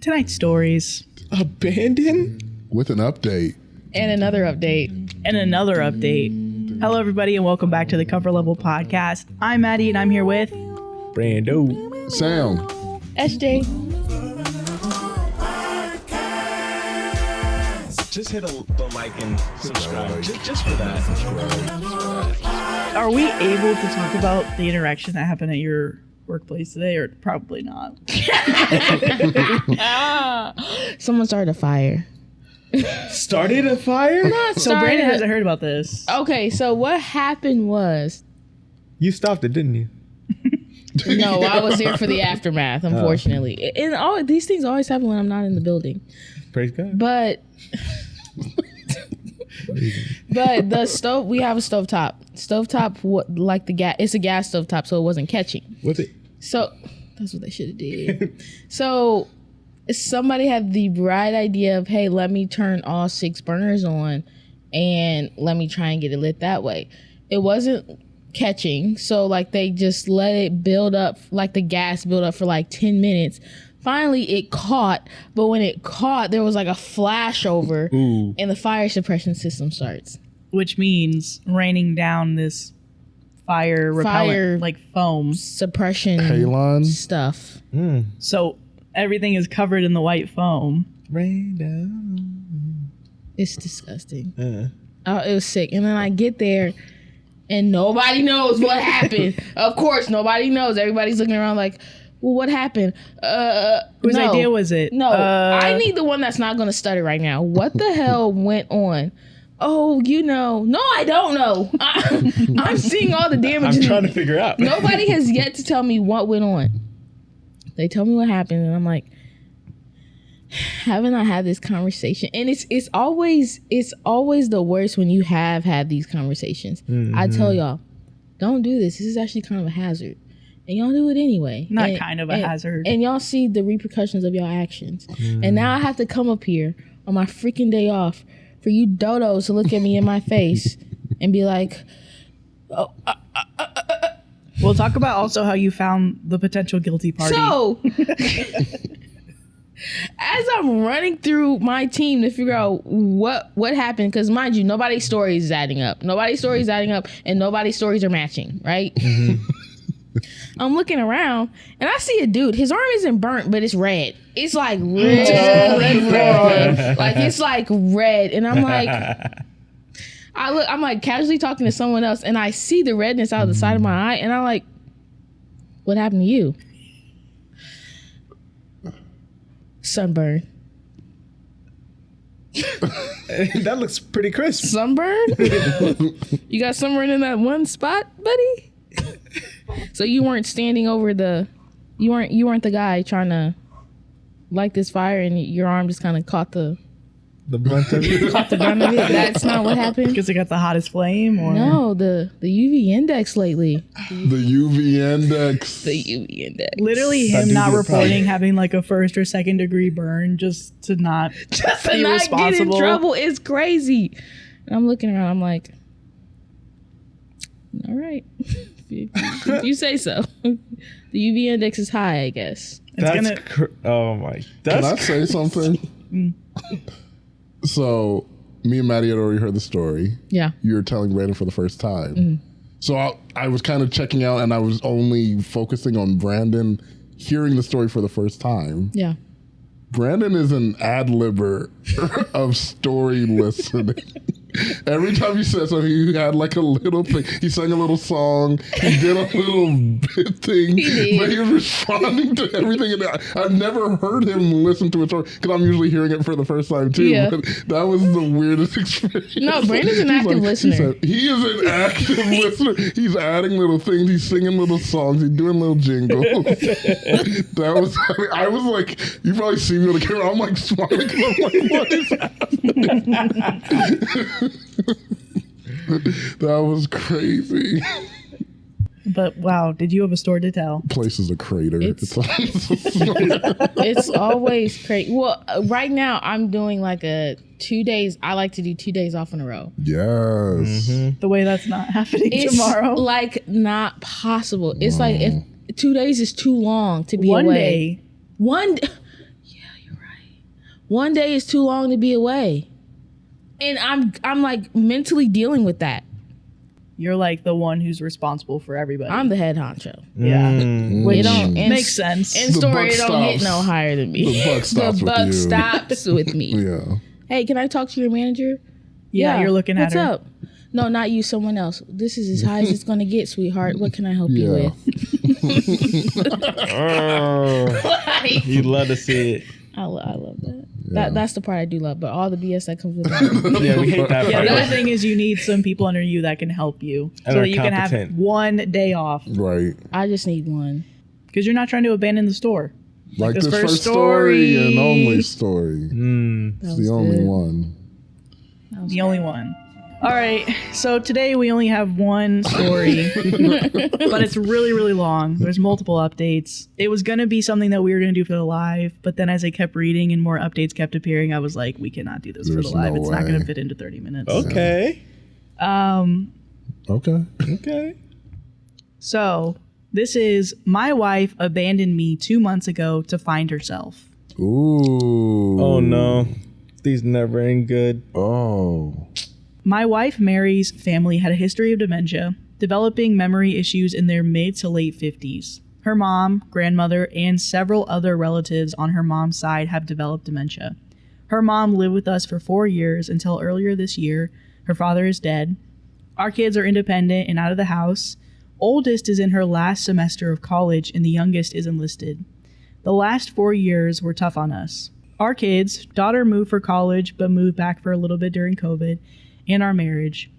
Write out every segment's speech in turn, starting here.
Tonight's stories. Abandoned? With an update. And another update. And another update. Hello, everybody, and welcome back to the Cover Level Podcast. I'm Madi, and I'm here with... Brando. Sam. SJ. Just hit the like and subscribe. Just for that. Are we able to talk about the interaction that happened at your workplace today, or probably not? Someone started a fire. Started a fire? So Brandon hasn't heard about this. Okay, so what happened was... You stopped it, didn't you? No, I was there for the aftermath, unfortunately. And all these things always happen when I'm not in the building. Praise God. But the stove, we have a stovetop. Like the gas, it's a gas stovetop, so it wasn't catching. What's it? So that's what they should have did. So somebody had the bright idea of, hey, let me turn all 6 burners on and let me try and get it lit that way. It wasn't catching, so like they just let it build up, like the gas build up for like 10 minutes. Finally it caught, but when it caught there was like a flashover. Ooh. And the fire suppression system starts, Which means raining down this fire repellent, like foam. suppression Halon. stuff. So everything is covered in the white foam. Rain down. It's disgusting. Oh, it was sick. And then I get there and nobody knows what happened. Of course, nobody knows. Everybody's looking around like, well, what happened? Whose idea was it? No, I need the one that's not going to stutter right now. What the hell went on? Oh, you know. No, I don't know. I'm seeing all the damage. I'm trying to figure out. Nobody has yet to tell me what went on. They tell me what happened, and I'm like, haven't I had this conversation? And it's always the worst when you have had these conversations. I tell y'all, don't do this. This is actually kind of a hazard. And y'all do it anyway. Not kind of a hazard. And y'all see the repercussions of your actions. And now I have to come up here on my freaking day off for you dodos to look at me in my face and be like, oh, We'll talk about also how you found the potential guilty party. so as I'm running through my team to figure out what happened, because mind you, nobody's story is adding up. Nobody's story is adding up, and nobody's stories are matching, right? I'm looking around, and I see a dude. His arm isn't burnt, but it's red. It's like red. Like, it's like red. And I'm like, I'm like casually talking to someone else, and I see the redness out of the side of my eye, and I'm like, what happened to you? Sunburn. That looks pretty crisp. Sunburn? You got sunburn in that one spot, buddy? So you weren't standing over you weren't the guy trying to light this fire and your arm just kind of caught the blunt of it? caught the brunt of it? That's not what happened? Because it got the hottest flame? Or No, the UV index lately. The UV index. The UV index. literally That him dude not would reporting probably- having like a 1st or 2nd degree burn just to not Just to be not get in responsible. trouble is crazy. And I'm looking around, I'm like, all right. If you say so. The UV index is high, I guess. It's Oh my. Can I That's say something? So, me and Maddie had already heard the story. Yeah. You were telling Brandon for the first time. So I was kind of checking out, and I was only focusing on Brandon hearing the story for the first time. Yeah. Brandon is an ad-libber of story listening. Every time he said something, he had like a little thing. He sang a little song. He did a little bit thing. He did. But he was responding to everything. And I've never heard him listen to a story because I'm usually hearing it for the first time too. Yeah. But that was the weirdest experience. No, Brandon's an He's active listener. He is an active listener. He's adding little things. He's singing little songs. He's doing little jingles. That was, I was like, you probably see me on the camera. I'm like smiling because I'm like, what is happening? That was crazy. But wow, did you have a story to tell? Place is a crater. It's always crazy. Well, right now I'm doing like a 2 days. I like to do 2 days off in a row. Yes. The way that's not happening It's tomorrow. like not possible. It's like if 2 days is too long to be One away. day. One day. Yeah, you're One day is too long to be away. And I'm like mentally dealing with that. You're like the one who's responsible for everybody. I'm the head honcho. Yeah. It don't Makes sense. In The story, buck it don't get stops. no higher than me. The buck stops The with buck you. stops with me. Yeah. Hey, can I talk to your manager? Yeah, you're looking at What's her. up? No, not you, someone else. This is as high as it's going to get, sweetheart. What can I help you Yeah. with? You'd love to see it. I love that. That's the part I do love, but all the BS that comes with it. Yeah, we hate that Yeah, part. the other thing is you need some people under you that can help you And so are that you can have competent. one day off Right. I just need one. because you're not trying to abandon the store. Like this this first first story story. and only story. That It's was the only good. one. The only one. All right, so today we only have one story, but it's really, really long. There's multiple updates. It was going to be something that we were going to do for the live, but then as I kept reading and more updates kept appearing, I was like, we cannot do this for There's the live. no It's not going way. to fit into 30 minutes. Okay. Okay. Okay. So this is my wife abandoned me 2 months ago to find herself. Ooh. Oh no. These never end good. Oh. My wife Mary's family had a history of dementia, developing memory issues in their mid to late 50s. Her mom, grandmother, and several other relatives on her mom's side have developed dementia. Her mom lived with us for 4 years until earlier this year. Her father is dead. Our kids are independent and out of the house. Oldest is in her last semester of college and the youngest is enlisted. The last 4 years were tough on us. Our kids, daughter moved for college but moved back for a little bit during COVID, and our marriage.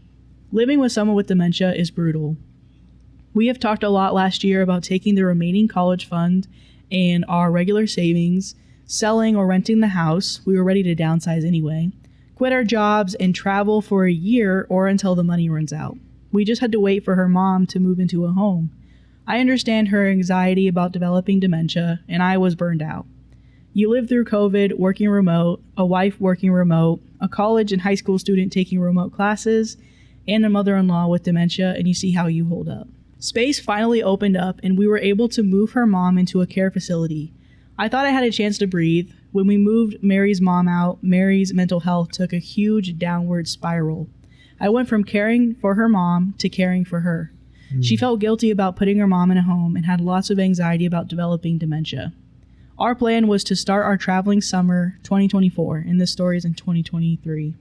Living with someone with dementia is brutal. We have talked a lot last year about taking the remaining college fund and our regular savings, selling or renting the house. We were ready to downsize anyway, quit our jobs and travel for a year or until the money runs out. We just had to wait for her mom to move into a home. I understand her anxiety about developing dementia, and I was burned out. You live through COVID, working remote, a wife working remote, a college and high school student taking remote classes, and a mother-in-law with dementia, and you see how you hold up. Space finally opened up, and we were able to move her mom into a care facility. I thought I had a chance to breathe. When we moved Mary's mom out, Mary's mental health took a huge downward spiral. I went from caring for her mom to caring for her. She felt guilty about putting her mom in a home and had lots of anxiety about developing dementia. Our plan was to start our traveling summer 2024, and this story is in 2023.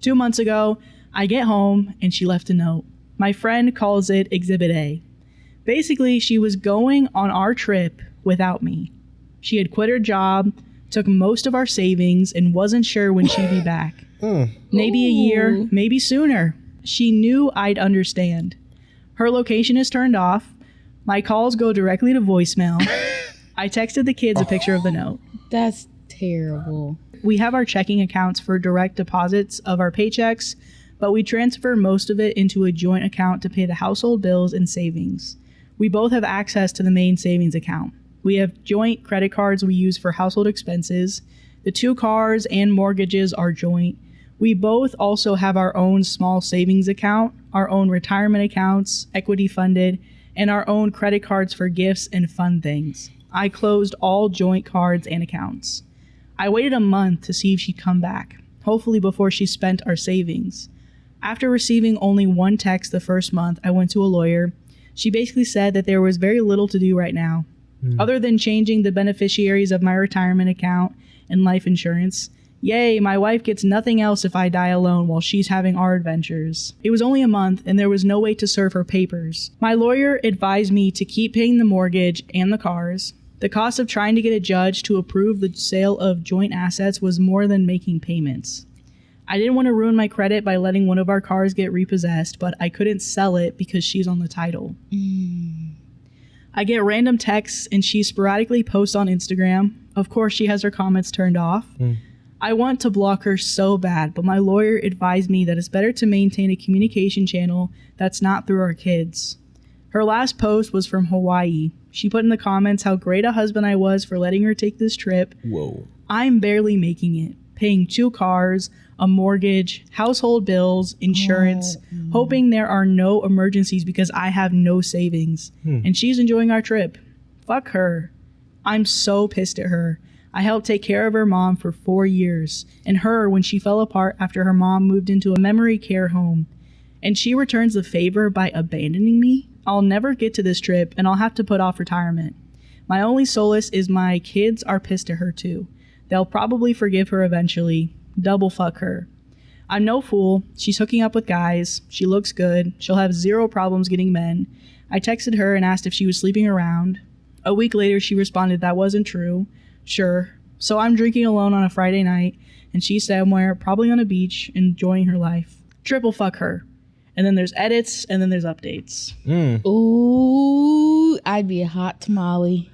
2 months ago, I get home and she left a note. My friend calls it Exhibit A. Basically, she was going on our trip without me. She had quit her job, took most of our savings, and wasn't sure when she'd be back. Maybe a year, maybe sooner. She knew I'd understand. Her location is turned off. My calls go directly to voicemail. I texted the kids a picture of the note. That's terrible. We have our checking accounts for direct deposits of our paychecks, but we transfer most of it into a joint account to pay the household bills and savings. We both have access to the main savings account. We have joint credit cards we use for household expenses. The 2 cars and mortgages are joint. We both also have our own small savings account, our own retirement accounts, equity funded, and our own credit cards for gifts and fun things. I closed all joint cards and accounts. I waited a month to see if she'd come back, hopefully before she spent our savings. After receiving only one text the first month, I went to a lawyer. She basically said that there was very little to do right now, other than changing the beneficiaries of my retirement account and life insurance. Yay, my wife gets nothing else if I die alone while she's having our adventures. It was only a month and there was no way to serve her papers. My lawyer advised me to keep paying the mortgage and the cars. The cost of trying to get a judge to approve the sale of joint assets was more than making payments. I didn't want to ruin my credit by letting one of our cars get repossessed, but I couldn't sell it because she's on the title. I get random texts and she sporadically posts on Instagram. Of course, she has her comments turned off. I want to block her so bad, but my lawyer advised me that it's better to maintain a communication channel that's not through our kids. Her last post was from Hawaii. She put in the comments how great a husband I was for letting her take this trip. Whoa. I'm barely making it, paying 2 cars, a mortgage, household bills, insurance, hoping there are no emergencies because I have no savings. And she's enjoying our trip. Fuck her. I'm so pissed at her. I helped take care of her mom for 4 years, and her when she fell apart after her mom moved into a memory care home. And she returns the favor by abandoning me? I'll never get to this trip, and I'll have to put off retirement. My only solace is my kids are pissed at her too. They'll probably forgive her eventually. Double fuck her. I'm no fool. She's hooking up with guys. She looks good. She'll have zero problems getting men. I texted her and asked if she was sleeping around. A week later, she responded that wasn't true. Sure. So I'm drinking alone on a Friday night, and she's somewhere, probably on a beach, enjoying her life. Triple fuck her. And then there's edits, and then there's updates. Ooh, I'd be a hot tamale.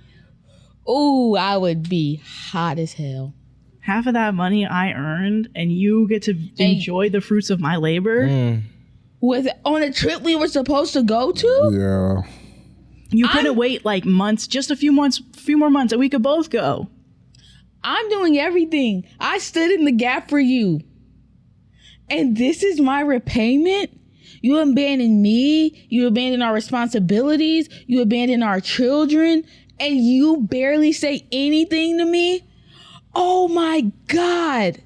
Ooh, I would be hot as hell. Half of that money I earned, and you get to enjoy the fruits of my labor. Was it on a trip we were supposed to go to? Yeah. You couldn't wait like months, just a few more months, and we could both go. I'm doing everything. I stood in the gap for you. And this is my repayment? You abandoned me. You abandoned our responsibilities. You abandoned our children. And you barely say anything to me? Oh my God.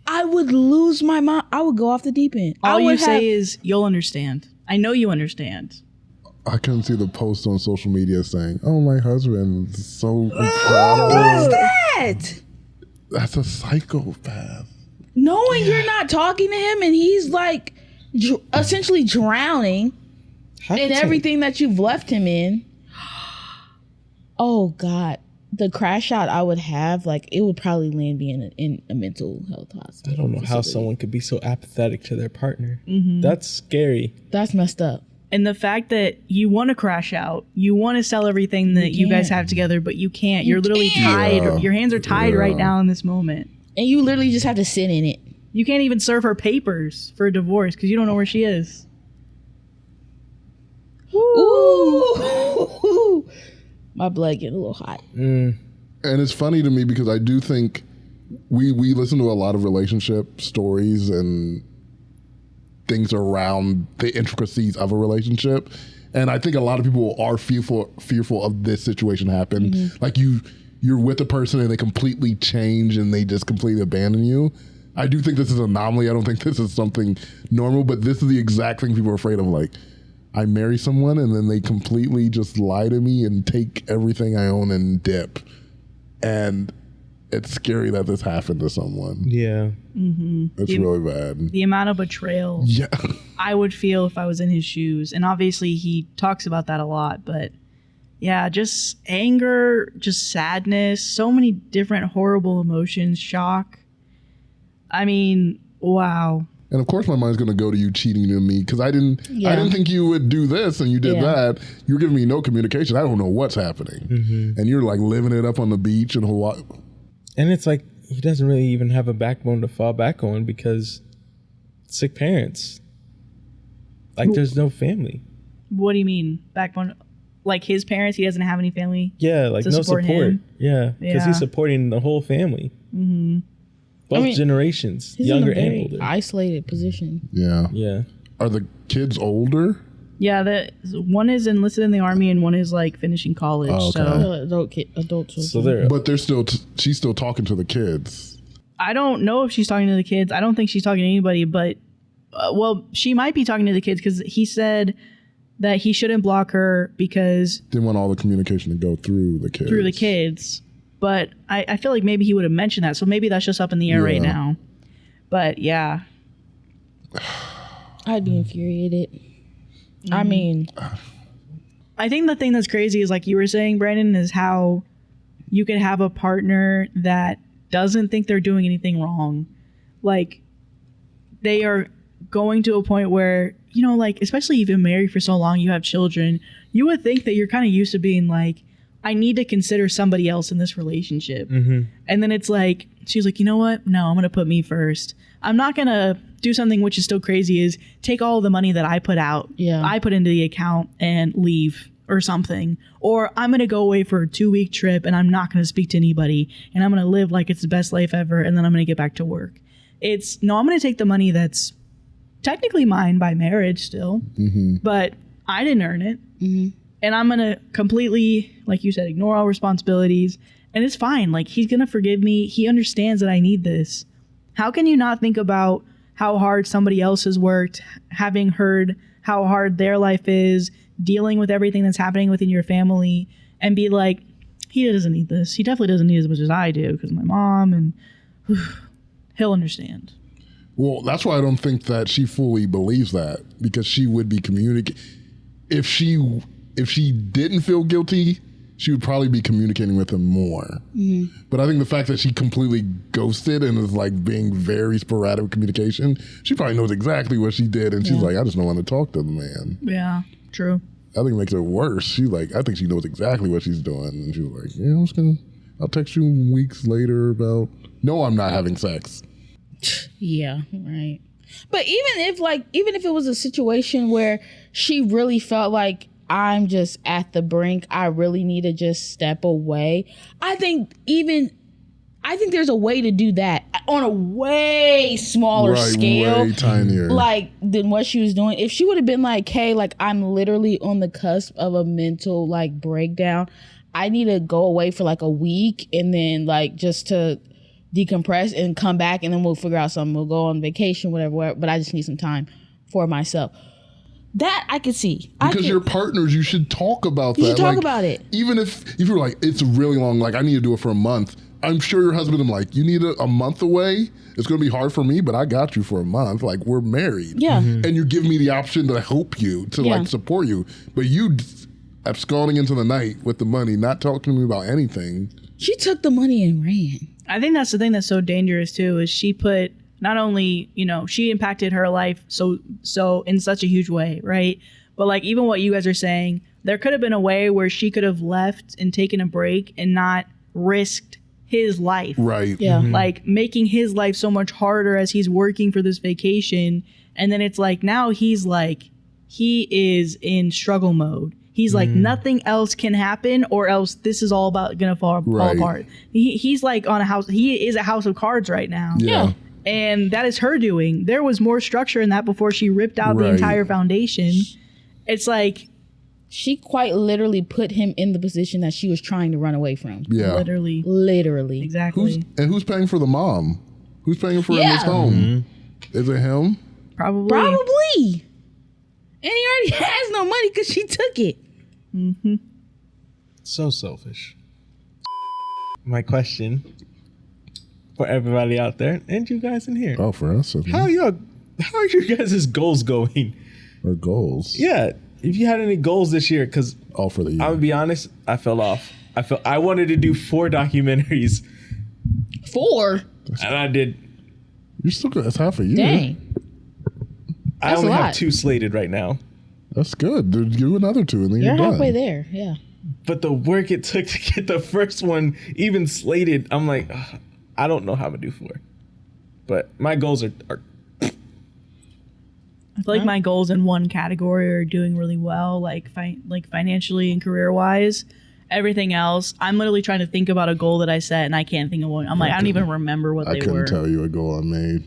I would lose my mind. I would go off the deep end. All you say is, you'll understand. I know you understand. I couldn't see the post on social media saying, "Oh, my husband is so proud of What's her." that? That's a psychopath. Knowing you're not talking to him and he's like essentially drowning in everything that you've left him in. Oh God. The crash out I would have, like, it would probably land me in a mental health hospital. I don't know how someone could be so apathetic to their partner. Mm-hmm. That's scary. That's messed up. And the fact that you want to crash out, you want to sell everything that you guys have together, but you can't. You're literally tied. Yeah. Your hands are tied right now in this moment. And you literally just have to sit in it. You can't even serve her papers for a divorce because you don't know where she is. Ooh. My blood getting a little hot. And it's funny to me because I do think we listen to a lot of relationship stories and things around the intricacies of a relationship. And I think a lot of people are fearful of this situation happen. Mm-hmm. Like you're with a person and they completely change and they just completely abandon you. I do think this is an anomaly. I don't think this is something normal, but this is the exact thing people are afraid of. Like, I marry someone and then they completely just lie to me and take everything I own and dip. And it's scary that this happened to someone. Yeah. It's really bad. The amount of betrayal Yeah. I would feel if I was in his shoes. And obviously he talks about that a lot, but yeah, just anger, just sadness, so many different horrible emotions, shock. I mean, wow. And of course my mind's going to go to you cheating to me because I didn't think you would do this and you did that. You're giving me no communication. I don't know what's happening. And you're like living it up on the beach in Hawaii. And it's like he doesn't really even have a backbone to fall back on because sick parents. Like there's no family. What do you mean? Backbone? Like his parents, he doesn't have any family? Yeah, like to no support support. him? Yeah, because Yeah. he's supporting the whole family. Both generations, He's younger in a very and older. isolated position. Yeah. Yeah. Are the kids older? Yeah, one is enlisted in the army and one is like finishing college. Oh, okay. So Adult children. So they're But they're still, she's still talking to the kids. I don't know if she's talking to the kids. I don't think she's talking to anybody, but well, she might be talking to the kids because he said that he shouldn't block her because Didn't want all the communication to go through the kids. But I feel like maybe he would have mentioned that. So maybe that's just up in the air right now. But yeah. I'd be infuriated. I mean, I think the thing that's crazy is like you were saying, Brandon, is how you could have a partner that doesn't think they're doing anything wrong. Like they are going to a point where, you know, like, especially if you've been married for so long, you have children, you would think that you're kind of used to being like, I need to consider somebody else in this relationship. And then it's like, she's like, you know what? No, I'm going to put me first. I'm not going to do something which is still crazy is take all the money that I put out, I put into the account and leave or something. Or I'm going to go away for a 2-week trip and I'm not going to speak to anybody and I'm going to live like it's the best life ever. And then I'm going to get back to work. It's no, I'm going to take the money that's technically mine by marriage still, but I didn't earn it. And I'm going to completely, like you said, ignore all responsibilities And it's fine. Like, he's going to forgive me. He understands that I need this. How can you not think about how hard somebody else has worked, having heard how hard their life is, dealing with everything that's happening within your family, and be like, he doesn't need this. He definitely doesn't need as much as I do because my mom, and he'll understand. Well, that's why I don't think that she fully believes that, because she would be communicating. If she didn't feel guilty, she would probably be communicating with him more. But I think the fact that she completely ghosted and is like being very sporadic with communication, she probably knows exactly what she did, and she's like, I just don't want to talk to the man. Yeah, true. I think it makes it worse. She's like, I think she knows exactly what she's doing, and she's like, yeah, I'll text you weeks later about, no, I'm not having sex. Yeah, right. But even if it was a situation where she really felt like, I'm just at the brink, I really need to just step away, I think there's a way to do that on a way smaller scale, way tinier, like than what she was doing. If she would have been like, hey, like, I'm literally on the cusp of a mental like breakdown, I need to go away for like a week and then like just to decompress and come back, and then we'll figure out something, we'll go on vacation, whatever, but I just need some time for myself. That I could see. Because you're partners, you should talk about that. You should talk about it. Even if you're like, it's really long, like I need to do it for a month. I'm sure your husband is like, you need a month away? It's going to be hard for me, but I got you for a month. Like, we're married. Yeah. And you give me the option to help you, to like support you. But you absconding into the night with the money, not talking to me about anything. She took the money and ran. I think that's the thing that's so dangerous too, is she put, not only, she impacted her life so in such a huge way, right? But like, even what you guys are saying, there could have been a way where she could have left and taken a break and not risked his life. Right. Yeah. Like, making his life so much harder as he's working for this vacation. And then it's like, now he is in struggle mode. He's like, nothing else can happen, or else this is all about gonna fall apart. He's like on a house. He is a house of cards right now. Yeah. And that is her doing. There was more structure in that before she ripped out the entire foundation. It's like, she quite literally put him in the position that she was trying to run away from. Yeah. Literally. Exactly. Who's paying for the mom? Who's paying for his home? Is it him? Probably. And he already has no money because she took it. So selfish. My question for everybody out there and you guys in here. Oh, for us. How are your guys' goals going? Our goals. Yeah. If you had any goals this year, because All for the year. I'm gonna be honest, I fell off. I wanted to do 4 documentaries. 4? And I did. You're still good. That's half a year. Dang. I That's only a lot. have 2 slated right now. That's good. Dude, do another 2 and then You're you're done. halfway there. Yeah. But the work it took to get the first one even slated, I'm like, ugh, I don't know how to do 4. But my goals are I feel like my goals in one category are doing really well, like financially and career wise. Everything else, I'm literally trying to think about a goal that I set and I can't think of one. I'm like, I don't even remember what they couldn't were. tell you a goal I made.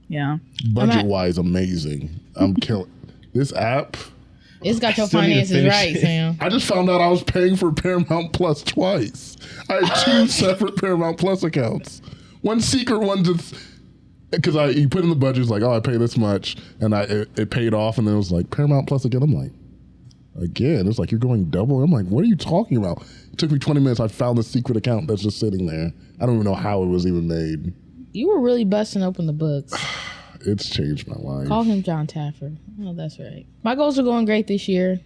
Yeah. Budget wise, amazing. I'm killing this app. It's got your still need to finances finish right, it. Sam. I just found out I was paying for Paramount Plus twice. I had 2 separate Paramount Plus accounts. One secret one just because you put in the budget, it's like, oh, I pay this much, and it paid off, and then it was like Paramount Plus again. I'm like, again, it's like you're going double. I'm like, what are you talking about? It took me 20 minutes. I found the secret account that's just sitting there. I don't even know how it was even made. You were really busting open the books. It's changed my life. Call him John Taffer. Oh, that's right. My goals are going great this year.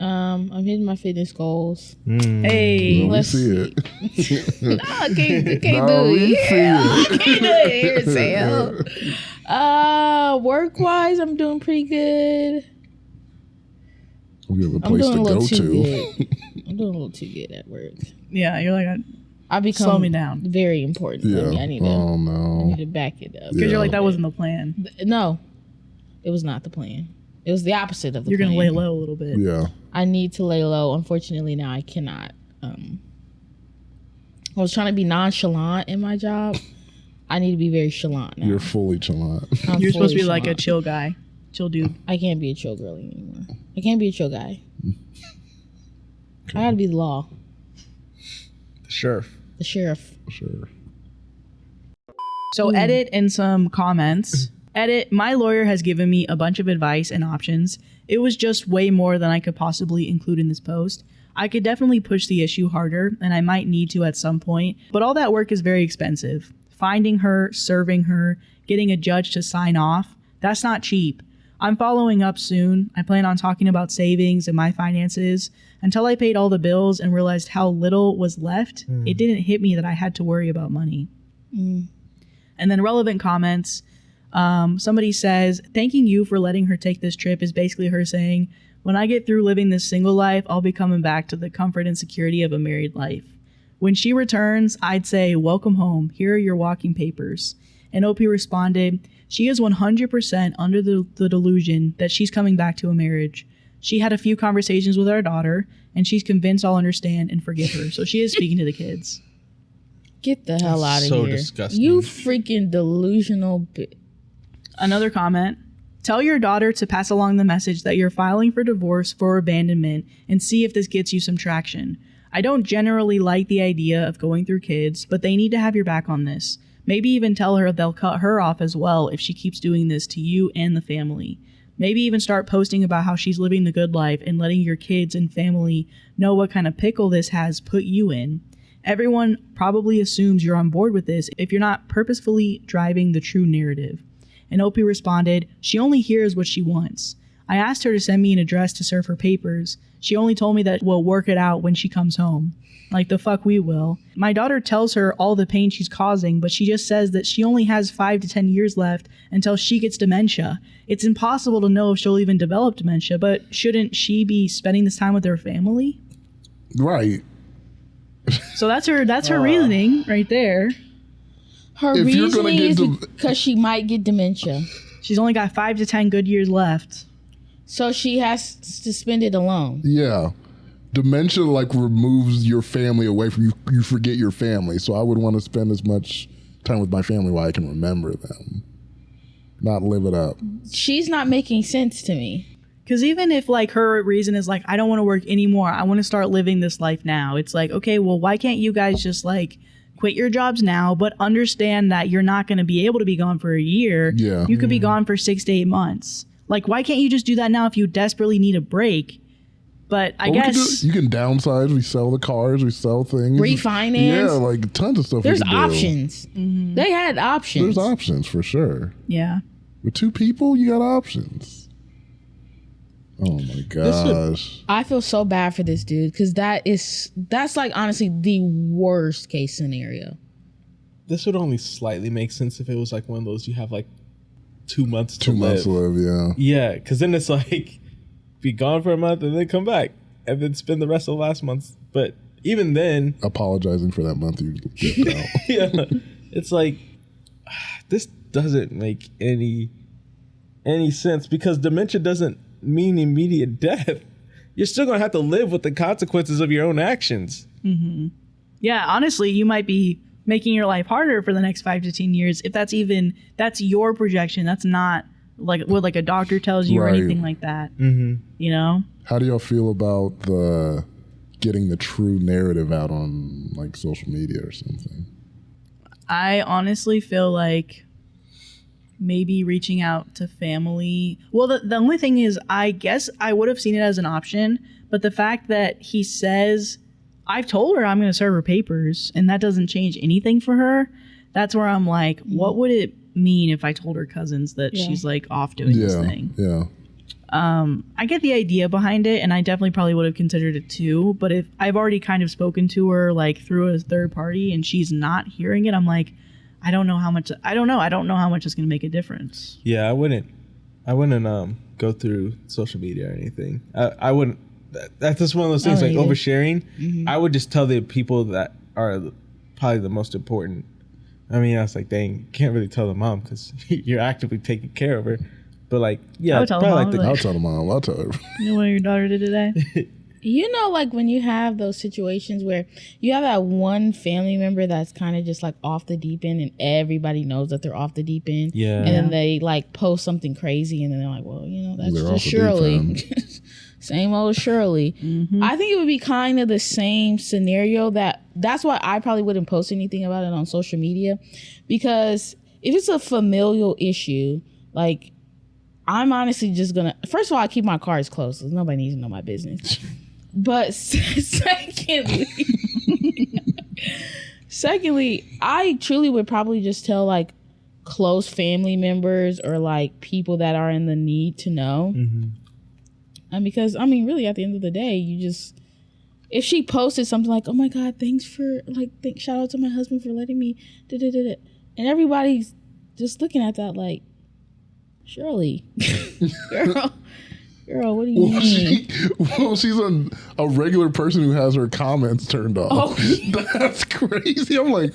I'm hitting my fitness goals. Hey. We Let's see it. No, I can't do we it. see I it. can't do it here, Sam. Work wise, I'm doing pretty good. We have a I'm place doing to a little go too to. good. I'm doing a little too good at work. Yeah, you're like, I become Slow me down. very important. Yeah. I need Oh I no. need to back it up. because Yeah. you're like, that wasn't the plan. No, it was not the plan. It was the opposite of the You're plan. going to lay low a little bit. Yeah. I need to lay low. Unfortunately, now I cannot. I was trying to be nonchalant in my job. I need to be very chalant now. You're fully chalant. I'm You're supposed to be fully like a chalant. chill guy. Chill dude. I can't be a chill girl anymore. I can't be a chill guy. I gotta be the law. Sheriff. The sheriff. Sure. So edit and some comments. Edit, my lawyer has given me a bunch of advice and options. It was just way more than I could possibly include in this post. I could definitely push the issue harder, and I might need to at some point, but all that work is very expensive. Finding her, serving her, getting a judge to sign off, that's not cheap. I'm following up soon. I plan on talking about savings and my finances. Until I paid all the bills and realized how little was left, it didn't hit me that I had to worry about money. And then relevant comments. Somebody says, thanking you for letting her take this trip is basically her saying, when I get through living this single life, I'll be coming back to the comfort and security of a married life. When she returns, I'd say, welcome home. Here are your walking papers. And OP responded, she is 100% under the delusion that she's coming back to a marriage. She had a few conversations with our daughter, and she's convinced I'll understand and forgive her. So she is speaking to the kids. Get the hell out of so here. disgusting. You freaking delusional bitch. Another comment. Tell your daughter to pass along the message that you're filing for divorce for abandonment and see if this gets you some traction. I don't generally like the idea of going through kids, but they need to have your back on this. Maybe even tell her they'll cut her off as well if she keeps doing this to you and the family. Maybe even start posting about how she's living the good life and letting your kids and family know what kind of pickle this has put you in. Everyone probably assumes you're on board with this if you're not purposefully driving the true narrative. And Opie responded, she only hears what she wants. I asked her to send me an address to serve her papers. She only told me that we'll work it out when she comes home. Like the fuck we will. My daughter tells her all the pain she's causing, but she just says that she only has 5 to 10 years left until she gets dementia. It's impossible to know if she'll even develop dementia, but shouldn't she be spending this time with her family? Right. So that's her reasoning right there. Her If you're gonna reasoning get is because she might get dementia. She's only got 5 to 10 good years left. So she has to spend it alone. Yeah. Dementia like removes your family away from you. You forget your family. So I would want to spend as much time with my family while I can remember them. Not live it up. She's not making sense to me. Because even if like her reason is like, I don't want to work anymore, I want to start living this life now. It's like, okay, well, why can't you guys just like quit your jobs now, but understand that you're not going to be able to be gone for a year. Yeah. You could be gone for 6 to 8 months. Like, why can't you just do that now if you desperately need a break? But I guess you can downsize. We sell the cars. We sell things. Refinance. Yeah, like tons of stuff. There's we can do. options. Mm-hmm. They had options. There's options for sure. yeah. With 2 people, you got options. Oh my gosh. I feel so bad for this dude because that's like honestly the worst case scenario. This would only slightly make sense if it was like one of those you have like 2 months to 2 months to live, yeah. Yeah, because then it's like be gone for a month and then come back and then spend the rest of the last month. But even then, Apologizing for that month you get out. yeah, it's like this doesn't make any sense because dementia doesn't mean immediate death. You're still gonna have to live with the consequences of your own actions. Mm-hmm. Yeah, honestly, you might be making your life harder for the next 5 to 10 years if that's your projection. That's not like what like a doctor tells you or Right. anything like that. Mm-hmm. You know? How do y'all feel about the getting the true narrative out on like social media or something? I honestly feel like maybe reaching out to family. Well, the only thing is, I guess I would have seen it as an option, but the fact that he says, I've told her I'm going to serve her papers, and that doesn't change anything for her, that's where I'm like, what would it mean if I told her cousins that she's like off doing this thing? Yeah. I get the idea behind it, and I definitely probably would have considered it too, but if I've already kind of spoken to her like through a third party and she's not hearing it, I'm like, I don't know how much it's going to make a difference. Yeah, I wouldn't go through social media or anything. I wouldn't. That's just one of those things like oversharing. Mm-hmm. I would just tell the people that are probably the most important. I mean, I was like, dang, you can't really tell the mom because you're actively taking care of her. But like, yeah, I would tell probably the mom, I'll tell the mom. I'll tell her. You know what your daughter did today? You know, like when you have those situations where you have that one family member that's kind of just like off the deep end and everybody knows that they're off the deep end. Yeah. And then they like post something crazy and then they're like, well, you know, that's They're just off the deep Shirley. end. Same old Shirley. I think it would be kind of the same scenario. That's why I probably wouldn't post anything about it on social media, because if it's a familial issue, like, I'm honestly just gonna, first of all, I keep my cards closed, so nobody needs to know my business. But secondly, I truly would probably just tell like close family members or like people that are in the need to know. And because I mean, really, at the end of the day, you just, if she posted something like, "Oh my God, thanks for like, shout out to my husband for letting me," and everybody's just looking at that like, Shirley, girl, what do you mean? She's a regular person who has her comments turned off. Oh. That's crazy. I'm like,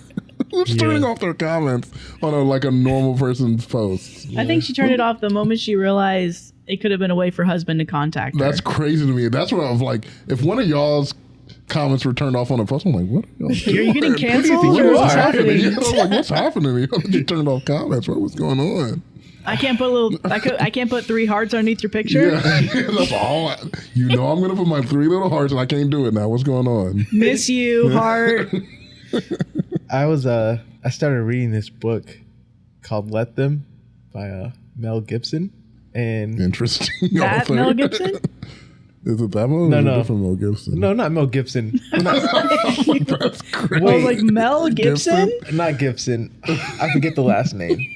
who's turning off their comments on a normal person's post? I think she turned it off the moment she realized it could have been a way for her husband to contact her. That's crazy to me. That's what I was like, if one of y'all's comments were turned off on a post, I'm like, what are y'all doing? Are you getting canceled? What's happening? I was like, what's happening? You turned off comments. What was going on? I can't put 3 hearts underneath your picture. Yeah, that's all. I'm gonna put my 3 little hearts, and I can't do it now. What's going on? Miss you, heart. I started reading this book called "Let Them" by Mel Gibson, and interesting. That author. Mel Gibson? Is it that one? No, different Mel Gibson. No, not Mel Gibson. That's crazy. I was like, Mel Gibson? Not Gibson. I forget the last name.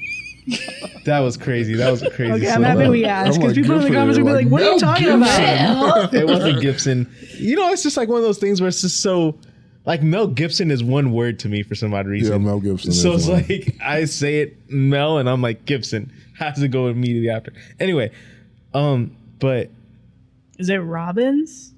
That was crazy. That was a crazy. Okay, I'm happy we asked, because people in the comments would be like, "What are you talking about?" It wasn't Gibson. It's just like one of those things where it's just so, like, Mel Gibson is one word to me for some odd reason. Yeah, Mel Gibson. So it's like I say it Mel, and I'm like Gibson. Has to go immediately after. Anyway, but is it Robbins?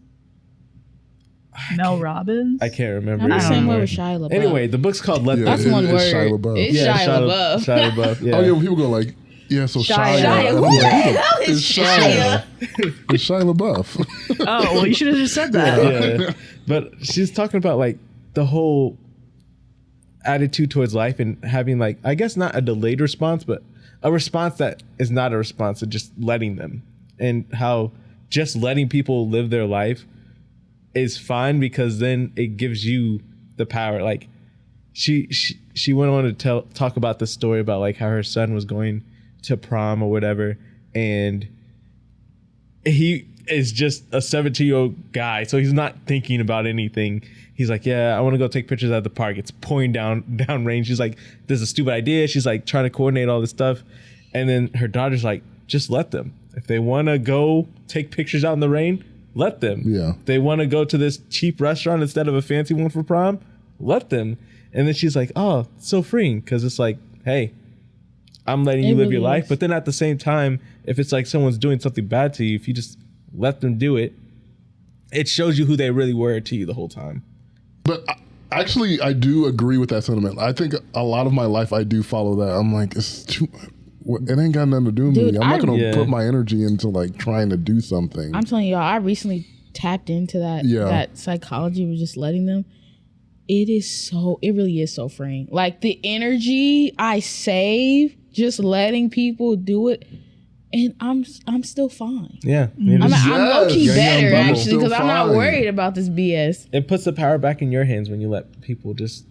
Mel Robbins? I can't remember. I'm the same way with Shia LaBeouf. Anyway, the book's called "Let Them." That's one word. Shia LaBeouf. It's Shia LaBeouf. Shia LaBeouf. Yeah. Oh yeah, when people go like, yeah, so Shia. Shia. Who the hell is Shia? It's Shia LaBeouf. Oh, well, you should have just said that. Yeah. But she's talking about like the whole attitude towards life and having, like, I guess not a delayed response, but a response that is not a response to just letting them, and how just letting people live their life is fine, because then it gives you the power. Like, she went on to talk about the story about like how her son was going to prom or whatever, and he is just a 17-year-old guy, so he's not thinking about anything. He's like, yeah, I want to go take pictures at the park. It's pouring down rain. She's like, this is a stupid idea. She's like trying to coordinate all this stuff, and then her daughter's like, just let them. If they want to go take pictures out in the rain, let them. Yeah. If they want to go to this cheap restaurant instead of a fancy one for prom, let them. And then she's like, oh, it's so freeing, because it's like, hey, I'm letting you live your life. But then at the same time, if it's like someone's doing something bad to you, if you just let them do it, it shows you who they really were to you the whole time. But actually, I do agree with that sentiment. I think a lot of my life, I do follow that. I'm like, it's too... It ain't got nothing to do with me. I'm not going to put my energy into like trying to do something. I'm telling y'all, I recently tapped into that psychology of just letting them. It really is so freeing. Like, the energy I save just letting people do it, and I'm still fine. Yeah. I'm low-key better, actually, still because I'm not fine. worried about this BS. It puts the power back in your hands when you let people just...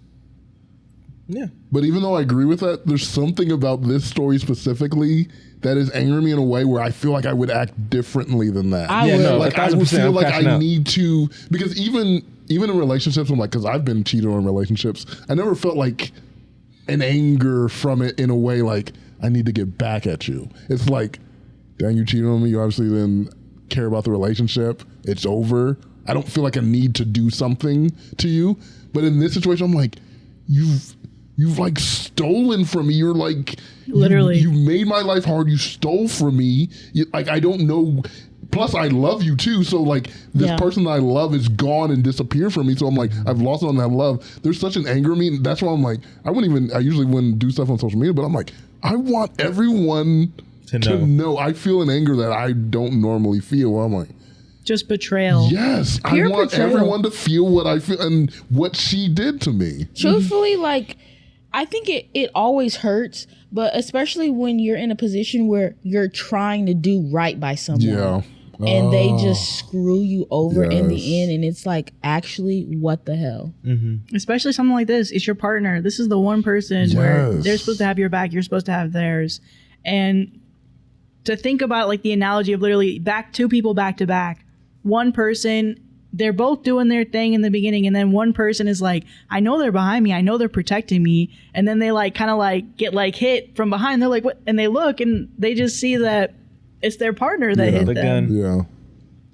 Yeah. But even though I agree with that, there's something about this story specifically that is angering me in a way where I feel like I would act differently than that. I would. No, Like, I would feel like I need to, because even in relationships, I'm like, because I've been cheated on in relationships, I never felt like an anger from it in a way like, I need to get back at you. It's like, dang, you cheated on me. You obviously didn't care about the relationship. It's over. I don't feel like a need to do something to you. But in this situation, I'm like, You've like stolen from me. You're like, literally, you made my life hard. You stole from me. Like, I don't know. Plus, I love you too. So like, this person that I love is gone and disappeared from me. So I'm like, I've lost on that love. There's such an anger in me. That's why I'm like, I usually wouldn't do stuff on social media, but I'm like, I want everyone to know. I feel an anger that I don't normally feel. I'm like, just betrayal. Yes, I want everyone to feel what I feel and what she did to me. Truthfully, like, I think it always hurts, but especially when you're in a position where you're trying to do right by someone. Yeah. and they just screw you over in the end, and it's like, actually, what the hell? Especially something like this. It's your partner. This is the one person where they're supposed to have your back, you're supposed to have theirs. And to think about like the analogy of literally two people back to back, one person, they're both doing their thing in the beginning, and then one person is like, I know they're behind me, I know they're protecting me, and then they like kind of like get like hit from behind. They're like, what? And they look and they just see that it's their partner that hit them. Yeah.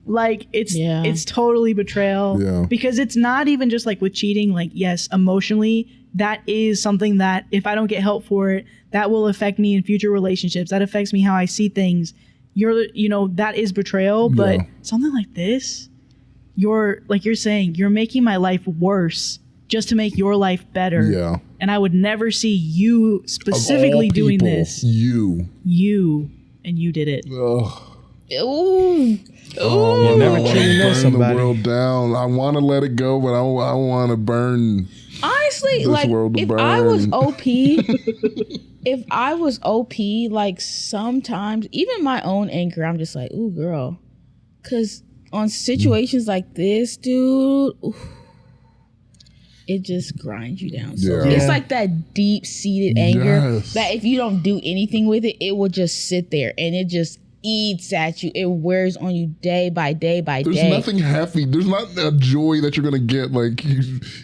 Like it's totally betrayal. Yeah. Because it's not even just like with cheating. Like, yes, emotionally, that is something that if I don't get help for it, that will affect me in future relationships. That affects me how I see things. That is betrayal. But something like this, you're saying, you're making my life worse just to make your life better. Yeah. And I would never see you specifically doing this. You. And you did it. Ugh. Ooh. You never truly know Burn somebody. the world down. I want to let it go, but I want to burn. Honestly, this like world to if burn. I was OP, like sometimes even my own anger, I'm just like, ooh, girl, because on situations like this, dude, it just grinds you down. So it's like that deep-seated anger that if you don't do anything with it, it will just sit there and it just eats at you. It wears on you day by day by day. There's nothing happy. There's not a joy that you're gonna get like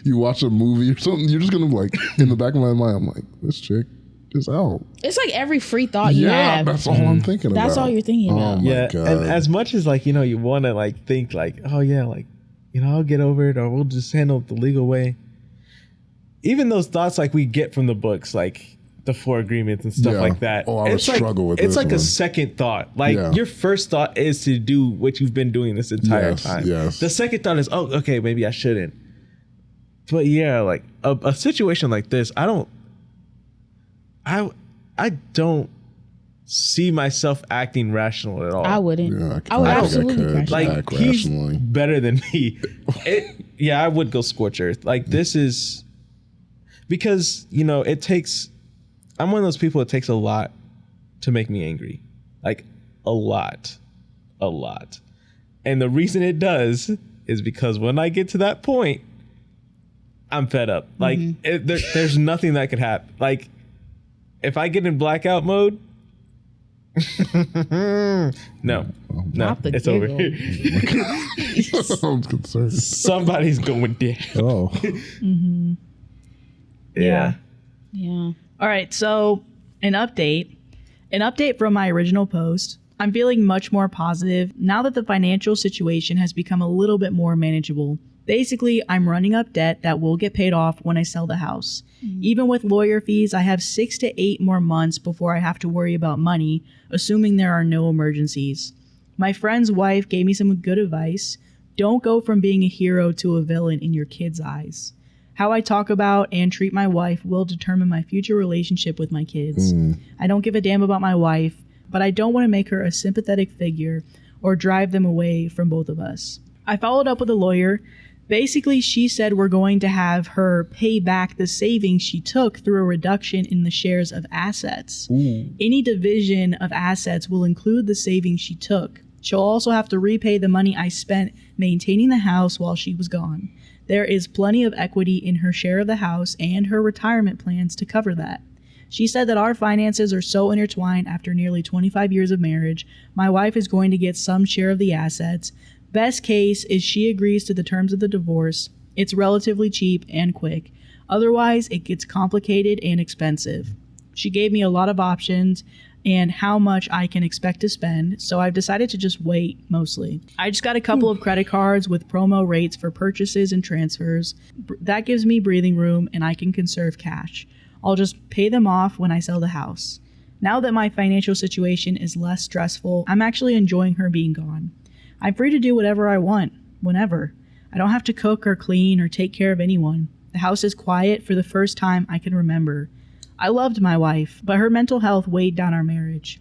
you watch a movie or something. You're just gonna like in the back of my mind, I'm like, this chick is out. It's like every free thought you have. That's all I'm thinking about. That's all you're thinking about. My God. And as much as like, you want to like think like, oh yeah, like, I'll get over it or we'll just handle it the legal way. Even those thoughts like we get from the books, like the 4 agreements and stuff like that. Oh, I would struggle with this. It's like one. a second thought. Like your first thought is to do what you've been doing this entire time. Yes. The second thought is, oh, okay, maybe I shouldn't. But yeah, like a situation like this, I don't see myself acting rational at all. I wouldn't. Yeah, I would think absolutely could crash. Like act he's rationally. better than me. I would go scorch earth. Like this is because it takes. I'm one of those people. It takes a lot to make me angry, like a lot. And the reason it does is because when I get to that point, I'm fed up. Like there's nothing that could happen. Like if I get in blackout mode. No, it's over. I'm concerned. Somebody's going down. Oh. Yeah. Yeah. All right, so an update from my original post. I'm feeling much more positive now that the financial situation has become a little bit more manageable. Basically, I'm running up debt that will get paid off when I sell the house. Even with lawyer fees, I have 6 to 8 more months before I have to worry about money, assuming there are no emergencies. My friend's wife gave me some good advice. Don't go from being a hero to a villain in your kids' eyes. How I talk about and treat my wife will determine my future relationship with my kids. I don't give a damn about my wife, but I don't want to make her a sympathetic figure or drive them away from both of us. I followed up with a lawyer. Basically, she said we're going to have her pay back the savings she took through a reduction in the shares of assets. Any division of assets will include the savings she took. She'll also have to repay the money I spent maintaining the house while she was gone. There is plenty of equity in her share of the house and her retirement plans to cover that. She said that our finances are so intertwined after nearly 25 years of marriage, my wife is going to get some share of the assets. Best case is she agrees to the terms of the divorce. It's relatively cheap and quick. Otherwise, it gets complicated and expensive. She gave me a lot of options and how much I can expect to spend, so I've decided to just wait, mostly. I just got a couple of credit cards with promo rates for purchases and transfers. That gives me breathing room and I can conserve cash. I'll just pay them off when I sell the house. Now that my financial situation is less stressful, I'm actually enjoying her being gone. I'm free to do whatever I want, whenever. I don't have to cook or clean or take care of anyone. The house is quiet for the first time I can remember. I loved my wife, but her mental health weighed down our marriage.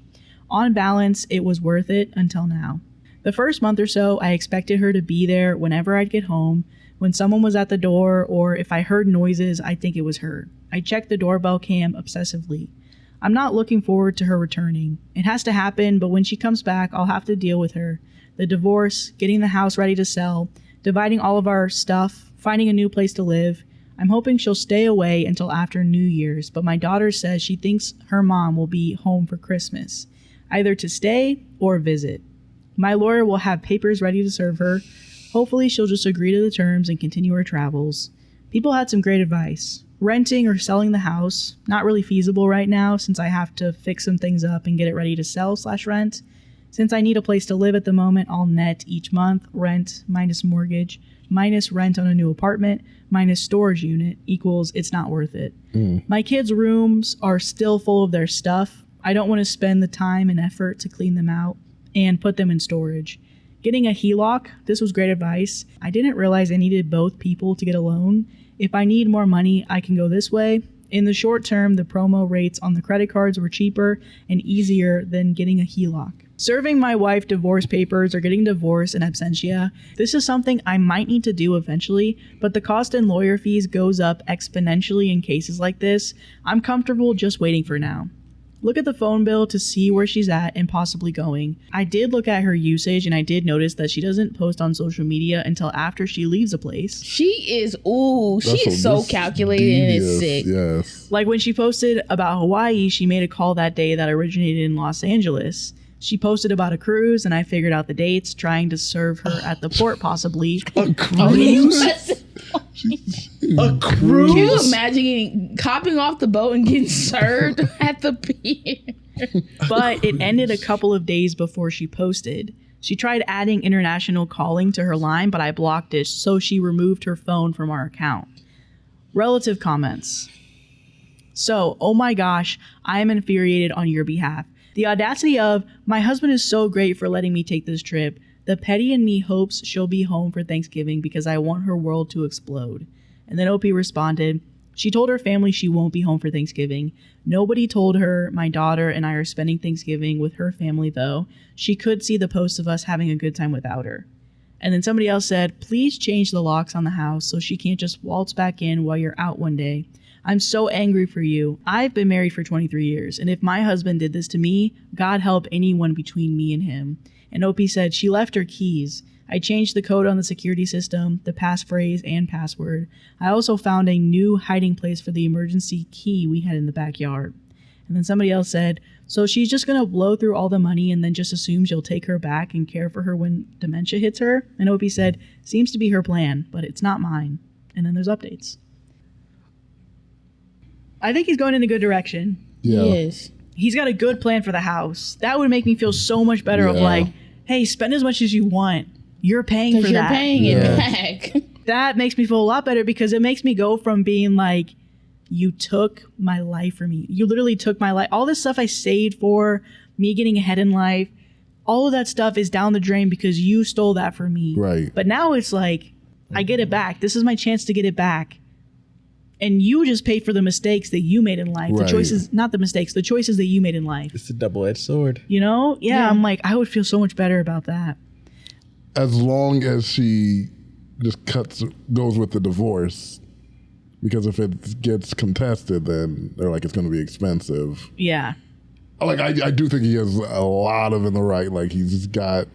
On balance, it was worth it until now. The first month or so, I expected her to be there whenever I'd get home. When someone was at the door, or if I heard noises, I'd think it was her. I checked the doorbell cam obsessively. I'm not looking forward to her returning. It has to happen, but when she comes back, I'll have to deal with her. the divorce, getting the house ready to sell, dividing all of our stuff, finding a new place to live. I'm hoping she'll stay away until after New Year's, but my daughter says she thinks her mom will be home for Christmas, either to stay or visit. My lawyer will have papers ready to serve her. Hopefully she'll just agree to the terms and continue her travels. People had some great advice. Renting or selling the house, not really feasible right now since I have to fix some things up and get it ready to sell/rent. Since I need a place to live at the moment, I'll net each month rent minus mortgage minus rent on a new apartment minus storage unit equals it's not worth it. My kids' rooms are still full of their stuff. I don't want to spend the time and effort to clean them out and put them in storage. Getting a HELOC, this was great advice. I didn't realize I needed both people to get a loan. If I need more money, I can go this way. In the short term, the promo rates on the credit cards were cheaper and easier than getting a HELOC. Serving my wife divorce papers or getting divorced in absentia, this is something I might need to do eventually, but the cost in lawyer fees goes up exponentially in cases like this. I'm comfortable just waiting for now. Look at the phone bill to see where she's at and possibly going. I did look at her usage and I did notice that she doesn't post on social media until after she leaves a place. She is so calculated and it's sick. Yes. Like when she posted about Hawaii, she made a call that day that originated in Los Angeles. She posted about a cruise and I figured out the dates, trying to serve her at the port possibly. A cruise? A cruise? Can you imagine hopping off the boat and getting served at the pier? But it ended a couple of days before she posted. She tried adding international calling to her line, but I blocked it, so she removed her phone from our account. Relative comments. So, oh my gosh, I am infuriated on your behalf. The audacity of, my husband is so great for letting me take this trip. The petty in me hopes she'll be home for Thanksgiving because I want her world to explode. And then OP responded, she told her family she won't be home for Thanksgiving. Nobody told her my daughter and I are spending Thanksgiving with her family though. She could see the posts of us having a good time without her. And then somebody else said, please change the locks on the house so she can't just waltz back in while you're out one day. I'm so angry for you. I've been married for 23 years, and if my husband did this to me, God help anyone between me and him. And Opie said she left her keys. I changed the code on the security system, the passphrase, and password. I also found a new hiding place for the emergency key we had in the backyard. And then somebody else said, so she's just going to blow through all the money and then just assumes you'll take her back and care for her when dementia hits her? And Opie said, seems to be her plan, but it's not mine. And then there's updates. I think he's going in a good direction. Yeah. Yes. He's got a good plan for the house. That would make me feel so much better of like, hey, spend as much as you want. You're paying for that. You're paying it back. That makes me feel a lot better because it makes me go from being like, you took my life from me. You literally took my life. All this stuff I saved for, me getting ahead in life, all of that stuff is down the drain because you stole that from me. Right. But now it's like, I get it back. This is my chance to get it back. And you just paid for the mistakes that you made in life. Right. The choices, not the mistakes, the choices that you made in life. It's a double-edged sword. You know? Yeah, I'm like, I would feel so much better about that. As long as she just goes with the divorce, because if it gets contested, then they're like, it's going to be expensive. Yeah. Like, I do think he has a lot of in the right. Like, he's just got,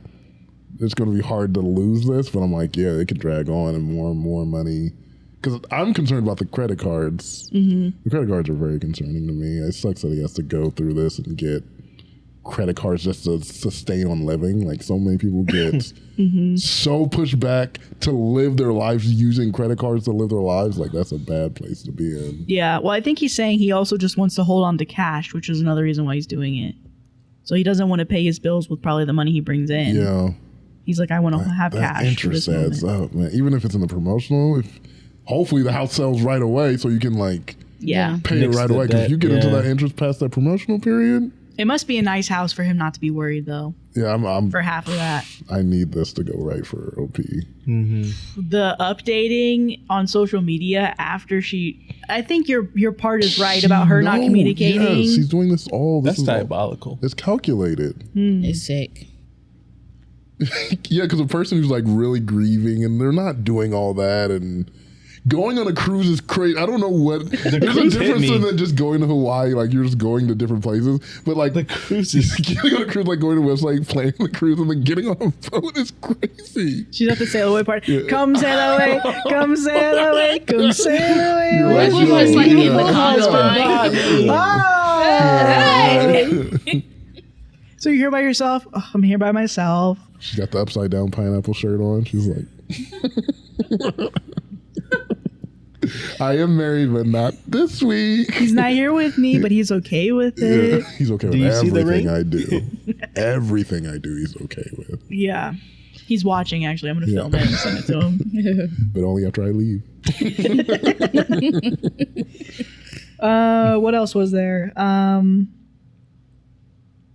it's going to be hard to lose this, but I'm like, yeah, they could drag on and more money. Because I'm concerned about the credit cards. Mm-hmm. The credit cards are very concerning to me. It sucks that he has to go through this and get credit cards just to sustain on living. Like, so many people get so pushed back to live their lives using credit cards to live their lives. Like, that's a bad place to be in. Yeah, well, I think he's saying he also just wants to hold on to cash, which is another reason why he's doing it. So he doesn't want to pay his bills with probably the money he brings in. Yeah. He's like, I want to have that cash. Interest adds up, man. Even if it's in the promotional, hopefully the house sells right away so you can pay it right away. Because if you get into that interest past that promotional period, it must be a nice house for him not to be worried though. Yeah, I'm for half of that. I need this to go right for OP. Mm-hmm. The updating on social media after I think your part is right about her not communicating. Yes, she's doing this all. That's diabolical. It's calculated. It's sick. Yeah, because a person who's like really grieving and they're not doing all that, and Going on a cruise is crazy. I don't know what. There's a difference than just going to Hawaii. Like you're just going to different places. But like the cruise is getting on a cruise, like going to a website, playing the cruise, and then getting on a boat is crazy. She's at the sail away part. Yeah. Come sail away, come sail away, come sail away. What was Like, like in the combine? Hey. So you're here by yourself? Oh, I'm here by myself. She got the upside down pineapple shirt on. She's like, I am married, but not this week. He's not here with me, but he's okay with it. Yeah, he's okay with everything I do. Everything I do, he's okay with. Yeah. He's watching, actually. I'm going to film it and send it to him. But only after I leave. What else was there?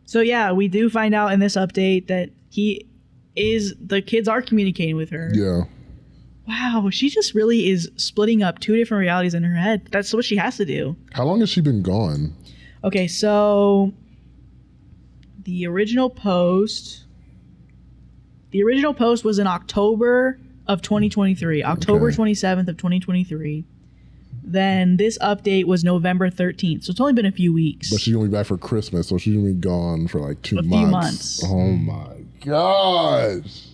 So yeah, we do find out in this update that the kids are communicating with her. Yeah. Wow, she just really is splitting up two different realities in her head. That's what she has to do. How long has she been gone? Okay, so the original post was in October of 2023, October 27th of 2023. Then this update was November 13th. So it's only been a few weeks. But she's going to be back for Christmas, so she's going to be gone for like 2 months. A few months. Oh my gosh.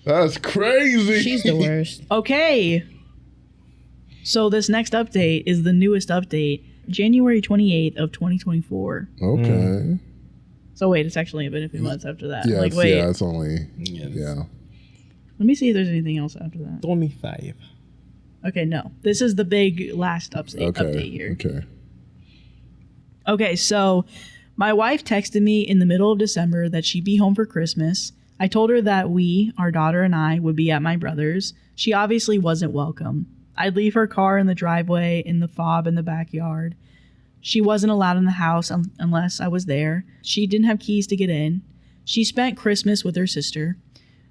That's crazy. She's the worst. Okay. So this next update is the newest update, January 28th of 2024. Okay. So wait, it's actually been a few months after that. Yeah, like, wait. Yeah, it's only, yeah. Let me see if there's anything else after that. 25. Okay, no. This is the big last update here. Okay, so my wife texted me in the middle of December that she'd be home for Christmas. I told her that our daughter and I, would be at my brother's. She obviously wasn't welcome. I'd leave her car in the driveway, in the fob in the backyard. She wasn't allowed in the house unless I was there. She didn't have keys to get in. She spent Christmas with her sister.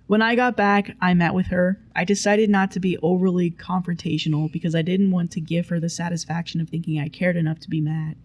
When I got back, I met with her. I decided not to be overly confrontational because I didn't want to give her the satisfaction of thinking I cared enough to be mad.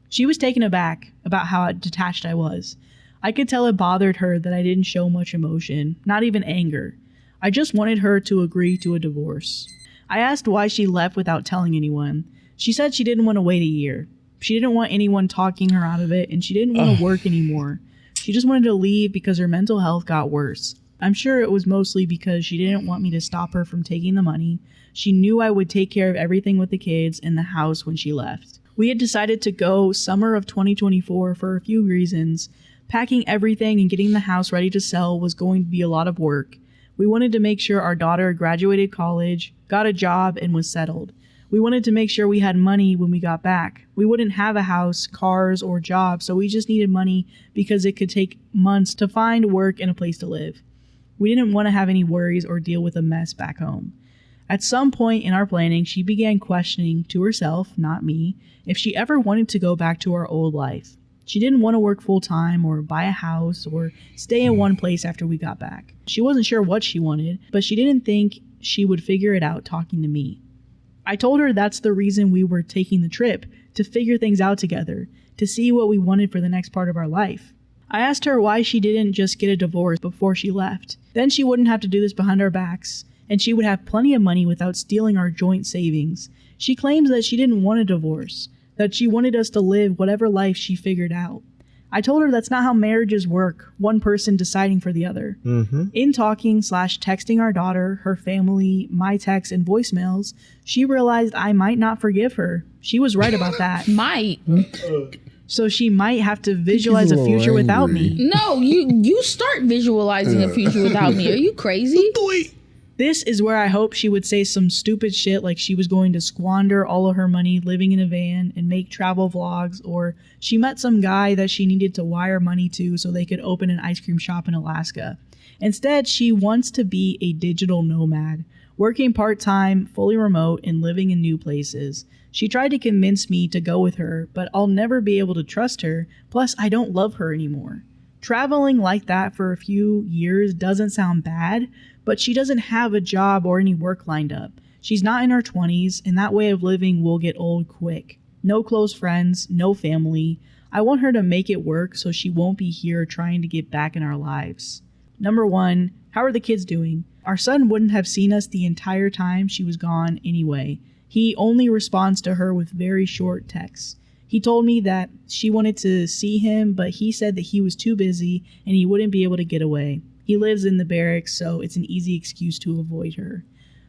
She was taken aback about how detached I was. I could tell it bothered her that I didn't show much emotion, not even anger. I just wanted her to agree to a divorce. I asked why she left without telling anyone. She said she didn't want to wait a year. She didn't want anyone talking her out of it, and she didn't want to work anymore. She just wanted to leave because her mental health got worse. I'm sure it was mostly because she didn't want me to stop her from taking the money. She knew I would take care of everything with the kids and the house when she left. We had decided to go summer of 2024 for a few reasons. Packing everything and getting the house ready to sell was going to be a lot of work. We wanted to make sure our daughter graduated college, got a job, and was settled. We wanted to make sure we had money when we got back. We wouldn't have a house, cars, or job, so we just needed money because it could take months to find work and a place to live. We didn't want to have any worries or deal with a mess back home. At some point in our planning, she began questioning to herself, not me, if she ever wanted to go back to our old life. She didn't want to work full-time or buy a house or stay in one place after we got back. She wasn't sure what she wanted, but she didn't think she would figure it out talking to me. I told her that's the reason we were taking the trip, to figure things out together, to see what we wanted for the next part of our life. I asked her why she didn't just get a divorce before she left. Then she wouldn't have to do this behind our backs, and she would have plenty of money without stealing our joint savings. She claims that she didn't want a divorce, that she wanted us to live whatever life she figured out. I told her that's not how marriages work, one person deciding for the other. In talking/texting our daughter, her family, my texts and voicemails, she realized I might not forgive her. She was right about that. Might. So she might have to visualize a future without me. No, you start visualizing a future without me. Are you crazy? This is where I hope she would say some stupid shit like she was going to squander all of her money living in a van and make travel vlogs, or she met some guy that she needed to wire money to so they could open an ice cream shop in Alaska. Instead, she wants to be a digital nomad, working part-time, fully remote, and living in new places. She tried to convince me to go with her, but I'll never be able to trust her, plus I don't love her anymore. Traveling like that for a few years doesn't sound bad, but she doesn't have a job or any work lined up. She's not in her 20s, and that way of living will get old quick. No close friends, no family. I want her to make it work so she won't be here trying to get back in our lives. Number 1, how are the kids doing? Our son wouldn't have seen us the entire time she was gone anyway. He only responds to her with very short texts. He told me that she wanted to see him, but he said that he was too busy and he wouldn't be able to get away. He lives in the barracks, so it's an easy excuse to avoid her.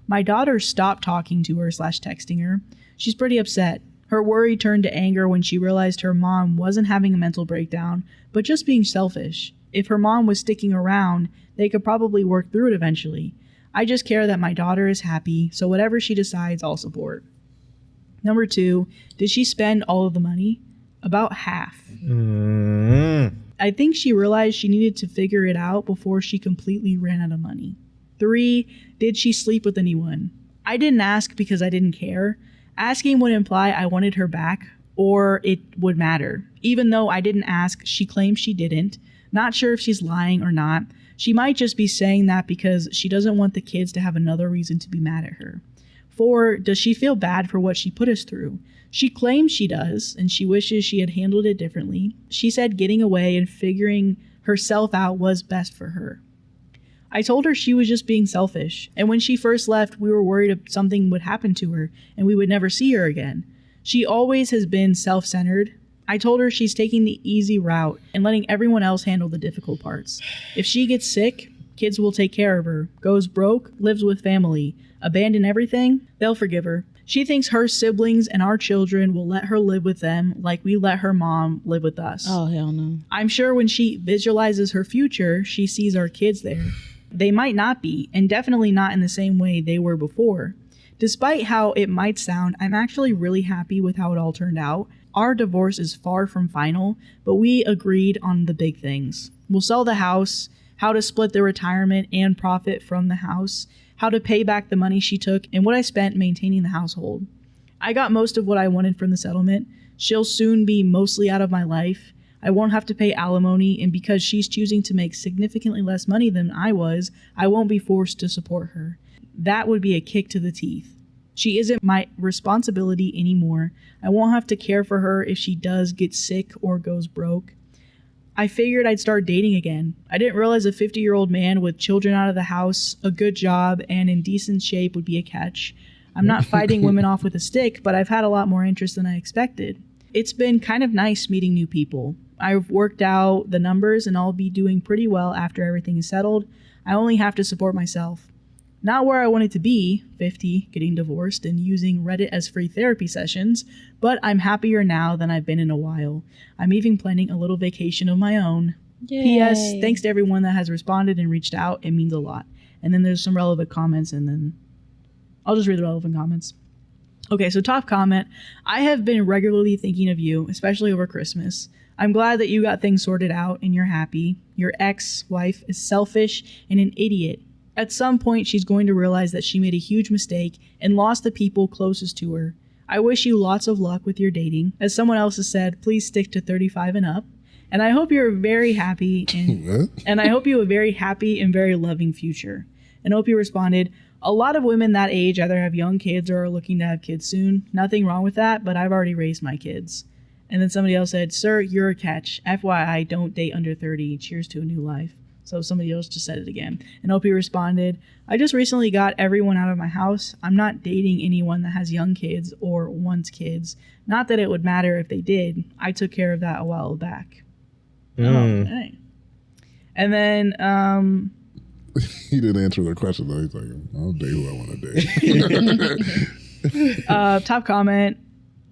My daughter stopped talking to her / texting her. She's pretty upset. Her worry turned to anger when she realized her mom wasn't having a mental breakdown, but just being selfish. If her mom was sticking around, they could probably work through it eventually. I just care that my daughter is happy, so whatever she decides, I'll support. Number 2, did she spend all of the money? About half. I think she realized she needed to figure it out before she completely ran out of money. 3, did she sleep with anyone? I didn't ask because I didn't care. Asking would imply I wanted her back, or it would matter. Even though I didn't ask, she claims she didn't. Not sure if she's lying or not. She might just be saying that because she doesn't want the kids to have another reason to be mad at her. 4, does she feel bad for what she put us through? She claims she does, and she wishes she had handled it differently. She said getting away and figuring herself out was best for her. I told her she was just being selfish, and when she first left, we were worried something would happen to her and we would never see her again. She always has been self-centered. I told her she's taking the easy route and letting everyone else handle the difficult parts. If she gets sick, kids will take care of her. Goes broke, lives with family. Abandon everything, they'll forgive her. She thinks her siblings and our children will let her live with them like we let her mom live with us. Oh, hell no. I'm sure when she visualizes her future, she sees our kids there. They might not be, and definitely not in the same way they were before. Despite how it might sound, I'm actually really happy with how it all turned out. Our divorce is far from final, but we agreed on the big things. We'll sell the house, how to split the retirement and profit from the house, how to pay back the money she took, and what I spent maintaining the household. I got most of what I wanted from the settlement. She'll soon be mostly out of my life. I won't have to pay alimony, and because she's choosing to make significantly less money than I was, I won't be forced to support her. That would be a kick to the teeth. She isn't my responsibility anymore. I won't have to care for her if she does get sick or goes broke. I figured I'd start dating again. I didn't realize a 50-year-old man with children out of the house, a good job, and in decent shape would be a catch. I'm not fighting women off with a stick, but I've had a lot more interest than I expected. It's been kind of nice meeting new people. I've worked out the numbers and I'll be doing pretty well after everything is settled. I only have to support myself. Not where I wanted to be, 50, getting divorced and using Reddit as free therapy sessions, but I'm happier now than I've been in a while. I'm even planning a little vacation of my own. Yay. P.S. Thanks to everyone that has responded and reached out. It means a lot. And then there's some relevant comments, and then I'll just read the relevant comments. Okay, so top comment. I have been regularly thinking of you, especially over Christmas. I'm glad that you got things sorted out and you're happy. Your ex-wife is selfish and an idiot. At some point, she's going to realize that she made a huge mistake and lost the people closest to her. I wish you lots of luck with your dating. As someone else has said, please stick to 35 and up. And I hope you're very happy and I hope you have a very happy and very loving future. And hope you responded, a lot of women that age either have young kids or are looking to have kids soon. Nothing wrong with that, but I've already raised my kids. And then somebody else said, sir, you're a catch. FYI, don't date under 30. Cheers to a new life. So somebody else just said it again. And OP responded, I just recently got everyone out of my house. I'm not dating anyone that has young kids or wants kids. Not that it would matter if they did. I took care of that a while back. Okay. And then he didn't answer their question though. He's like, I'll date who I want to date. Top comment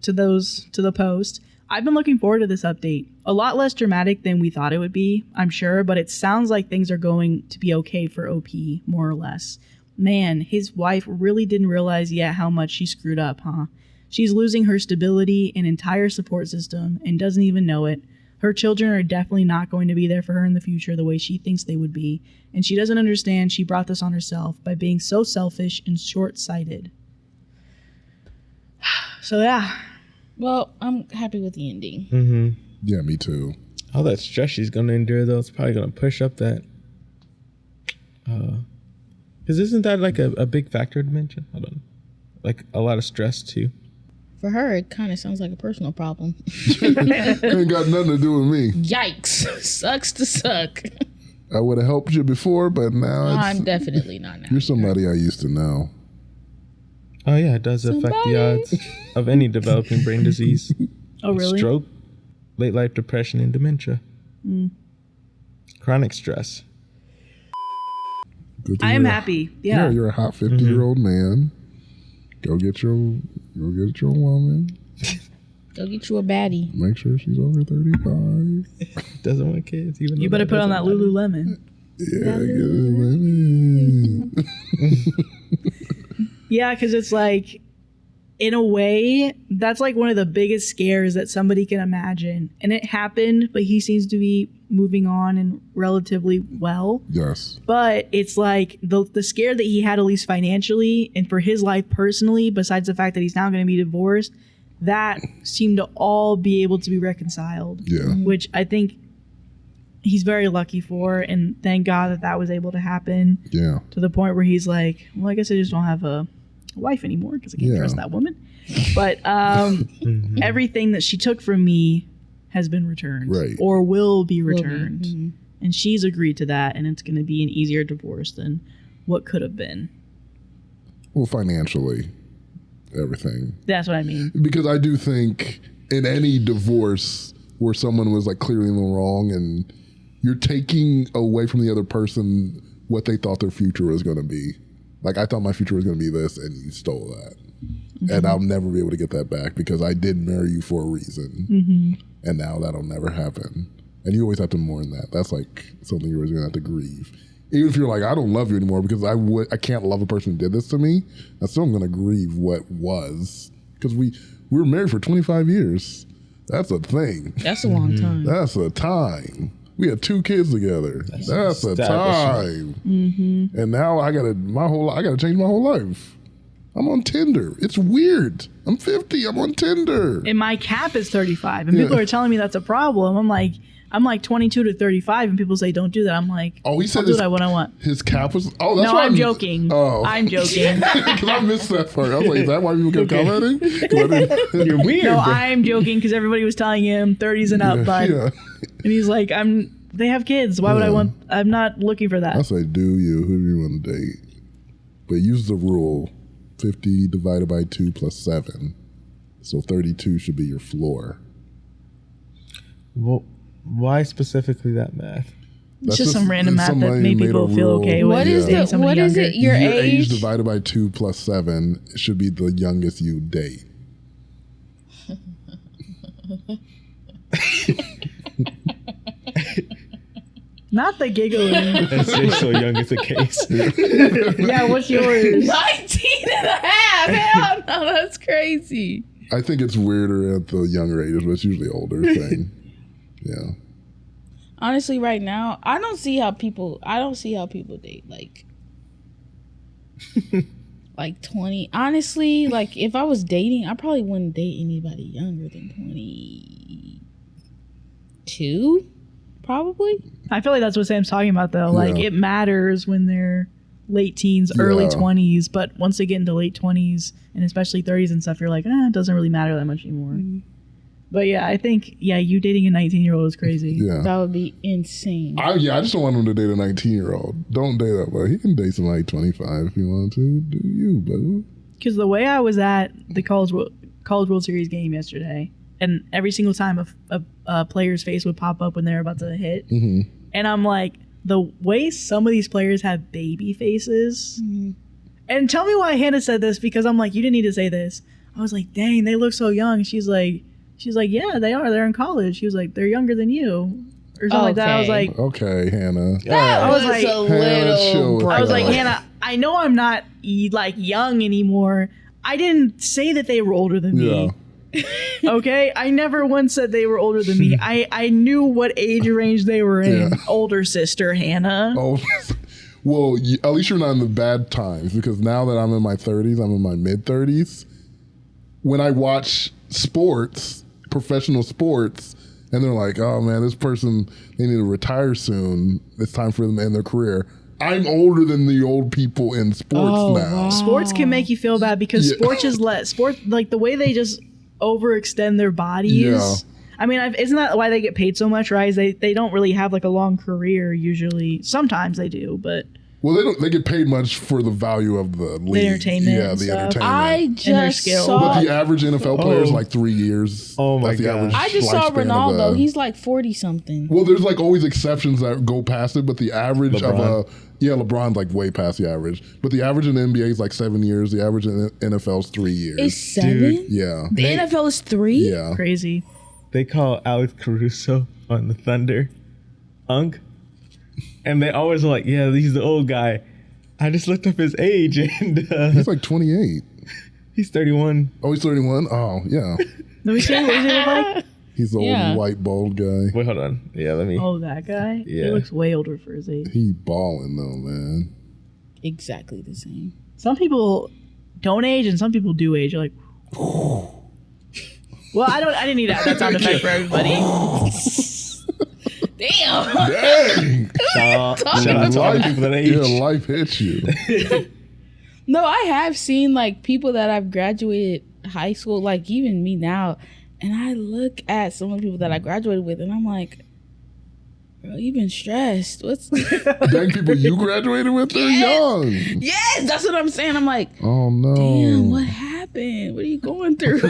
to the post. I've been looking forward to this update. A lot less dramatic than we thought it would be, I'm sure, but it sounds like things are going to be okay for OP, more or less. Man, his wife really didn't realize yet how much she screwed up, huh? She's losing her stability and entire support system and doesn't even know it. Her children are definitely not going to be there for her in the future the way she thinks they would be, and she doesn't understand she brought this on herself by being so selfish and short-sighted. So yeah. Well, I'm happy with the ending. Mm-hmm. Yeah, me too. All that stress she's going to endure, though, it's probably going to push up that. Because isn't that like a big factor to mention? Hold on. Like a lot of stress, too. For her, it kind of sounds like a personal problem. Ain't got nothing to do with me. Yikes. Sucks to suck. I would have helped you before, but now I'm definitely not now. you're somebody I used to know. Oh yeah, it does affect the odds of any developing brain disease. Oh, really? Stroke, late life depression, and dementia. Chronic stress. I am happy. Yeah. You're a hot 50-year-old man. Go get your woman. Go get you a baddie. Make sure she's over 35. Doesn't want kids. Even You better put on that Lululemon. Yeah, get women. Yeah, because it's like, in a way, that's like one of the biggest scares that somebody can imagine. And it happened, but he seems to be moving on and relatively well. Yes. But it's like the scare that he had, at least financially, and for his life personally, besides the fact that he's now going to be divorced, that seemed to all be able to be reconciled. Yeah. Which I think he's very lucky for, and thank God that was able to happen. Yeah. To the point where he's like, well, I guess I just don't have a wife anymore because I can't trust that woman. But everything that she took from me has been returned, or will be returned. And she's agreed to that, and it's going to be an easier divorce than what could have been. Well, financially, everything. That's what I mean. Because I do think in any divorce where someone was like clearly in the wrong and you're taking away from the other person what they thought their future was going to be. Like, I thought my future was going to be this, and you stole that. And I'll never be able to get that back because I did marry you for a reason. And now that'll never happen. And you always have to mourn that. That's like something you're always going to have to grieve. Even if you're like, I don't love you anymore because I can't love a person who did this to me, I still am going to grieve what was. Because we were married for 25 years. That's a thing. That's a long time. That's a time. We had 2 kids together. That's a time. And now I gotta change my whole life. I'm on Tinder. It's weird. I'm 50. I'm on Tinder. And my cap is 35, and people are telling me that's a problem. I'm like 22 to 35, and people say don't do that. I'm like, oh, he said I'll do what I want. His cap was. Oh, that's no, why I'm joking. Oh, I'm joking. Because I missed that part. I was like, is that why people kept commenting? You're weird. No, I'm joking because everybody was telling him 30s and up, bud. Yeah. And he's like, they have kids. Why would I want? I'm not looking for that. I say, do you? Who do you want to date? But use the rule: 50 divided by 2 plus 7. So 32 should be your floor. Well, why specifically that math? It's just some random math that made people feel okay with. What is it? Your age divided by 2 plus 7 should be the youngest you date. Not the giggling. That's so young is the case. Yeah, what's yours? 19 and a half. Hell no, that's crazy. I think it's weirder at the younger ages, but it's usually older thing. Yeah. Honestly, right now, I don't see how people date like 20. Honestly, like if I was dating, I probably wouldn't date anybody younger than 22. Probably. I feel like that's what Sam's talking about, though. Like, it matters when they're late teens, early 20s, but once they get into late 20s and especially 30s and stuff, you're like, it doesn't really matter that much anymore. But yeah, I think, you dating a 19-year-old is crazy. Yeah. That would be insane. I just don't want him to date a 19-year-old. Don't date that, but he can date somebody 25 if you want to. Do you, boo? Because the way I was at the College World Series game yesterday, and every single time a player's face would pop up when they're about to hit, and I'm like, the way some of these players have baby faces, and tell me why Hannah said this, because I'm like, you didn't need to say this. I was like, dang, they look so young. She's like, yeah, they are. They're in college. She was like, they're younger than you, or something like that. I was like, okay, Hannah. I was like, a little. I was like, Hannah, I know I'm not like young anymore. I didn't say that they were older than me. Okay, I never once said they were older than me. I knew what age range they were in. Older sister Hannah. Oh, well, at least you're not in the bad times, because now that I'm in my 30s, I'm in my mid 30s. When I watch sports, professional sports, and they're like, "Oh man, this person, they need to retire soon. It's time for them to end their career." I'm older than the old people in sports now. Wow. Sports can make you feel bad because sports is sports, like the way they just overextend their bodies. I mean, isn't that why they get paid so much, right? They don't really have like a long career usually. Sometimes they do, but Well, they get paid much for the value of the league. entertainment Yeah, and the stuff. entertainment. I just saw. But the average NFL player is like 3 years. Oh my That's the God. average I just saw lifespan of Ronaldo. a- He's like 40 something. Well, there's like always exceptions that go past it, but the average LeBron. LeBron's like way past the average. But the average in the NBA is like 7 years. The average in the NFL is 3 years. Is 7? Dude. Yeah. The NFL is 3? Yeah. crazy. They call Alex Caruso on the Thunder Unk. And they always are like, yeah, he's the old guy. I just looked up his age and He's like 28. he's 31. Oh, he's 31? Oh, yeah. Let me see. What does he look like? He's the Yeah. old white bald guy. Wait, hold on. Yeah, let me. Oh, that guy. Yeah. He looks way older for his age. He balling though, man. Exactly the same. Some people don't age, and some people do age. You're like, well, I didn't need that sound effect for everybody. Damn. Dang! Shout out to all the people that age. Yeah, life hits you. No, I have seen like people that I've graduated high school, like even me now, and I look at some of the people that I graduated with, and I'm like, bro, you've been stressed. What's Dang, people you graduated with, they're young. Yes, that's what I'm saying. I'm like, Oh no. damn, what happened? What are you going through?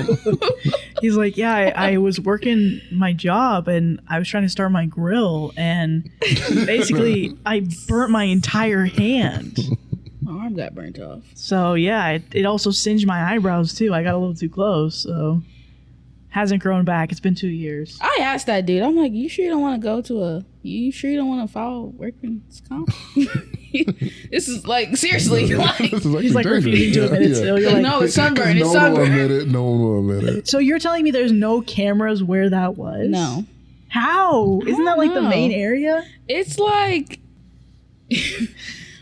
He's like, yeah, I was working my job, and I was trying to start my grill, and basically I burnt my entire hand. My arm got burnt off. So yeah, it also singed my eyebrows too. I got a little too close, so hasn't grown back. It's been 2 years. I asked that dude, I'm like, you sure you don't want to go to you sure you don't want to file workman's comp? This is like, seriously. Like, This is actually He's like dangerous. refusing to admit it still. You're like, no, it's sunburn. It's No one will sunburn. admit it. No one will admit it. so you're telling me there's no cameras where that was? No. How? Isn't that like the know. main area? It's like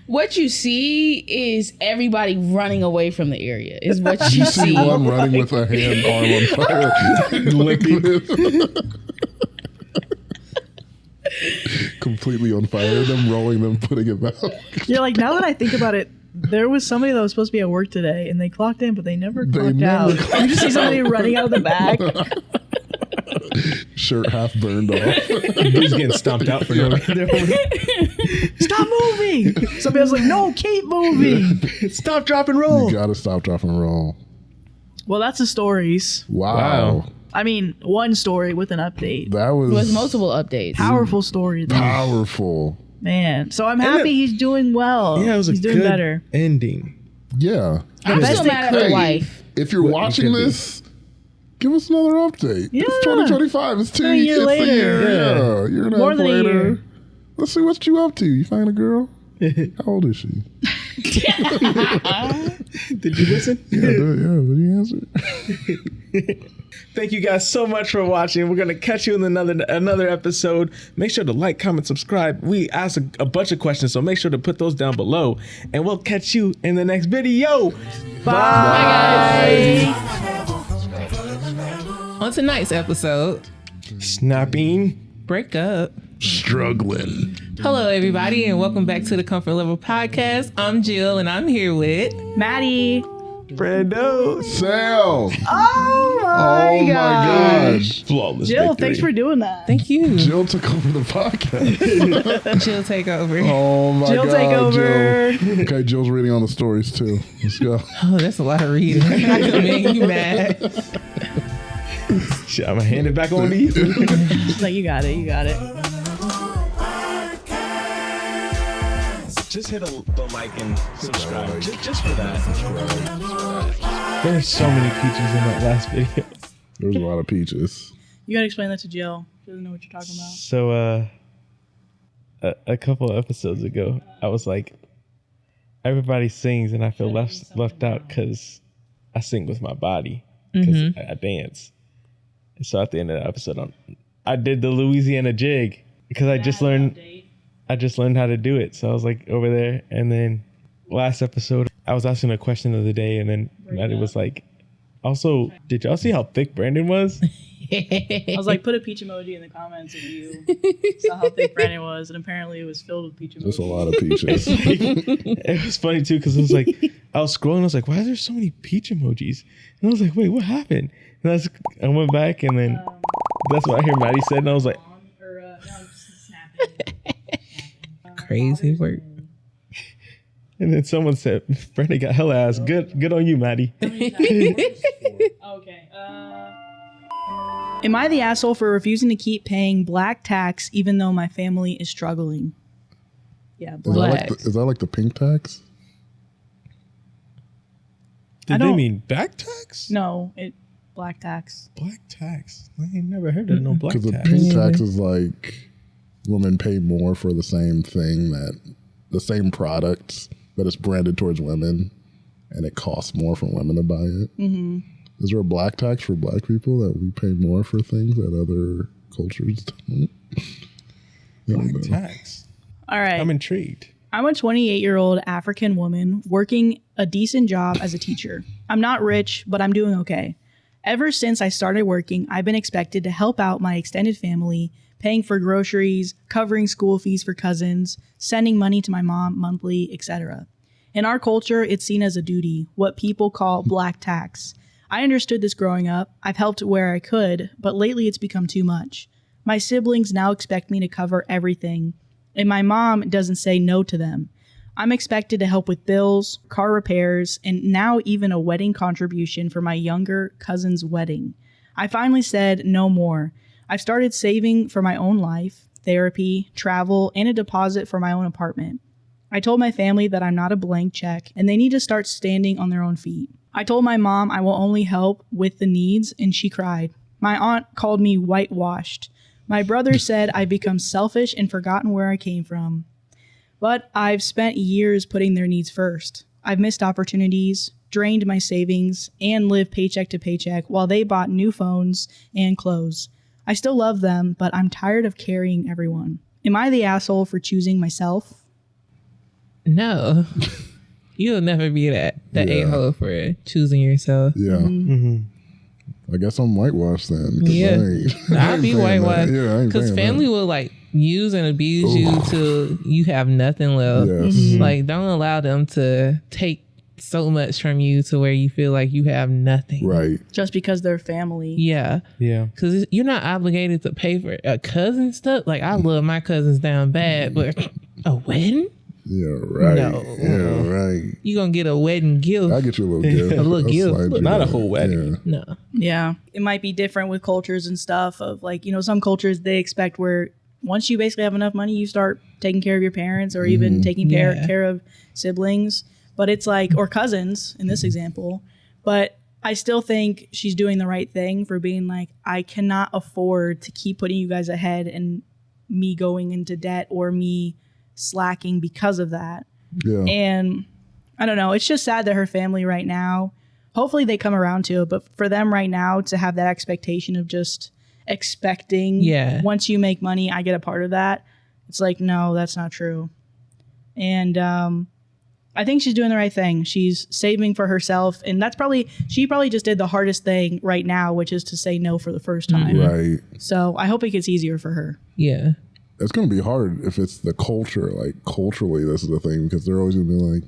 what you see is everybody running away from the area is what you You see see. one running with a hand arm on fire. Completely on fire. Them rolling them, putting it back. You're like, now that I think about it, there was somebody that was supposed to be at work today, and they clocked in, but they never clocked never out. clocked You just see somebody running out of the back. Shirt half burned off. He's getting stomped out for no reason. Stop moving! Somebody was like, no, keep moving. Stop, drop, and roll. You gotta stop, drop, and roll. Well, that's the stories. Wow. I mean, one story with an update. That was With multiple updates. Powerful story, though. powerful. Man. So I'm happy he's doing well. Yeah, it was a he's doing good better. ending. Yeah. I'm best still they mad at could. the wife. If you're What watching you could do. this, give us another update. Yeah. It's 2025. It's A year it's later. a year. Yeah. Yeah. Year and a More half than a later. year. Let's see what you up to. You find a girl? How old is she? Did you listen? Yeah, what do you answer? Thank you guys so much for watching. We're gonna catch you in another episode. Make sure to like, comment, subscribe. We asked a bunch of questions, so make sure to put those down below. And we'll catch you in the next video. Bye. On tonight's episode, Snapping. break up. Struggling. Hello, everybody, and welcome back to the Comfort Level Podcast. I'm Jill, and I'm here with. Maddie. Brando. Sal. Oh my, Oh my gosh. Flawless Jill, victory. thanks for doing that. Thank you, Jill took over the podcast. Jill. Take over. Oh my Jill, god. take over. Jill. Okay, Jill's reading on the stories too. Let's go. Oh, that's a lot of reading. I come in, you mad? Shit, I'm gonna hand it back on to you. Like, you got it. You got it. Just hit the like and subscribe. Just for that. There's so many peaches in that last video. There's a lot of peaches. You gotta explain that to Jill. She doesn't know what you're talking about. So, a couple of episodes ago, I was like, everybody sings and I feel left out because I sing with my body because I dance. And so at the end of the episode, I did the Louisiana jig because I just learned how to do it. So I was like over there, and then last episode I was asking a question of the day, and then Maddie was like, also, did y'all see how thick Brandon was? I was like, put a peach emoji in the comments if you saw how thick Brandon was, and apparently it was filled with peach There's a emojis. lot of peaches. It was funny too because I was like, I was scrolling, I was like, why is there so many peach emojis? And I was like, wait, what happened? And I went back, and then That's what I hear Maddie said, and I was like, Crazy work. and then someone said, Brenda got hella ass. Good on you, Maddie. Okay. Am I the asshole for refusing to keep paying black tax even though my family is struggling? Yeah, black. Is that like the pink tax? Did they mean back tax? No, black tax. Black tax. I ain't never heard of no black Because the tax. pink tax is like women pay more for the same thing, the same products, but it's branded towards women, and it costs more for women to buy it. Mm-hmm. Is there a black tax for black people that we pay more for things that other cultures don't? Black tax. All right. I'm intrigued. I'm a 28-year-old African woman working a decent job as a teacher. I'm not rich, but I'm doing okay. Ever since I started working, I've been expected to help out my extended family, paying for groceries, covering school fees for cousins, sending money to my mom monthly, etc. In our culture, it's seen as a duty, what people call black tax. I understood this growing up. I've helped where I could, but lately it's become too much. My siblings now expect me to cover everything, and my mom doesn't say no to them. I'm expected to help with bills, car repairs, and now even a wedding contribution for my younger cousin's wedding. I finally said no more. I've started saving for my own life, therapy, travel, and a deposit for my own apartment. I told my family that I'm not a blank check and they need to start standing on their own feet. I told my mom I will only help with the needs, and she cried. My aunt called me whitewashed. My brother said I've become selfish and forgotten where I came from. But I've spent years putting their needs first. I've missed opportunities, drained my savings, and lived paycheck to paycheck while they bought new phones and clothes. I still love them, but I'm tired of carrying everyone. Am I the asshole for choosing myself? No. You'll never be that a-hole for choosing yourself. Yeah. I guess I'm whitewashed then. Yeah. I'd be whitewashed. Yeah, because family will like use and abuse you till you have nothing left. Yes. Like, don't allow them to take so much from you to where you feel like you have nothing. Right. Just because they're family. Yeah. Yeah. Because you're not obligated to pay for a cousin stuff. Like, I love my cousins down bad, but a wedding? Yeah, right. No. Yeah, right. You gonna get a wedding gift. I'll get you a little gift. A little I'll gift. slide you Not a that. whole wedding. Yeah. No. Yeah. It might be different with cultures and stuff of like, some cultures they expect where once you basically have enough money, you start taking care of your parents or even taking care of siblings. But it's like, or cousins in this example. But I still think she's doing the right thing for being like, I cannot afford to keep putting you guys ahead and me going into debt or me slacking because of that. Yeah. And I don't know, it's just sad that her family right now, hopefully they come around to it, but for them right now to have that expectation of just expecting once you make money, I get a part of that. It's like, no, that's not true. And I think she's doing the right thing. She's saving for herself. And she probably just did the hardest thing right now, which is to say no for the first time. Right. So I hope it gets easier for her. Yeah. It's going to be hard if it's the culture. Like, culturally, this is the thing, because they're always going to be like,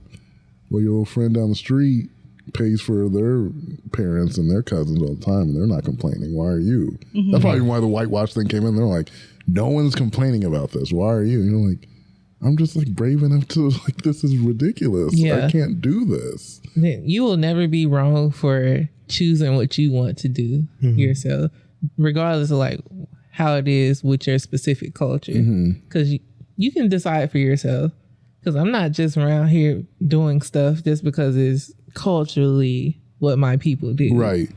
well, your little friend down the street pays for their parents and their cousins all the time, and they're not complaining. Why are you? That's probably why the whitewash thing came in. They're like, no one's complaining about this. Why are you? And you're like, I'm just like brave enough to like, this is ridiculous. Yeah. I can't do this. You will never be wrong for choosing what you want to do yourself, regardless of like how it is with your specific culture. Because you can decide for yourself. Because I'm not just around here doing stuff just because it's culturally what my people do. Right.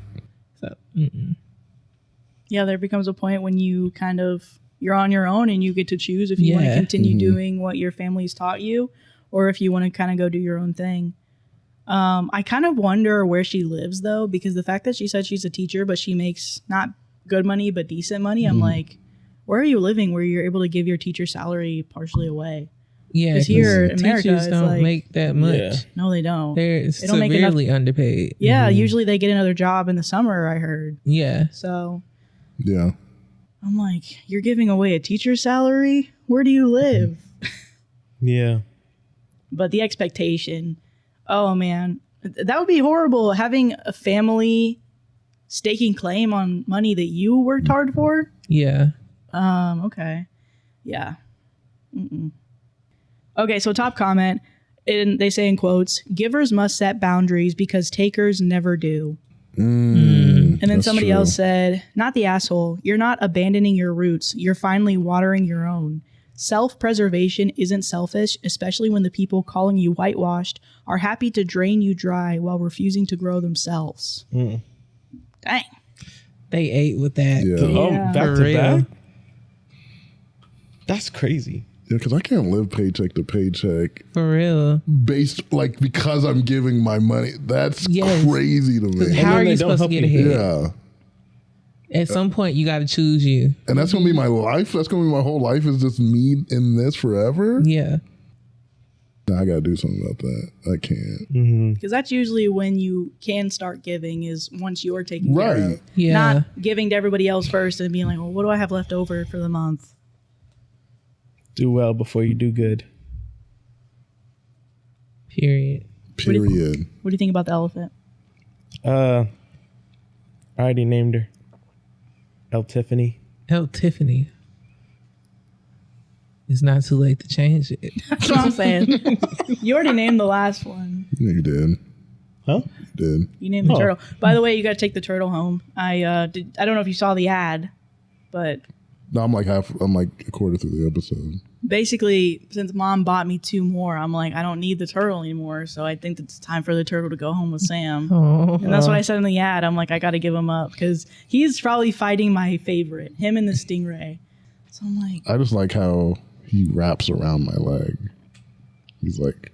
So, Yeah, there becomes a point when you you're on your own and you get to choose if you want to continue doing what your family's taught you or if you want to kind of go do your own thing. I kind of wonder where she lives though, because the fact that she said she's a teacher, but she makes not good money, but decent money. I'm like, where are you living where you're able to give your teacher salary partially away? yeah. Because here in America, teachers it's don't like, make that much. Yeah. no, they don't. They're They don't make enough. severely underpaid. Yeah, usually they get another job in the summer, I heard. Yeah. So Yeah. I'm like, you're giving away a teacher's salary? Where do you live? Yeah. But the expectation, oh man, that would be horrible. Having a family staking claim on money that you worked hard for? Yeah. Okay. Yeah. Mm-mm. Okay, so top comment, and they say in quotes, givers must set boundaries because takers never do. And then somebody else said, not the asshole. You're not abandoning your roots. You're finally watering your own. Self-preservation isn't selfish, especially when the people calling you whitewashed are happy to drain you dry while refusing to grow themselves. Dang. They ate with that. Yeah. Back For to real. back? That's crazy. Yeah, because I can't live paycheck to paycheck For real. based like because I'm giving my money. That's Yes. crazy to me. How are they you don't supposed to help get you. ahead? Yeah. At some point, you got to choose you. And that's gonna be my life. That's gonna be my whole life. Is just me in this forever. Yeah. Nah, I gotta do something about that. I can't. Because that's usually when you can start giving, is once you're taking care Right. of. Yeah. Not giving to everybody else first and being like, well, what do I have left over for the month? Do well before you do good. Period. Period. What do you think about the elephant? I already named her. El Tiffany. Oh, Tiffany. It's not too late to change it. That's what I'm saying. You already named the last one. You did. Huh? You did. You named the Oh. turtle. By the way, you got to take the turtle home. I don't know if you saw the ad, but No, I'm like a quarter through the episode. basically, since Mom bought me 2 more, I'm like, I don't need the turtle anymore. So I think it's time for the turtle to go home with Sam. Oh. And that's what I said in the ad. I'm like, I got to give him up because he's probably fighting my favorite, him and the stingray. So I'm like, I just like how he wraps around my leg. He's like,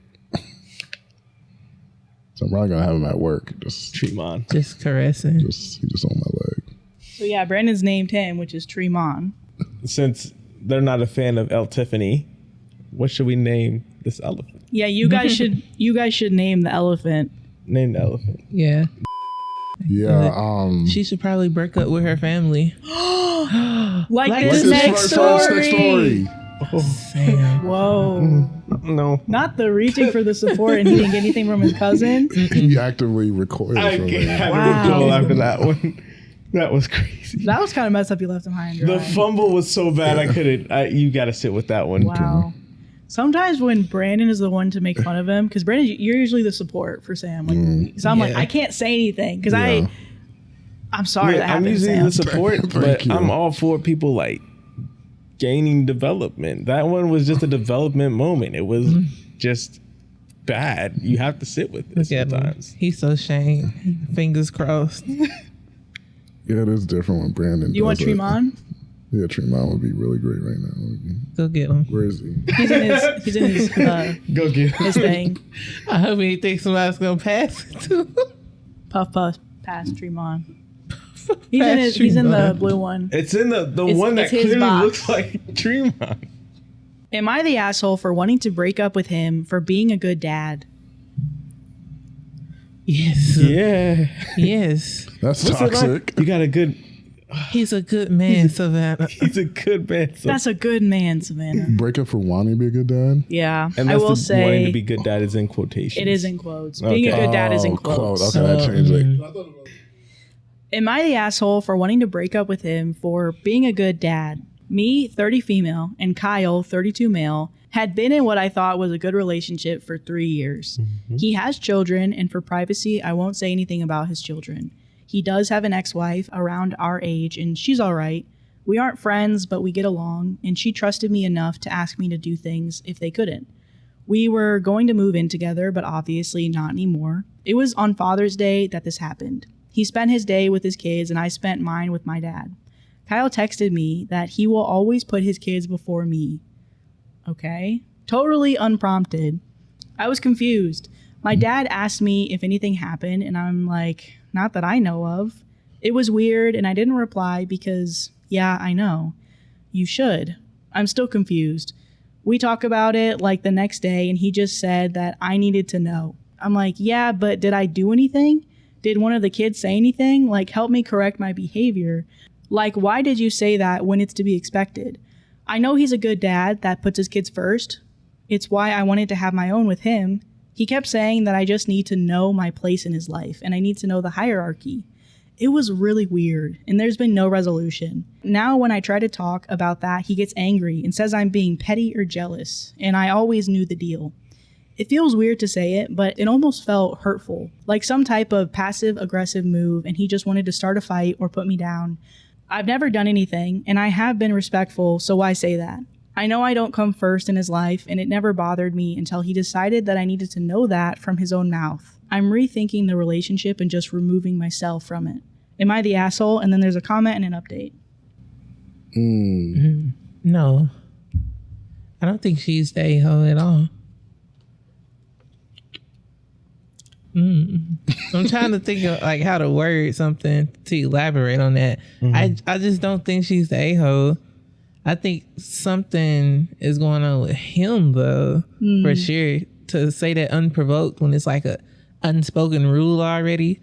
so I'm probably gonna have him at work. Tremont. Just caressing. He's just on my leg. so yeah, Brandon's named him, which is Tremont. Since they're not a fan of El Tiffany, what should we name this elephant? Yeah, you guys should name the elephant. Name the elephant. Yeah. Yeah. She should probably break up with her family. Like Like this this next first story. story. Sam. Whoa. No. Not the reaching for the support and he didn't get anything from his cousin. He actively recoiled I from had it. to Wow. recall after that one. That was crazy. That was kind of messed up. You left him high and The dry. fumble was so bad I couldn't. You got to sit with that one. Wow. Sometimes when Brandon is the one to make fun of him, because Brandon, you're usually the support for Sam. Like, so I'm like, Yeah. I can't say anything because Yeah. I'm sorry Yeah, that I'm happened, usually Sam. the support, Thank but you. I'm all for people like gaining development. That one was just a development moment. It was just bad. You have to sit with it Look at him. sometimes. He's so shamed. Fingers crossed. Yeah, it is different when Brandon. You want does it. Tremont? Yeah, Tremont would be really great right now. Go get him. Where is he? He's in his Go get his thing. I hope he thinks somebody's going to pass it to him. Puff past Tremont. He's in the blue one. It's in the one that it's his clearly box. looks like Tremont. Am I the asshole for wanting to break up with him for being a good dad? Yes. Yeah. Yes. That's What's it like? toxic. You got a good. He's a good man, Savannah. He's a good man. So, That's a good man, Savannah. Break up for wanting to be a good dad. Yeah, and I that's will wanting say to be good dad is in quotation. it is in quotes. Being a Okay. good dad is in Oh, quotes. Okay, that changed it. Am I the asshole for wanting to break up with him for being a good dad? Me, 30 female, and Kyle, 32 male, had been in what I thought was a good relationship for 3 years. He has children, and for privacy, I won't say anything about his children. He does have an ex-wife around our age, and she's all right. We aren't friends, but we get along, and she trusted me enough to ask me to do things if they couldn't. We were going to move in together, but obviously not anymore. It was on Father's Day that this happened. He spent his day with his kids, and I spent mine with my dad. Kyle texted me that he will always put his kids before me. Okay. Totally unprompted. I was confused. My dad asked me if anything happened, and I'm like, not that I know of. It was weird, and I didn't reply because, yeah, I know. You should. I'm still confused. We talk about it like the next day, and he just said that I needed to know. I'm like, yeah, but did I do anything? Did one of the kids say anything? Like, help me correct my behavior. Like, why did you say that when it's to be expected? I know he's a good dad that puts his kids first. It's why I wanted to have my own with him. He kept saying that I just need to know my place in his life and I need to know the hierarchy. It was really weird, and there's been no resolution. Now when I try to talk about that, he gets angry and says I'm being petty or jealous, and I always knew the deal. It feels weird to say it, but it almost felt hurtful, like some type of passive-aggressive move, and he just wanted to start a fight or put me down. I've never done anything, and I have been respectful, so why say that? I know I don't come first in his life, and it never bothered me until he decided that I needed to know that from his own mouth. I'm rethinking the relationship and just removing myself from it. Am I the asshole? And then there's a comment and an update. No. I don't think she's the a-hole at all. I'm trying to think of like how to word something to elaborate on that. I just don't think she's the a-hole. I think something is going on with him though, for sure. To say that unprovoked when it's like a unspoken rule already,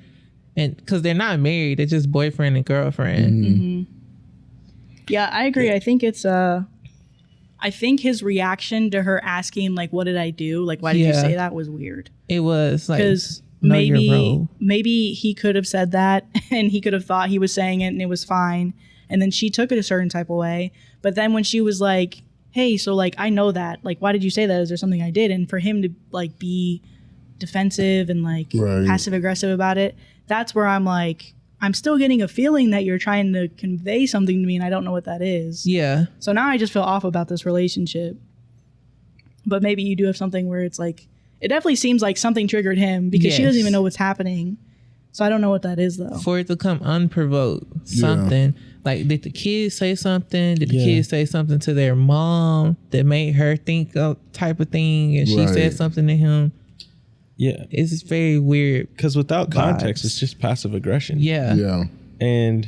and because they're not married, they're just boyfriend and girlfriend. Yeah, I agree. I think it's I think his reaction to her asking like, "What did I do? Like, why did you say that?" was weird. It was like, because maybe he could have said that, and he could have thought he was saying it, and it was fine. And then she took it a certain type of way. But then when she was like, "Hey, so like I know that. Like, why did you say that? Is there something I did?" And for him to like be defensive and like passive aggressive about it, that's where I'm like, I'm still getting a feeling that you're trying to convey something to me, and I don't know what that is. Yeah. So now I just feel off about this relationship. But maybe you do have something where it's like, it definitely seems like something triggered him because she doesn't even know what's happening. So I don't know what that is though. For it to come unprovoked, something like, did the kids say something? Did the kids say something to their mom that made her think of type of thing, and she said something to him? Yeah, it's very weird because without context, it's just passive aggression. Yeah, and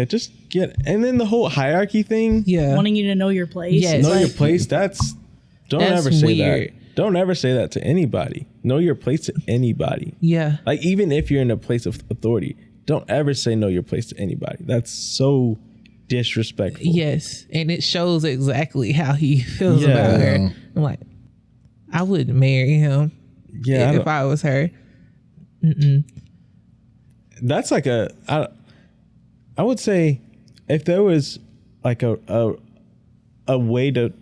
just get, and then the whole hierarchy thing. Wanting you to know your place. Know your place. Don't ever say that. Don't ever say that to anybody. Know your place to anybody. Yeah, like even if you're in a place of authority, don't ever say know your place to anybody. That's so disrespectful. Yes, and it shows exactly how he feels about her. I'm like, I wouldn't marry him. Yeah, if I was her. That's like I would say if there was like a way to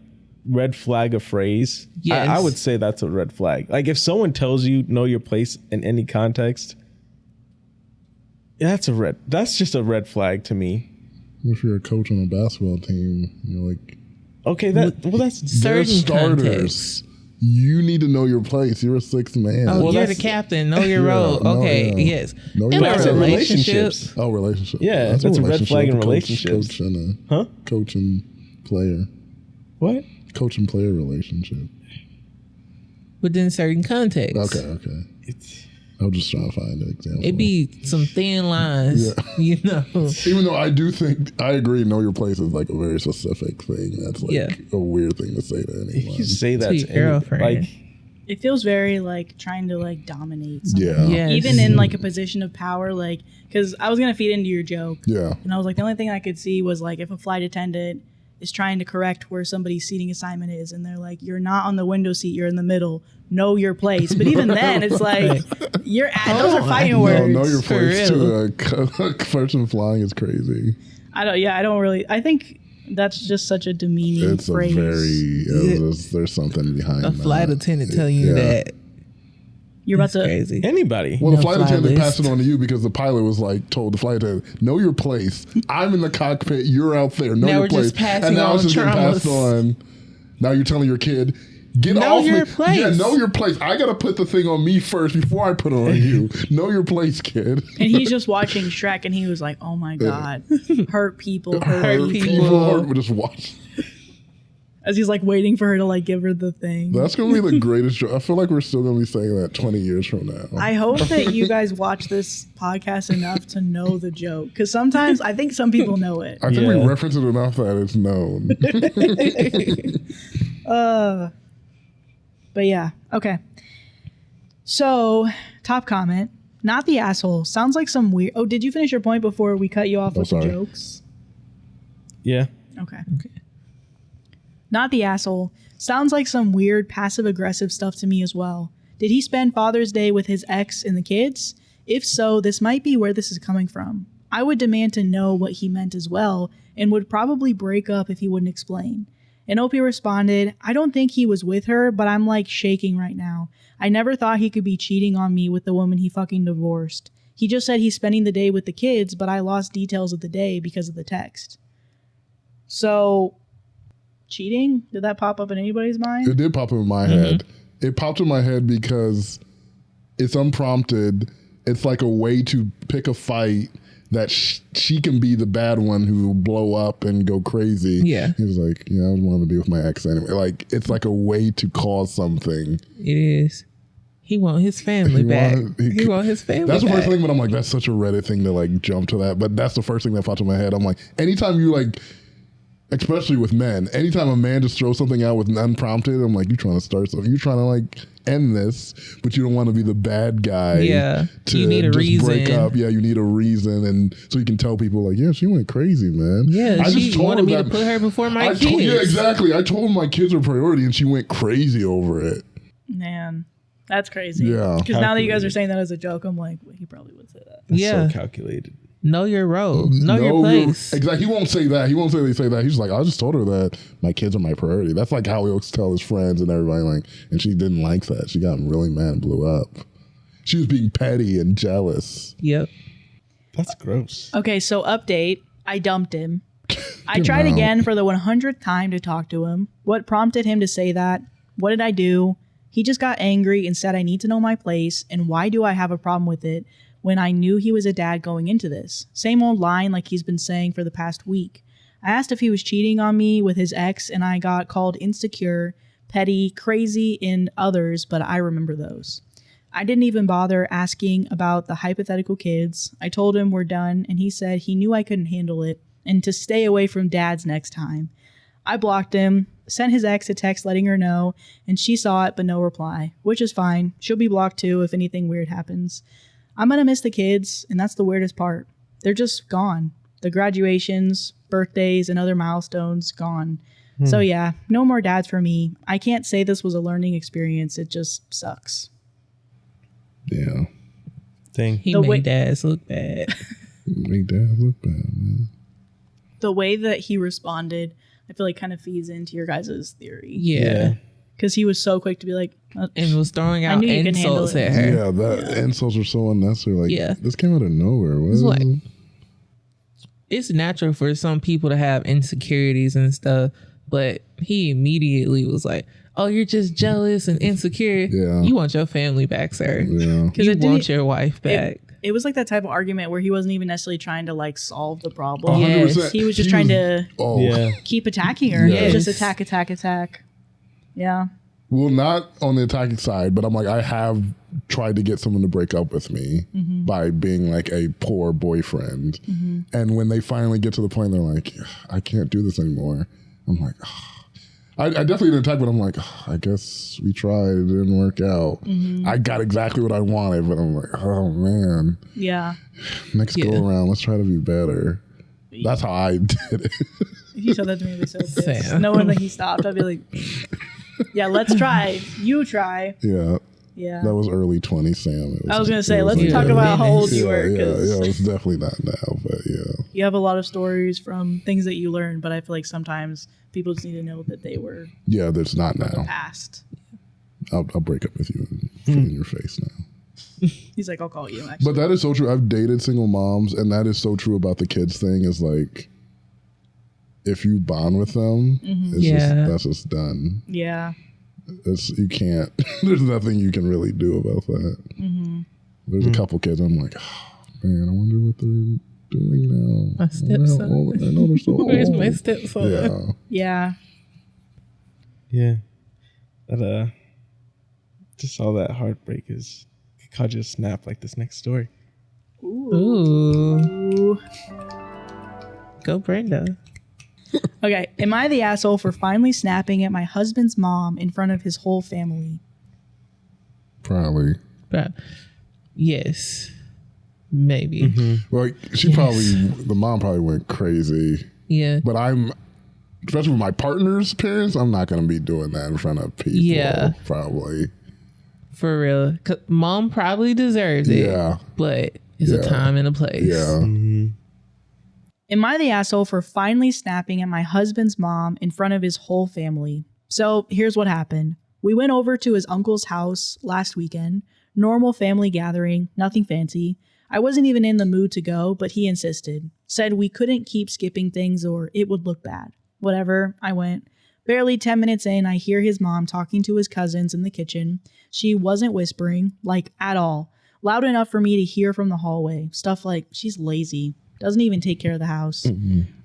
red flag a phrase, I would say that's a red flag. Like if someone tells you know your place in any context, that's just a red flag to me. If you're a coach on a basketball team, you're like, okay, that's certain starters. Context. You need to know your place. You're a sixth man. Oh, you're the captain. Know your role. Okay, yes. Know in relationships. Oh, relationships. Yeah, that's a red flag in relationships. Coach and player. What? Coach and player relationship. Within certain context. Okay. I'm just trying to find an example. It'd be some thin lines, you know. Even though I do think, I agree, know your place is like a very specific thing. That's like a weird thing to say to anyone. You say that to your girlfriend. Like, it feels very like trying to like dominate something. Yeah. Yes. Even in like a position of power, like, because I was going to feed into your joke. Yeah. And I was like, the only thing I could see was like if a flight attendant is trying to correct where somebody's seating assignment is, and they're like, you're not on the window seat, you're in the middle, know your place. But even then it's like those are fighting words. Know your place to a person flying is crazy. I think that's just such a demeaning phrase. There's something behind a flight attendant telling you that. You're about to crazy. Anybody. Well, the flight attendant passed it on to you because the pilot was like told the flight attendant, know your place. I'm in the cockpit. You're out there. Know your place. And now it's just getting passed on. Now you're telling your kid, know your place. Yeah, know your place. I got to put the thing on me first before I put it on you. Know your place, kid. And he's just watching Shrek and he was like, oh my God. Hurt people. Just watch. As he's like waiting for her to like give her the thing. That's going to be the greatest joke. I feel like we're still going to be saying that 20 years from now. I hope that you guys watch this podcast enough to know the joke. Because sometimes I think some people know it. I think we reference it enough that it's known. But yeah, okay. So, top comment. Not the asshole. Sounds like some weird... Oh, did you finish your point before we cut you off with the jokes? Yeah. Okay. Not the asshole. Sounds like some weird passive-aggressive stuff to me as well. Did he spend Father's Day with his ex and the kids? If so, this might be where this is coming from. I would demand to know what he meant as well, and would probably break up if he wouldn't explain. And Opie responded, I don't think he was with her, but I'm like shaking right now. I never thought he could be cheating on me with the woman he fucking divorced. He just said he's spending the day with the kids, but I lost details of the day because of the text. So, cheating? Did that pop up in anybody's mind? It did pop up in my head. It popped in my head because it's unprompted. It's like a way to pick a fight that she can be the bad one who will blow up and go crazy. Yeah. He was like, yeah, I would want to be with my ex anyway. Like, it's like a way to cause something. It is. He want his family back. He want his family back. That's the first thing, but I'm like, that's such a Reddit thing to like jump to that. But that's the first thing that popped in my head. I'm like, anytime you like, especially with men, anytime a man just throws something out with unprompted, I'm like, you're trying to start something. You're trying to like end this, but you don't want to be the bad guy. Yeah. To you need a just reason. break up. Yeah, you need a reason. And so you can tell people like, yeah, she went crazy, man. Yeah, she wanted me to put her before my kids. Yeah, exactly. I told my kids are priority and she went crazy over it. Man, that's crazy. Yeah. Because now that you guys are saying that as a joke, I'm like, well, he probably would say that. That's Yeah. so calculated. Know your role. Know your place. Exactly. He won't say that. He won't say that. He's just like, I just told her that my kids are my priority. That's like how he'll tell his friends and everybody, like, and she didn't like that. She got really mad and blew up. She was being petty and jealous. Yep. That's gross. Okay, so update. I dumped him. I tried again for the 100th time to talk to him. What prompted him to say that? What did I do? He just got angry and said I need to know my place, and why do I have a problem with it when I knew he was a dad going into this? Same old line like he's been saying for the past week. I asked if he was cheating on me with his ex, and I got called insecure, petty, crazy, and others, but I remember those. I didn't even bother asking about the hypothetical kids. I told him we're done, and he said he knew I couldn't handle it and to stay away from dads next time. I blocked him, sent his ex a text letting her know, and she saw it but no reply, which is fine. She'll be blocked too if anything weird happens. I'm gonna miss the kids, and that's the weirdest part. They're just gone. The graduations, birthdays, and other milestones, gone. So yeah, no more dads for me. I can't say this was a learning experience. It just sucks. Yeah. Thing. He made dads look bad. Make dads look bad, man. The way that he responded, I feel like kind of feeds into your guys' theory. Yeah. Because he was so quick to be like, and was throwing out insults at her. Yeah, that insults are so unnecessary. Like, this came out of nowhere. It's like, it's natural for some people to have insecurities and stuff, but he immediately was like, oh, you're just jealous and insecure. Yeah. You want your family back, sir. Yeah. You want your wife back. It was like that type of argument where he wasn't even necessarily trying to like solve the problem. Yes. He was just trying to keep attacking her. Yes. Just attack. Yeah. Well, not on the attacking side, but I'm like, I have tried to get someone to break up with me by being like a poor boyfriend. And when they finally get to the point, they're like, I can't do this anymore. I'm like, I definitely didn't attack, but I'm like, I guess we tried. It didn't work out. I got exactly what I wanted, but I'm like, oh man. Yeah. Next go around, let's try to be better. That's how I did it. If you said that to me, I'd be so pissed. Knowing that he stopped, I'd be like, yeah, let's try. You try. Yeah. That was early 20s, Sam. I was going to say, let's talk about how old you were. Yeah, it's definitely not now, but yeah. You have a lot of stories from things that you learned, but I feel like sometimes people just need to know that they were. Yeah, there's not now. Past. I'll break up with you and put it in your face now. He's like, I'll call you, actually. But that is so true. I've dated single moms, and that is so true about the kids thing. Is like, if you bond with them, that's just done. Yeah. You can't. There's nothing you can really do about that. There's a couple kids. I'm like, oh, man, I wonder what they're doing now. My stepson. I know they're so old. Where's my stepson? Yeah. That just all that heartbreak is caught you a snap like this next story. Ooh. Go Brenda. Okay, am I the asshole for finally snapping at my husband's mom in front of his whole family? Probably. Yes. Maybe. Well, the mom probably went crazy. Yeah. But especially with my partner's parents, I'm not going to be doing that in front of people. Yeah. Probably. For real. 'Cause mom probably deserves it. Yeah. But it's a time and a place. Yeah. Am I the asshole for finally snapping at my husband's mom in front of his whole family? So here's what happened. We went over to his uncle's house last weekend. Normal family gathering, nothing fancy. I wasn't even in the mood to go, but he insisted. Said we couldn't keep skipping things or it would look bad. Whatever, I went. Barely 10 minutes in, I hear his mom talking to his cousins in the kitchen. She wasn't whispering, like at all. Loud enough for me to hear from the hallway. Stuff like, she's lazy. Doesn't even take care of the house.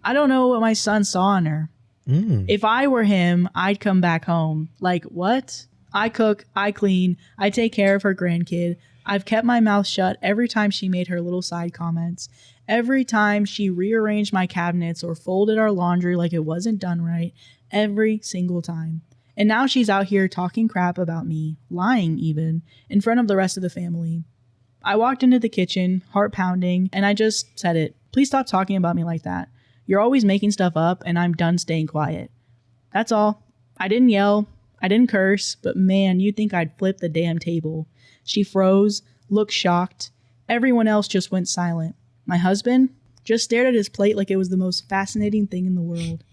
I don't know what my son saw in her. If I were him, I'd come back home. Like, what? I cook, I clean, I take care of her grandkid. I've kept my mouth shut every time she made her little side comments. Every time she rearranged my cabinets or folded our laundry like it wasn't done right. Every single time. And now she's out here talking crap about me, lying even, in front of the rest of the family. I walked into the kitchen, heart pounding, and I just said it. Please stop talking about me like that. You're always making stuff up, and I'm done staying quiet. That's all. I didn't yell. I didn't curse, but man, you'd think I'd flip the damn table. She froze, looked shocked. Everyone else just went silent. My husband just stared at his plate like it was the most fascinating thing in the world.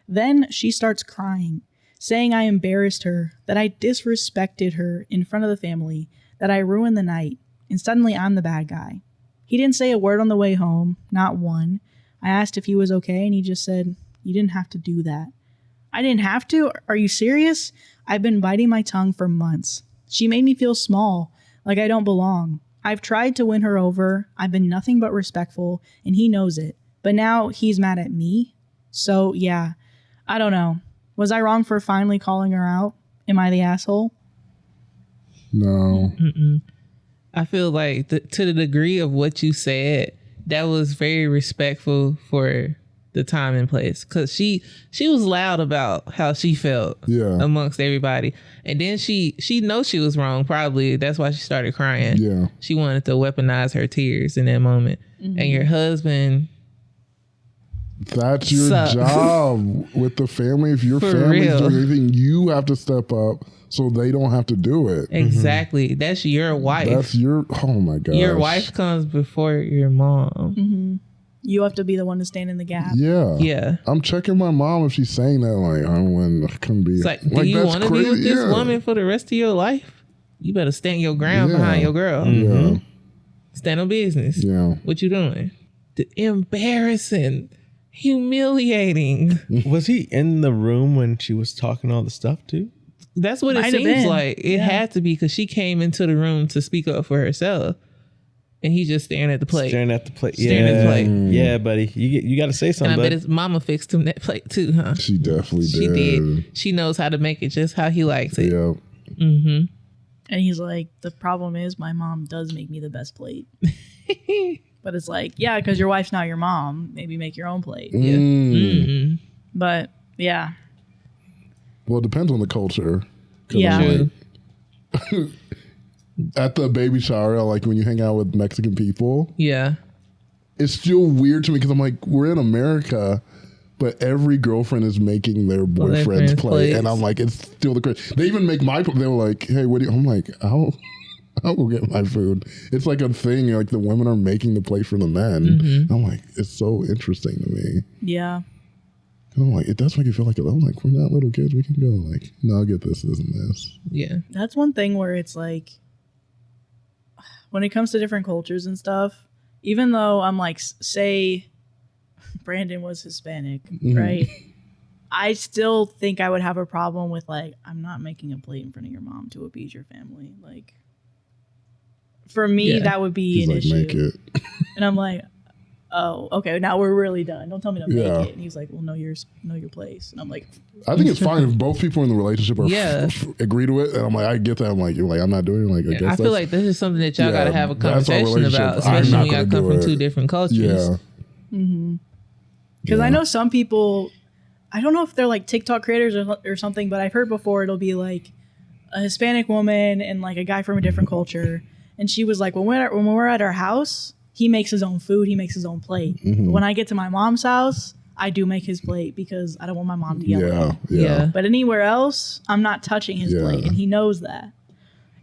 Then she starts crying, saying I embarrassed her, that I disrespected her in front of the family, that I ruined the night, and suddenly I'm the bad guy. He didn't say a word on the way home, not one. I asked if he was okay, and he just said, you didn't have to do that. I didn't have to? Are you serious? I've been biting my tongue for months. She made me feel small, like I don't belong. I've tried to win her over. I've been nothing but respectful, and he knows it. But now he's mad at me? So, yeah, I don't know. Was I wrong for finally calling her out? Am I the asshole? No. I feel like to the degree of what you said, that was very respectful for the time and place. Because she was loud about how she felt amongst everybody. And then she knows she was wrong, probably. That's why she started crying. Yeah. She wanted to weaponize her tears in that moment. And your husband... That's your job with the family. If your For family's real. doing anything, you have to step up so they don't have to do it. Exactly. That's your wife. That's your, oh my gosh. Your wife comes before your mom. You have to be the one to stand in the gap. Yeah. Yeah. I'm checking my mom if she's saying that. Like, I couldn't be. It's like, do you want to be with this woman for the rest of your life? You better stand your ground behind your girl. Yeah. Stand on business. Yeah. What you doing? Embarrassing. Humiliating. Was he in the room when she was talking all the stuff too? That's what Might it have seems been. like. It had to be because she came into the room to speak up for herself. And he's just staring at the plate. Staring at the plate. Staring at the plate. Yeah, buddy. You got to say And something. I bet bud. his mama fixed him that plate too, huh? She definitely She did. did. She knows how to make it just how he likes it. Yeah. And he's like, the problem is my mom does make me the best plate. But it's like, yeah, because your wife's not your mom. Maybe make your own plate. But yeah. Well, it depends on the culture. 'Cause Yeah. I'm like, at the baby shower, like when you hang out with Mexican people, Yeah. it's still weird to me because I'm like, we're in America, but every girlfriend is making their boyfriend's friend's plate, plates. and I'm like, it's still the crazy. They even make my. They were like, hey, what do you? I'm like, I'll go get my food. It's like a thing. Like the women are making the plate for the men. I'm like, it's so interesting to me. Yeah. And I'm like, it does make you feel like I'm like, we're not little kids. We can go like, no, I'll get this and this. Yeah. That's one thing where it's like, when it comes to different cultures and stuff, even though I'm like, say Brandon was Hispanic, right? I still think I would have a problem with like, I'm not making a plate in front of your mom to appease your family. Like, for me, that would be He's an like, issue. make it. And I'm like, oh, okay, now we're really done. Don't tell me to make Yeah. it. And he's like, well, know your place. And I'm like, I think it's fine if both people in the relationship are Yeah. agree to it. And I'm like, I get that. I'm like, you're like, I'm not doing it. Like, I guess I feel like this is something that y'all Yeah, got to have a that's our conversation about, relationship. I'm especially not when y'all gonna come do from it. two different cultures. Yeah. because I Yeah. know some people, I don't know if they're like TikTok creators or something, but I've heard before it'll be like a Hispanic woman and like a guy from a different culture. And she was like, when we're at our house, he makes his own food. He makes his own plate. But when I get to my mom's house, I do make his plate because I don't want my mom to yell at Yeah. me. Yeah. Yeah. But anywhere else, I'm not touching his Yeah. plate. And he knows that.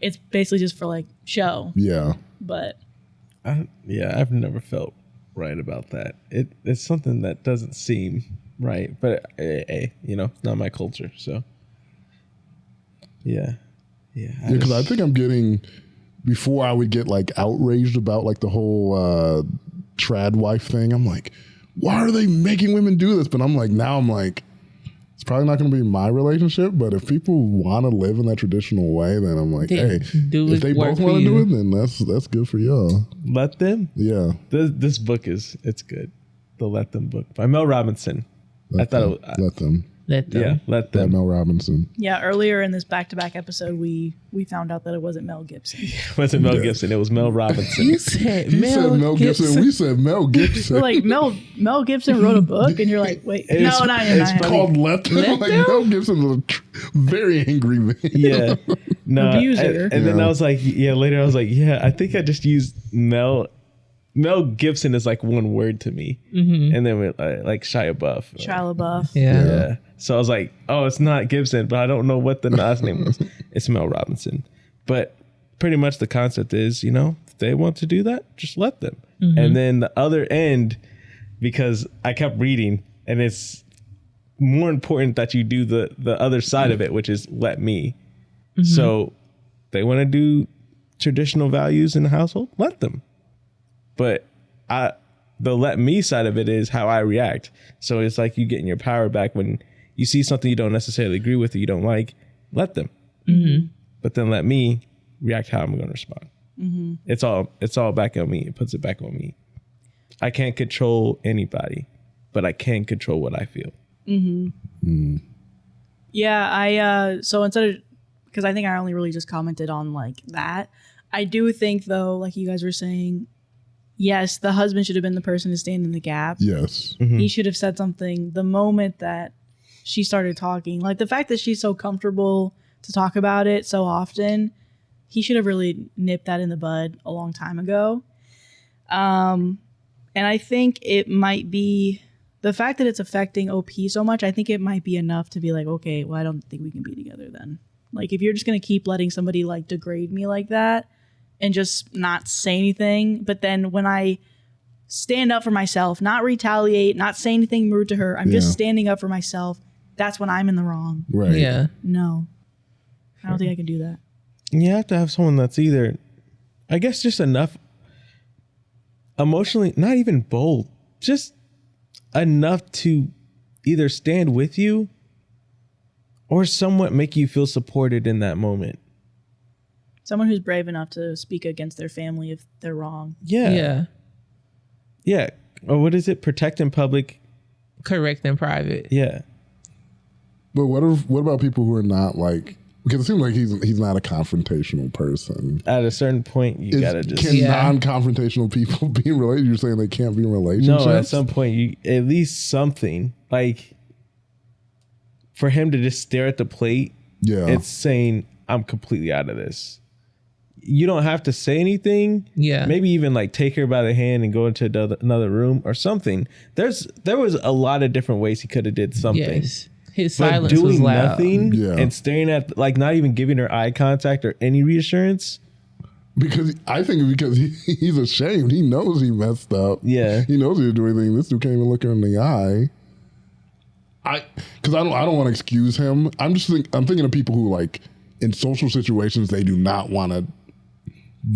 it's basically just for like show. Yeah. But I've never felt right about that. It's something that doesn't seem right, but it's not my culture. So yeah. Because I think I'm getting, before I would get like outraged about like the whole trad wife thing. I'm like, why are they making women do this? But I'm like, now I'm like, it's probably not going to be my relationship, but if people want to live in that traditional way, then I'm like, hey, if they both want to do it, then that's good for y'all. Let them. Yeah. This book it's good. The Let Them book by Mel Robinson. Let them. Let them. Yeah, Let By Them. Mel Robinson. yeah, earlier in this back-to-back episode, we found out that it wasn't Mel Gibson. It wasn't Mel Gibson. It was Mel Robinson. You said He said Mel Gibson. We said Mel Gibson. We're like, Mel Gibson wrote a book, and you're like, wait, It's no, not funny. Called Let Them. Let Like Them? Mel Gibson's a very angry man. Yeah. No. Abuser. And then Yeah. I was like, later I was like, I think I just used Mel Gibson is like one word to me. Mm-hmm. And then with like Shia LaBeouf. Shia LaBeouf. Yeah. So I was like, oh, it's not Gibson, but I don't know what the last name was. It's Mel Robinson. But pretty much the concept is, if they want to do that, just let them. Mm-hmm. And then the other end, because I kept reading, and it's more important that you do the other side of it, which is let me. Mm-hmm. So they want to do traditional values in the household, let them. But the let me side of it is how I react. So it's like you getting your power back when you see something you don't necessarily agree with or you don't like, let them. Mm-hmm. But then let me react how I'm going to respond. Mm-hmm. It's all back on me. It puts it back on me. I can't control anybody, but I can control what I feel. Mm-hmm. Mm. Yeah, so instead of, because I think I only really just commented on like that. I do think though, like you guys were saying, yes, the husband should have been the person to stand in the gap. Yes. Mm-hmm. He should have said something the moment that she started talking. Like the fact that she's so comfortable to talk about it so often, he should have really nipped that in the bud a long time ago. And I think it might be the fact that it's affecting OP so much. I think it might be enough to be like, okay, well, I don't think we can be together then. Like if you're just going to keep letting somebody like degrade me like that and just not say anything. But then when I stand up for myself, not retaliate, not say anything rude to her, I'm just standing up for myself. That's when I'm in the wrong. Right. Yeah. No, I don't think I can do that. You have to have someone that's either, I guess, just enough emotionally, not even bold, just enough to either stand with you or somewhat make you feel supported in that moment. Someone who's brave enough to speak against their family if they're wrong. Yeah. Or what is it? Protect in public. Correct in private. Yeah. But what about people who are not like, because it seems like he's not a confrontational person. At a certain point, you gotta just. Can non-confrontational people be in relationships? You're saying they can't be in relationships? No, at some point, you at least something like for him to just stare at the plate. Yeah, it's saying I'm completely out of this. You don't have to say anything. Yeah, maybe even like take her by the hand and go into another room or something. There was a lot of different ways he could have did something. Yes. His but silence doing was loud. nothing and staring at, like, not even giving her eye contact or any reassurance. Because he's ashamed. He knows he messed up. Yeah, he knows he didn't do anything. This dude can't even look her in the eye. Because I don't want to excuse him. I'm thinking of people who, like, in social situations, they do not want to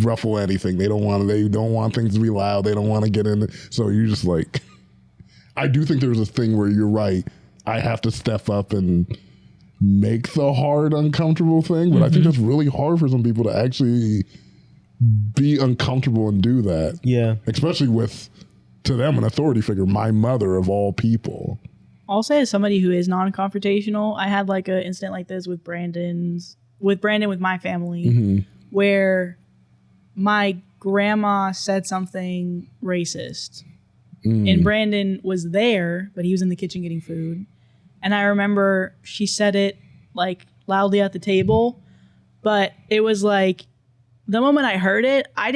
ruffle anything. They don't want things to be loud. They don't want to get in it. So you just like, I do think there's a thing where you're right. I have to step up and make the hard, uncomfortable thing. But I think that's really hard for some people to actually be uncomfortable and do that. Yeah. Especially with, to them, an authority figure, my mother of all people. I'll say as somebody who is non-confrontational, I had like an incident like this with Brandon with my family, where my grandma said something racist. And Brandon was there, but he was in the kitchen getting food. And I remember she said it like loudly at the table, but it was like the moment I heard it, I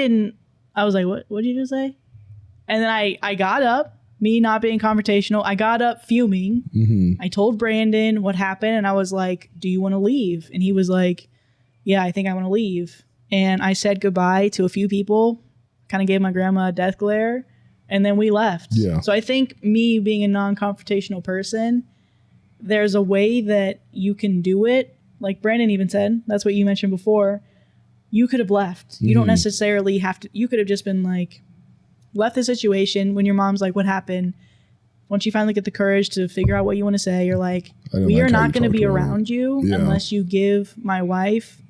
was like, what did you just say? And then I got up, me not being confrontational. I got up fuming. I told Brandon what happened and I was like, do you want to leave? And he was like, yeah, I think I want to leave. And I said goodbye to a few people, kind of gave my grandma a death glare, and then we left. Yeah. So I think me being a non-confrontational person, there's a way that you can do it. Like Brandon even said, that's what you mentioned before. You could have left. You don't necessarily have to. You could have just been like, left the situation. When your mom's like, what happened? Once you finally get the courage to figure out what you want to say, you're like, we are not going to be around you unless you give my wife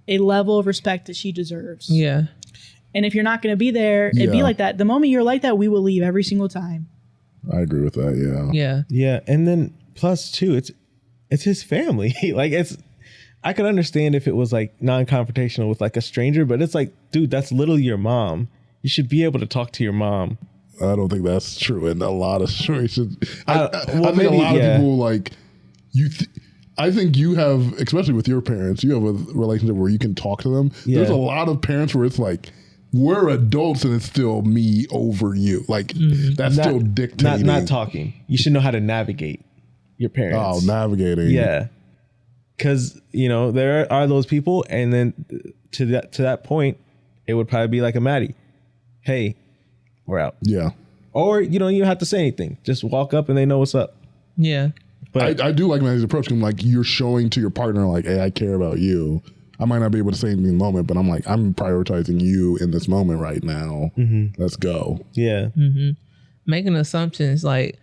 a level of respect that she deserves. Yeah. And if you're not going to be there, it'd be like that. The moment you're like that, we will leave every single time. I agree with that. Yeah. Yeah. Yeah. And then plus too, it's his family. Like I could understand if it was like non-confrontational with like a stranger, but it's like, dude, that's literally your mom. You should be able to talk to your mom. I don't think that's true in a lot of situations. I think maybe, a lot of people like I think you have, especially with your parents, you have a relationship where you can talk to them. Yeah. There's a lot of parents where it's like, we're adults and it's still me over you. Like that's still dictating. Not talking. You should know how to navigate your parents. Oh, navigating. Yeah. Because, there are those people. And then to that point, it would probably be like a Madi. Hey, we're out. Yeah. Or you don't even have to say anything. Just walk up and they know what's up. Yeah. But I do like Madi's approach. I'm like, you're showing to your partner, like, hey, I care about you. I might not be able to say anything in the moment, but I'm like, I'm prioritizing you in this moment right now. Let's go. yeah. Making assumptions like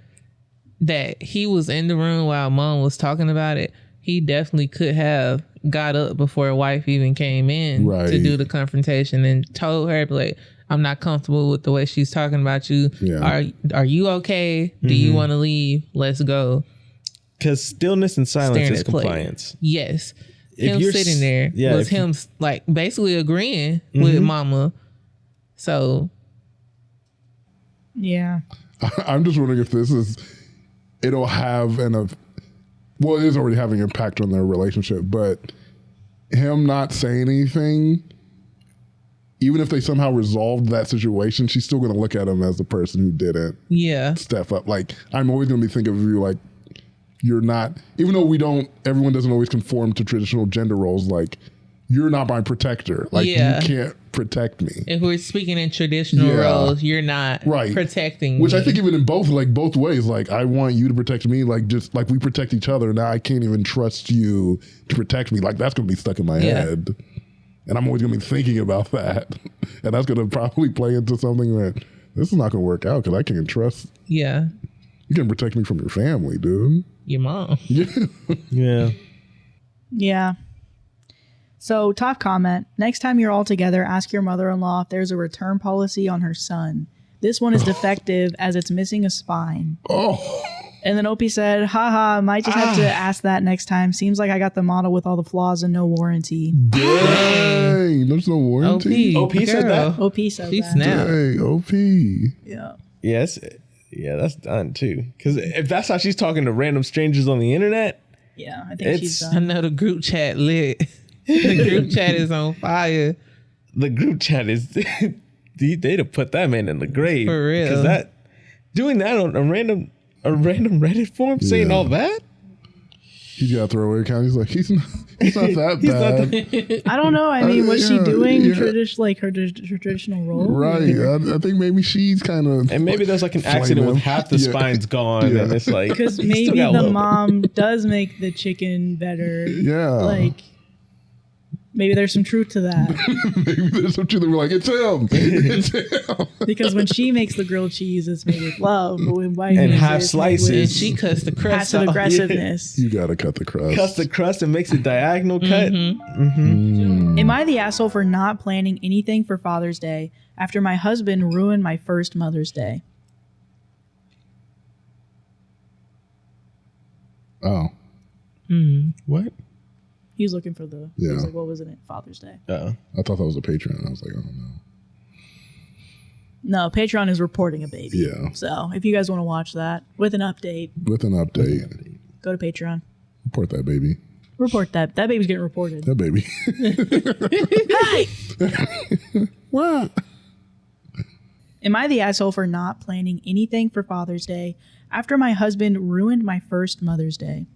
that he was in the room while mom was talking about it. He definitely could have got up before wife even came in to do the confrontation and told her, like, I'm not comfortable with the way she's talking about you. Yeah. Are you okay? Do you want to leave? Let's go. Because stillness and silence Staring is at plate. compliance. Yes. If Him you're sitting there was him like basically agreeing with mama. So. Yeah. I'm just wondering if it'll have well, it is already having an impact on their relationship, but him not saying anything, even if they somehow resolved that situation, she's still going to look at him as the person who didn't step up. Like, I'm always going to be thinking of you like, you're not, even though everyone doesn't always conform to traditional gender roles, like, you're not my protector. Like, you can't protect me. If we're speaking in traditional roles, you're not protecting Which me. I think even in both ways, like, I want you to protect me, like, just like we protect each other. Now I can't even trust you to protect me. Like, that's going to be stuck in my head. And I'm always going to be thinking about that. And that's going to probably play into something that this is not going to work out because I can't trust. Yeah. You can protect me from your family, dude. Your mom. Yeah. Yeah. So, top comment. Next time you're all together, ask your mother-in-law if there's a return policy on her son. This one is defective as it's missing a spine. Oh. And then Opie said, haha, might just have to ask that next time. Seems like I got the model with all the flaws and no warranty. Dang, there's no warranty. OP said that? OP said She that. snapped. Dang, OP. Yeah. Yes. Yeah, that's done too. Because if that's how she's talking to random strangers on the internet, Yeah, I think she's I done. know the group chat lit. The group chat is on fire. the group chat is they'd have put that man in the grave. For real. Because doing that on a random Reddit forum saying all that? He's got a throwaway account. He's like, he's not that bad. I don't know. I mean, was she doing yeah. her traditional role? Right. I think maybe she's kind of. And maybe there's like an accident with half the spines gone, and it's like Because still maybe got the love. mom does make the chicken better. Yeah. Like, maybe there's some truth to that. Maybe there's some truth that we're like, it's him. It's him. Because when she makes the grilled cheese, it's made with love. But when wife And makes half it, it's made with slices. And she cuts the crust passive off. aggressiveness. You gotta cut the crust. cuts the crust and makes a diagonal cut. Am I the asshole for not planning anything for Father's Day after my husband ruined my first Mother's Day? Oh. What? He was looking for the. He was like, what was it? Father's Day. Oh. I thought that was a Patreon. I was like, oh no. No, Patreon is reporting a baby. Yeah. So if you guys want to watch that with an update, With an update. go to Patreon. Report that baby. Report that. That baby's getting reported. That baby. What? Am I the asshole for not planning anything for Father's Day after my husband ruined my first Mother's Day?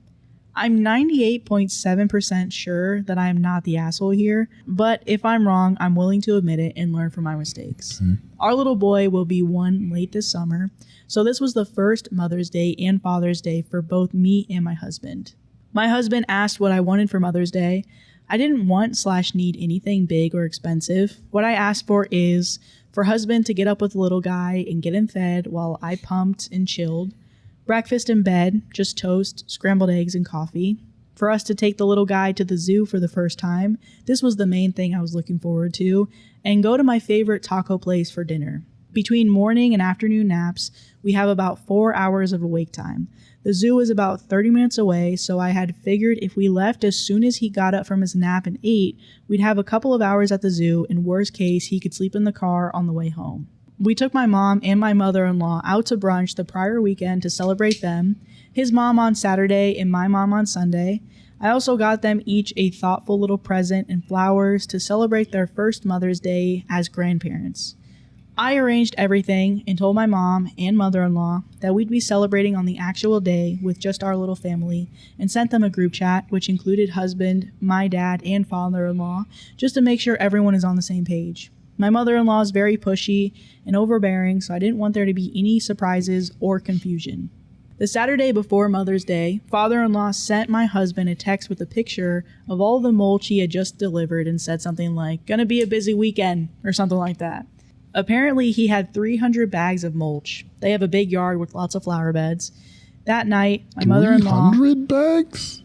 I'm 98.7% sure that I am not the asshole here, but if I'm wrong, I'm willing to admit it and learn from my mistakes. Our little boy will be 1 late this summer, so this was the first Mother's Day and Father's Day for both me and my husband. My husband asked what I wanted for Mother's Day. I didn't want/need anything big or expensive. What I asked for is for husband to get up with the little guy and get him fed while I pumped and chilled. Breakfast in bed, just toast, scrambled eggs, and coffee. For us to take the little guy to the zoo for the first time. This was the main thing I was looking forward to. And go to my favorite taco place for dinner. Between morning and afternoon naps, we have about 4 hours of awake time. The zoo is about 30 minutes away, so I had figured if we left as soon as he got up from his nap and ate, we'd have a couple of hours at the zoo, and worst case, he could sleep in the car on the way home. We took my mom and my mother-in-law out to brunch the prior weekend to celebrate them, his mom on Saturday and my mom on Sunday. I also got them each a thoughtful little present and flowers to celebrate their first Mother's Day as grandparents. I arranged everything and told my mom and mother-in-law that we'd be celebrating on the actual day with just our little family and sent them a group chat which included husband, my dad, and father-in-law just to make sure everyone is on the same page. My mother-in-law is very pushy and overbearing, so I didn't want there to be any surprises or confusion. The Saturday before Mother's Day, father-in-law sent my husband a text with a picture of all the mulch he had just delivered and said something like, "Gonna be a busy weekend," or something like that. Apparently, he had 300 bags of mulch. They have a big yard with lots of flower beds. That night, my mother-in-law... 300 bags?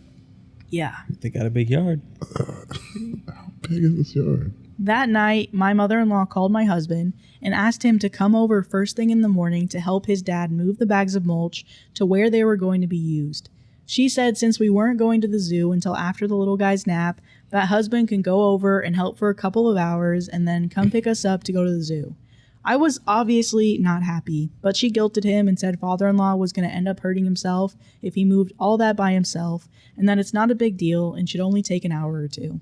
Yeah. They got a big yard. How big is this yard? That night, my mother-in-law called my husband and asked him to come over first thing in the morning to help his dad move the bags of mulch to where they were going to be used. She said since we weren't going to the zoo until after the little guy's nap, that husband can go over and help for a couple of hours and then come pick us up to go to the zoo. I was obviously not happy, but she guilted him and said father-in-law was going to end up hurting himself if he moved all that by himself and that it's not a big deal and should only take an hour or two.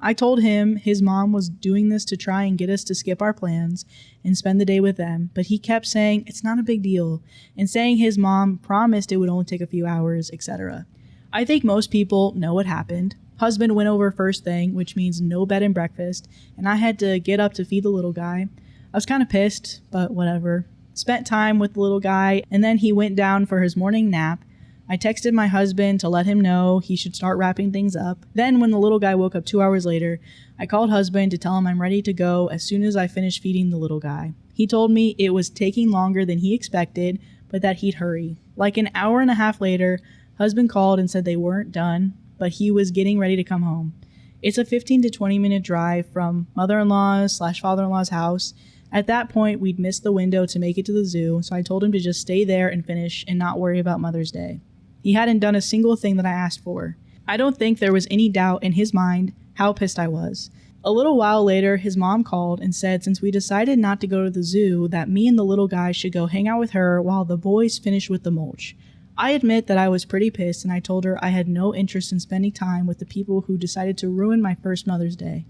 I told him his mom was doing this to try and get us to skip our plans and spend the day with them, but he kept saying it's not a big deal and saying his mom promised it would only take a few hours, etc. I think most people know what happened. Husband went over first thing, which means no bed and breakfast, and I had to get up to feed the little guy. I was kind of pissed, but whatever. Spent time with the little guy, and then he went down for his morning nap. I texted my husband to let him know he should start wrapping things up. Then when the little guy woke up 2 hours later, I called husband to tell him I'm ready to go as soon as I finish feeding the little guy. He told me it was taking longer than he expected, but that he'd hurry. Like an hour and a half later, husband called and said they weren't done, but he was getting ready to come home. It's a 15 to 20 minute drive from mother-in-law's/father-in-law's house. At that point, we'd missed the window to make it to the zoo, so I told him to just stay there and finish and not worry about Mother's Day. He hadn't done a single thing that I asked for. I don't think there was any doubt in his mind how pissed I was. A little while later, his mom called and said since we decided not to go to the zoo, that me and the little guy should go hang out with her while the boys finished with the mulch. I admit that I was pretty pissed and I told her I had no interest in spending time with the people who decided to ruin my first Mother's Day.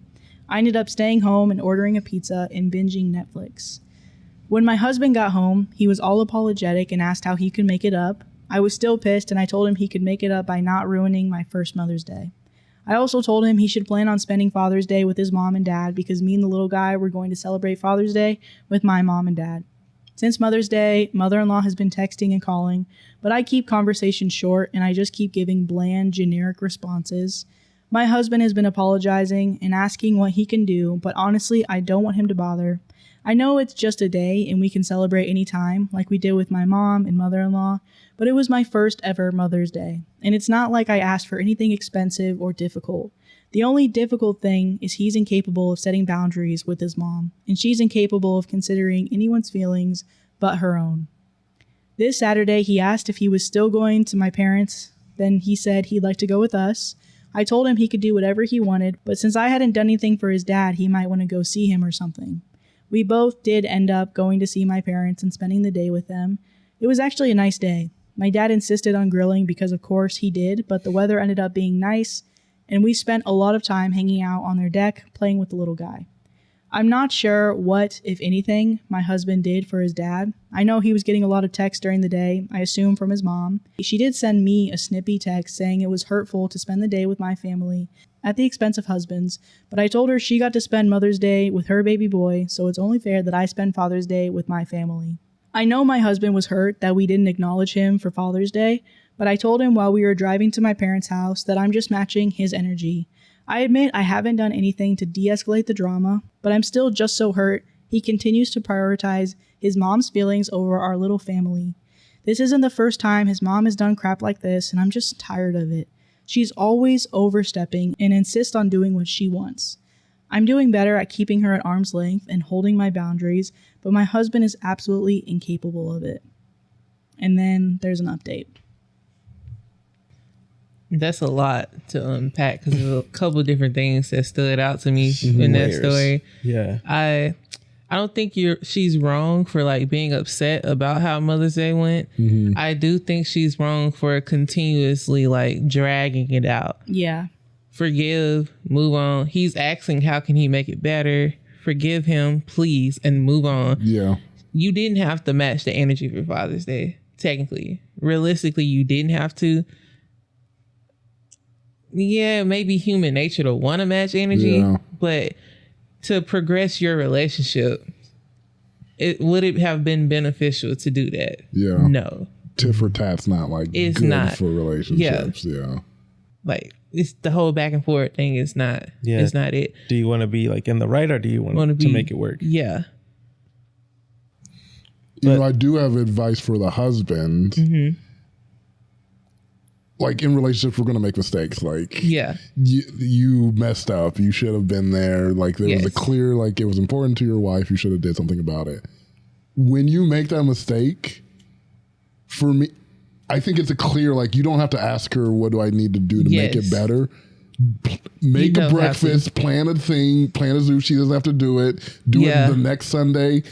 I ended up staying home and ordering a pizza and binging Netflix. When my husband got home, he was all apologetic and asked how he could make it up. I was still pissed and I told him he could make it up by not ruining my first Mother's Day. I also told him he should plan on spending Father's Day with his mom and dad because me and the little guy were going to celebrate Father's Day with my mom and dad. Since Mother's Day, mother-in-law has been texting and calling, but I keep conversations short and I just keep giving bland, generic responses. My husband has been apologizing and asking what he can do, but honestly, I don't want him to bother. I know it's just a day and we can celebrate anytime, like we did with my mom and mother-in-law, but it was my first ever Mother's Day, and it's not like I asked for anything expensive or difficult. The only difficult thing is he's incapable of setting boundaries with his mom, and she's incapable of considering anyone's feelings but her own. This Saturday, he asked if he was still going to my parents', then he said he'd like to go with us. I told him he could do whatever he wanted, but since I hadn't done anything for his dad, he might want to go see him or something. We both did end up going to see my parents and spending the day with them. It was actually a nice day. My dad insisted on grilling because of course he did, but the weather ended up being nice, and we spent a lot of time hanging out on their deck playing with the little guy. I'm not sure what, if anything, my husband did for his dad. I know he was getting a lot of texts during the day, I assume from his mom. She did send me a snippy text saying it was hurtful to spend the day with my family at the expense of husbands, but I told her she got to spend Mother's Day with her baby boy, so it's only fair that I spend Father's Day with my family. I know my husband was hurt that we didn't acknowledge him for Father's Day, but I told him while we were driving to my parents' house that I'm just matching his energy. I admit I haven't done anything to de-escalate the drama, but I'm still just so hurt he continues to prioritize his mom's feelings over our little family. This isn't the first time his mom has done crap like this, and I'm just tired of it. She's always overstepping and insists on doing what she wants. I'm doing better at keeping her at arm's length and holding my boundaries, but my husband is absolutely incapable of it. And then there's an update. That's a lot to unpack because there's a couple of different things that stood out to me in that story. Yeah. I don't think she's wrong for like being upset about how Mother's Day went. Mm-hmm. I do think she's wrong for continuously like dragging it out. Yeah. Forgive, move on. He's asking how can he make it better? Forgive him, please, and move on. Yeah. You didn't have to match the energy for Father's Day, technically. Realistically, you didn't have to. Yeah, maybe human nature to want to match energy, but to progress your relationship, would it have been beneficial to do that? Yeah. No. Tit for tat's not like it's good not for relationships. Yeah. Like it's the whole back and forth thing is not. Yeah. It's not it. Do you want to be like in the right or do you want to make it work? Yeah. You know, I do have advice for the husband. Mm-hmm. Like in relationships, we're going to make mistakes. Like, you messed up. You should have been there. Like there was a clear, like it was important to your wife. You should have did something about it. When you make that mistake, for me, I think it's a clear, like you don't have to ask her, what do I need to do to make it better? Make a breakfast, plan a thing, plan a Zoom. She doesn't have to do it. Do it the next Sunday.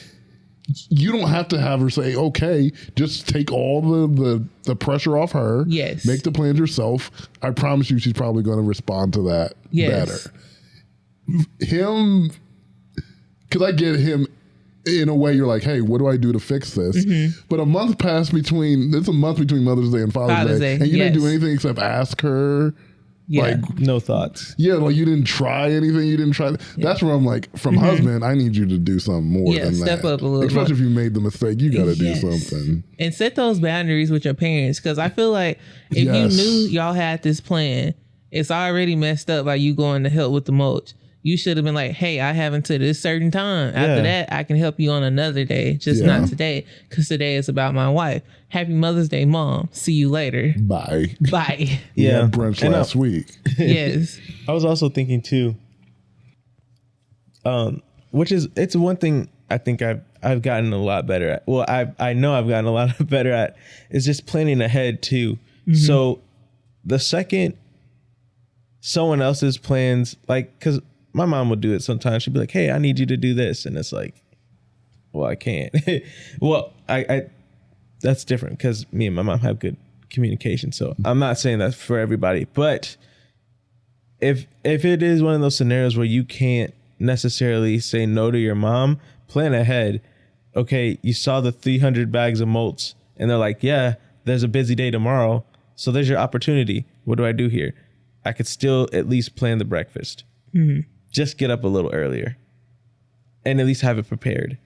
You don't have to have her say, okay, just take all the pressure off her. Yes. Make the plans yourself. I promise you she's probably going to respond to that better. Him, because I get him in a way, you're like, hey, what do I do to fix this? Mm-hmm. But a month passed between Mother's Day and Father's Day. And you didn't do anything except ask her. Yeah. Like no thoughts. Yeah, like you didn't try anything. You didn't try. That's where I'm like, from husband, I need you to do something more than step that. Up a little Especially if you made the mistake, you got to do something. And set those boundaries with your parents. Because I feel like if you knew y'all had this plan, it's already messed up by you going to help with the mulch. You should have been like, hey, I have until this certain time. After that, I can help you on another day, just not today, because today is about my wife. Happy Mother's Day, Mom. See you later. Bye. Bye. We had brunch last week. Yes. I was also thinking too, which is, it's one thing I think I've gotten a lot better at. Well, I know I've gotten a lot better at is just planning ahead too. Mm-hmm. So the second someone else's plans, like, because my mom would do it sometimes. She'd be like, hey, I need you to do this. And it's like, well, I can't. Well, I that's different because me and my mom have good communication. So I'm not saying that's for everybody. But if it is one of those scenarios where you can't necessarily say no to your mom, plan ahead. Okay, you saw the 300 bags of mulch and they're like, yeah, there's a busy day tomorrow. So there's your opportunity. What do I do here? I could still at least plan the breakfast. Mm-hmm. Just get up a little earlier and at least have it prepared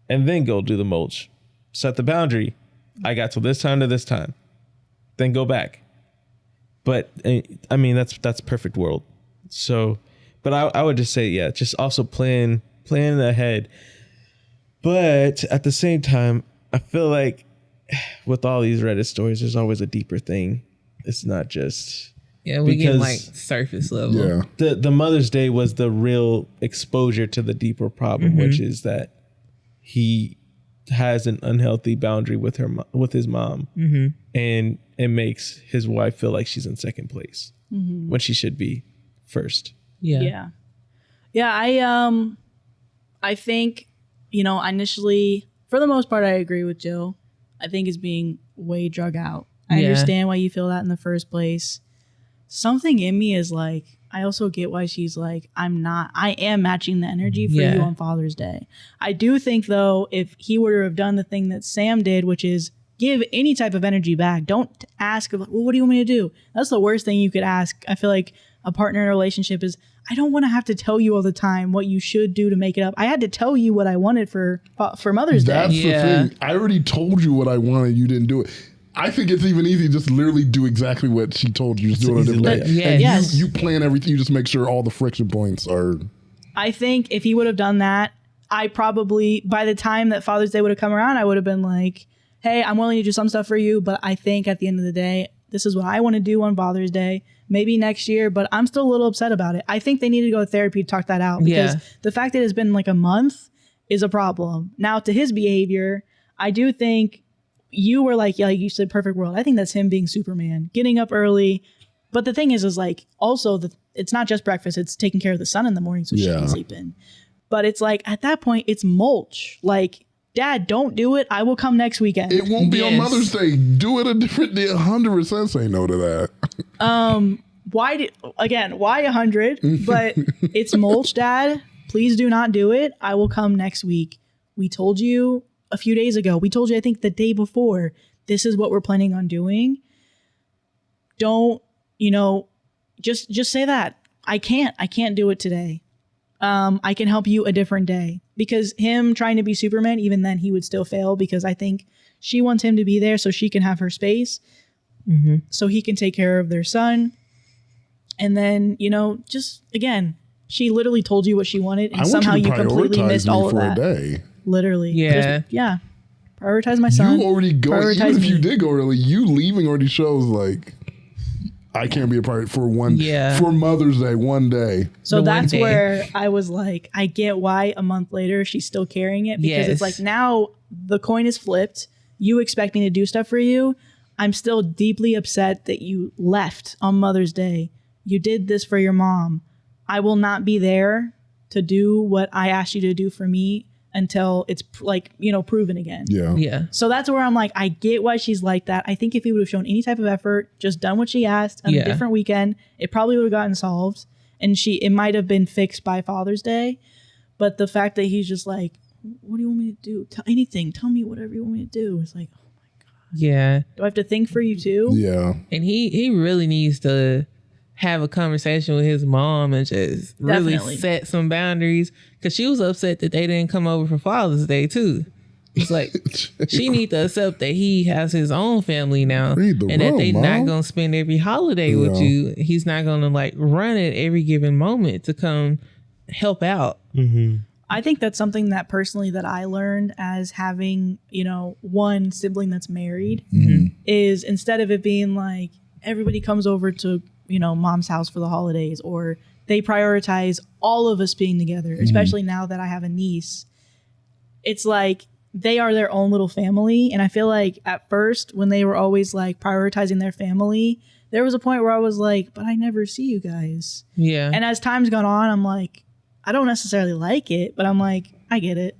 and then go do the mulch. Set the boundary. I got till this time to this time, then go back. But I mean, that's perfect world. So, but I would just say, just also plan ahead. But at the same time, I feel like with all these Reddit stories, there's always a deeper thing. It's not just... Yeah, we get like surface level. Yeah. The Mother's Day was the real exposure to the deeper problem, which is that he has an unhealthy boundary with his mom, and it makes his wife feel like she's in second place when she should be first. Yeah. I think, initially, for the most part, I agree with Jill. I think it's being way drug out. I understand why you feel that in the first place. Something in me is like, I also get why she's like, I am matching the energy for you on Father's Day. I do think, though, if he were to have done the thing that Sam did, which is give any type of energy back, don't ask, well, what do you want me to do? That's the worst thing you could ask. I feel like a partner in a relationship is, I don't want to have to tell you all the time what you should do to make it up. I had to tell you what I wanted for Mother's Day. That's the thing. I already told you what I wanted. You didn't do it. I think it's even easy. Just literally do exactly what she told you. Just do it a different way. And you plan everything. You just make sure all the friction points are. I think if he would have done that, I probably, by the time that Father's Day would have come around, I would have been like, hey, I'm willing to do some stuff for you, but I think at the end of the day, this is what I want to do on Father's Day. Maybe next year, but I'm still a little upset about it. I think they need to go to therapy to talk that out, because the fact that it's been like a month is a problem. Now, to his behavior, I do think you were like you said, perfect world. I think that's him being Superman, getting up early. But the thing is like, also, it's not just breakfast. It's taking care of the son in the morning so she can sleep in. But it's like, at that point, it's mulch. Like, Dad, don't do it. I will come next weekend. It won't be on Mother's Day. Do it a different day. 100% say no to that. Why 100? But it's mulch, Dad. Please do not do it. I will come next week. We told you a few days ago. We told you, I think, the day before. This is what we're planning on doing. Don't, just say that. I can't do it today. I can help you a different day. Because him trying to be Superman, even then he would still fail, because I think she wants him to be there so she can have her space, so he can take care of their son. And then, just again, she literally told you what she wanted, and somehow you completely missed all of that. A day. Literally. Yeah. Prioritize my son. You already go, even if you did go early, you leaving already shows like, I can't be a part for Mother's Day, one day. So that's where I was like, I get why a month later she's still carrying it, because it's like, now the coin is flipped. You expect me to do stuff for you. I'm still deeply upset that you left on Mother's Day. You did this for your mom. I will not be there to do what I asked you to do for me until it's like, proven again. Yeah. So that's where I'm like, I get why she's like that. I think if he would have shown any type of effort, just done what she asked on a different weekend, it probably would have gotten solved, and it might have been fixed by Father's Day. But the fact that he's just like, what do you want me to do? Anything. Tell me whatever you want me to do. It's like, oh my God. Yeah. Do I have to think for you too? Yeah. And he really needs to have a conversation with his mom and just really set some boundaries, because she was upset that they didn't come over for Father's Day too. It's like she needs to accept that he has his own family now, and that they're not gonna spend every holiday with you. He's not gonna like run at every given moment to come help out. I think that's something that personally that I learned as having, one sibling that's married, is instead of it being like everybody comes over to mom's house for the holidays, or they prioritize all of us being together, especially now that I have a niece. It's like they are their own little family. And I feel like at first, when they were always like prioritizing their family, there was a point where I was like, but I never see you guys. Yeah. And as time's gone on, I'm like, I don't necessarily like it, but I'm like, I get it.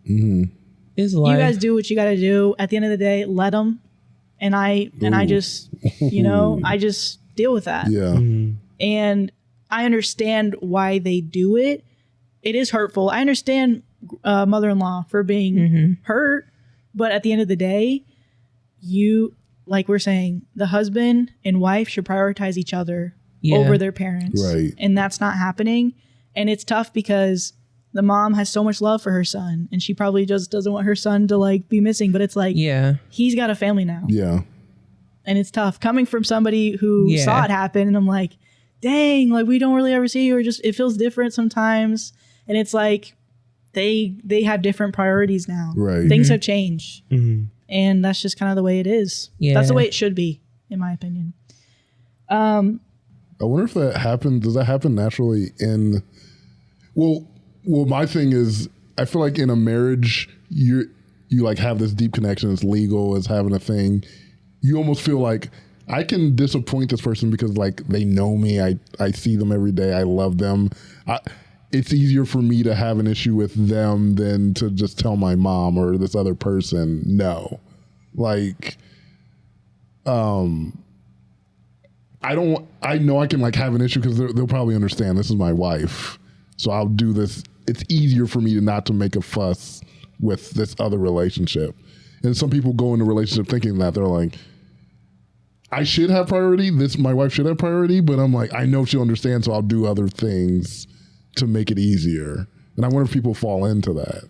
It's you guys do what you got to do. At the end of the day, let them. And I just, I just deal with that. Yeah. And I understand why they do it. It is hurtful. I understand mother-in-law for being hurt, but at the end of the day, like we're saying, the husband and wife should prioritize each other over their parents. Right. And that's not happening. And it's tough because the mom has so much love for her son, and she probably just doesn't want her son to like be missing, but it's like, he's got a family now. Yeah. And it's tough coming from somebody who saw it happen. And I'm like, dang, like we don't really ever see you, or just, it feels different sometimes. And it's like, they have different priorities now. Right. Things have changed. And that's just kind of the way it is. Yeah. That's the way it should be, in my opinion. I wonder if that happens. Does that happen naturally in, well, my thing is, I feel like in a marriage, you like have this deep connection. It's legal. It's having a thing. You almost feel like I can disappoint this person because like they know me. I see them every day. I love them. It's easier for me to have an issue with them than to just tell my mom or this other person no. Like, I know I can like have an issue because they'll probably understand this is my wife. So I'll do this. It's easier for me not to make a fuss with this other relationship. And some people go into a relationship thinking that they're like, I should have priority. My wife should have priority, but I'm like, I know she'll understand, so I'll do other things to make it easier. And I wonder if people fall into that.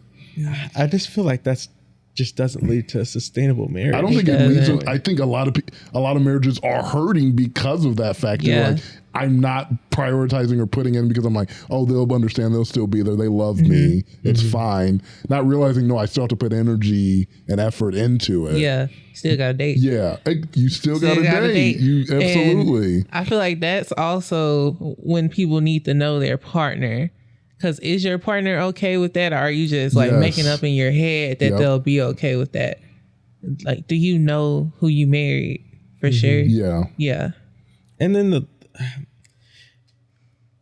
I just feel like that's just doesn't lead to a sustainable marriage. I don't think it leads to, I think a lot of marriages are hurting because of that fact. Yeah. Like, I'm not prioritizing or putting in because I'm like, oh, they'll understand. They'll still be there. They love me. It's fine. Not realizing, no, I still have to put energy and effort into it. Yeah. Still got to date. Yeah. You still got to date. You absolutely. And I feel like that's also when people need to know their partner. Because is your partner okay with that? Or are you just like making up in your head that they'll be okay with that? Like, do you know who you married for sure? Yeah. Yeah. And then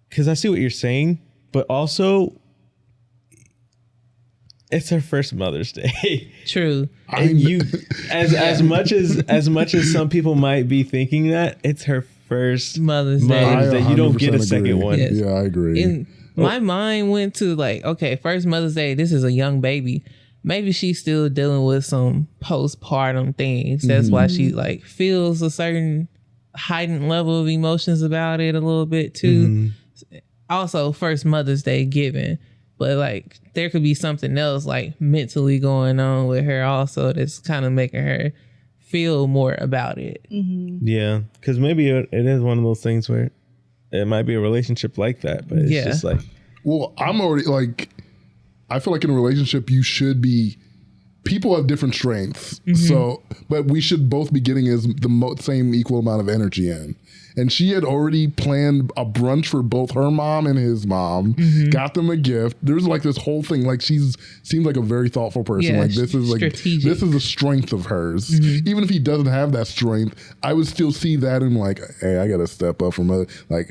because I see what you're saying, but also it's her first Mother's Day. True. And you, as much as some people might be thinking that, it's her first Mother's Day. You don't get a agree. second one. Yes. Yeah, I agree. And my mind went to like, okay, first Mother's Day, this is a young baby. Maybe she's still dealing with some postpartum things. That's why she like feels a certain heightened level of emotions about it a little bit too. Also, first Mother's Day given. But like there could be something else like mentally going on with her also that's kind of making her feel more about it. Yeah, because maybe it is one of those things where it might be a relationship like that, but it's just like, well, I'm already like, I feel like in a relationship you should be, people have different strengths. So, but we should both be getting the same equal amount of energy in. And she had already planned a brunch for both her mom and his mom, got them a gift. There's like this whole thing. Like seems like a very thoughtful person. Yeah, like this is like, strategic. this is a strength of hers. Even if he doesn't have that strength, I would still see that and like, hey, I got to step up from like,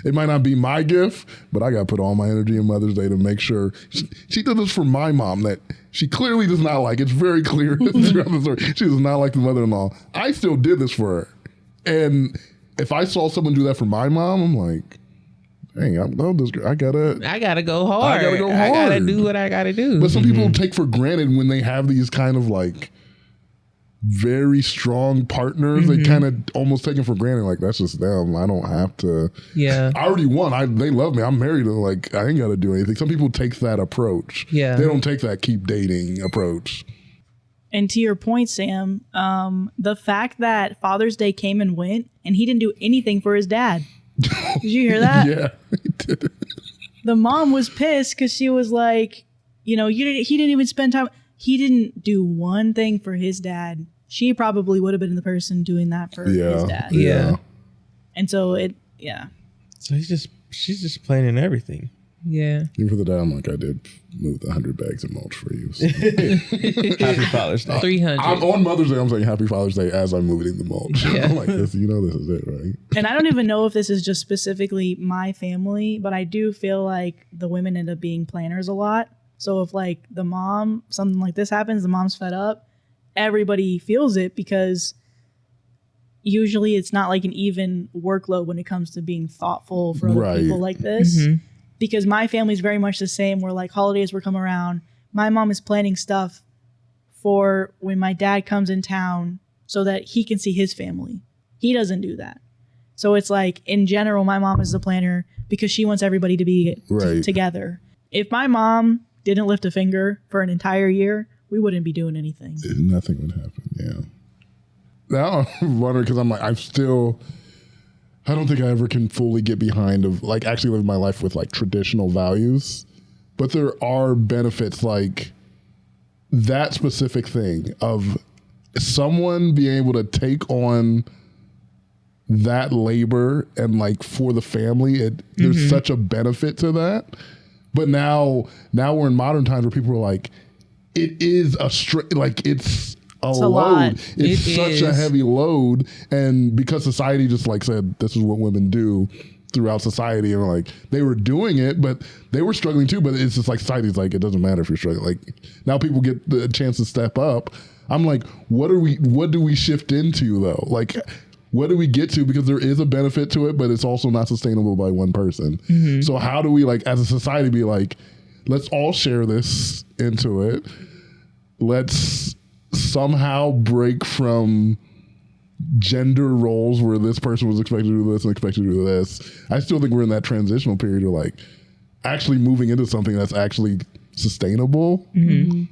it might not be my gift, but I got to put all my energy in Mother's Day to make sure she did this for my mom that she clearly does not like. It's very clear throughout the story. She does not like the mother-in-law. I still did this for her. And if I saw someone do that for my mom, I'm like, dang, I love this girl. I gotta go hard. I gotta do what I gotta do. But some people take for granted when they have these kind of like very strong partners, they kind of almost take it for granted. Like that's just them. I don't have to. Yeah. I already won. They love me. I'm married. Like I ain't got to do anything. Some people take that approach. Yeah. They don't take that keep dating approach. And to your point, Sam, the fact that Father's Day came and went and he didn't do anything for his dad. Did you hear that? Yeah, he did. The mom was pissed because she was like, he didn't even spend time. He didn't do one thing for his dad. She probably would have been the person doing that for his dad. Yeah. And so so she's just planning everything. Yeah. Even for the dad, I'm like, I did move the 100 bags of mulch for you. So. Happy Father's Day. 300. I'm on Mother's Day. I'm saying Happy Father's Day as I'm moving the mulch. Yeah. I'm like, this is it, right? and I don't even know if this is just specifically my family, but I do feel like the women end up being planners a lot. So if like the mom, something like this happens, the mom's fed up, everybody feels it because usually it's not like an even workload when it comes to being thoughtful for other people like this. Because my family's very much the same, where like holidays will come around. My mom is planning stuff for when my dad comes in town so that he can see his family. He doesn't do that. So it's like, in general, my mom is the planner because she wants everybody to be together. If my mom didn't lift a finger for an entire year, we wouldn't be doing anything. Nothing would happen, yeah. Now I'm wondering, because I'm like, I don't think I ever can fully get behind of like actually live my life with like traditional values, but there are benefits like that specific thing of someone being able to take on that labor and like for the family, there's such a benefit to that. But now we're in modern times where people are like, it is it's a load. It's such a heavy load. And because society just like said, this is what women do throughout society. And like, they were doing it, but they were struggling too. But it's just like, society's like, it doesn't matter if you're struggling. Like now people get the chance to step up. I'm like, what do we shift into though? Like what do we get to? Because there is a benefit to it, but it's also not sustainable by one person. So how do we, like, as a society, be like, let's all share this into it. Let's somehow break from gender roles where this person was expected to do this and expected to do this. I still think we're in that transitional period of, like, actually moving into something that's actually sustainable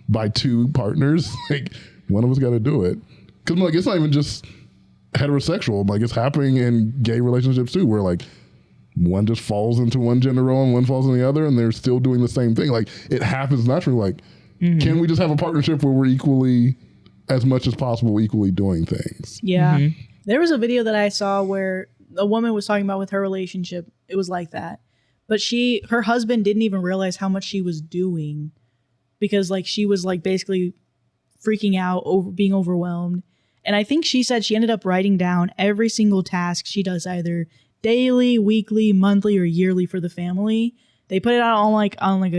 by two partners. Like, one of us got to do it. Because, like, it's not even just heterosexual. Like, it's happening in gay relationships too, where, like, one just falls into one gender role and one falls in the other, and they're still doing the same thing. Like, it happens naturally. Like, can we just have a partnership where we're equally, as much as possible, equally doing things? Yeah. There was a video that I saw where a woman was talking about with her relationship. It was like that. But her husband didn't even realize how much she was doing, because, like, she was, like, basically freaking out, being overwhelmed. And I think she said she ended up writing down every single task she does, either daily, weekly, monthly, or yearly for the family. They put it out on a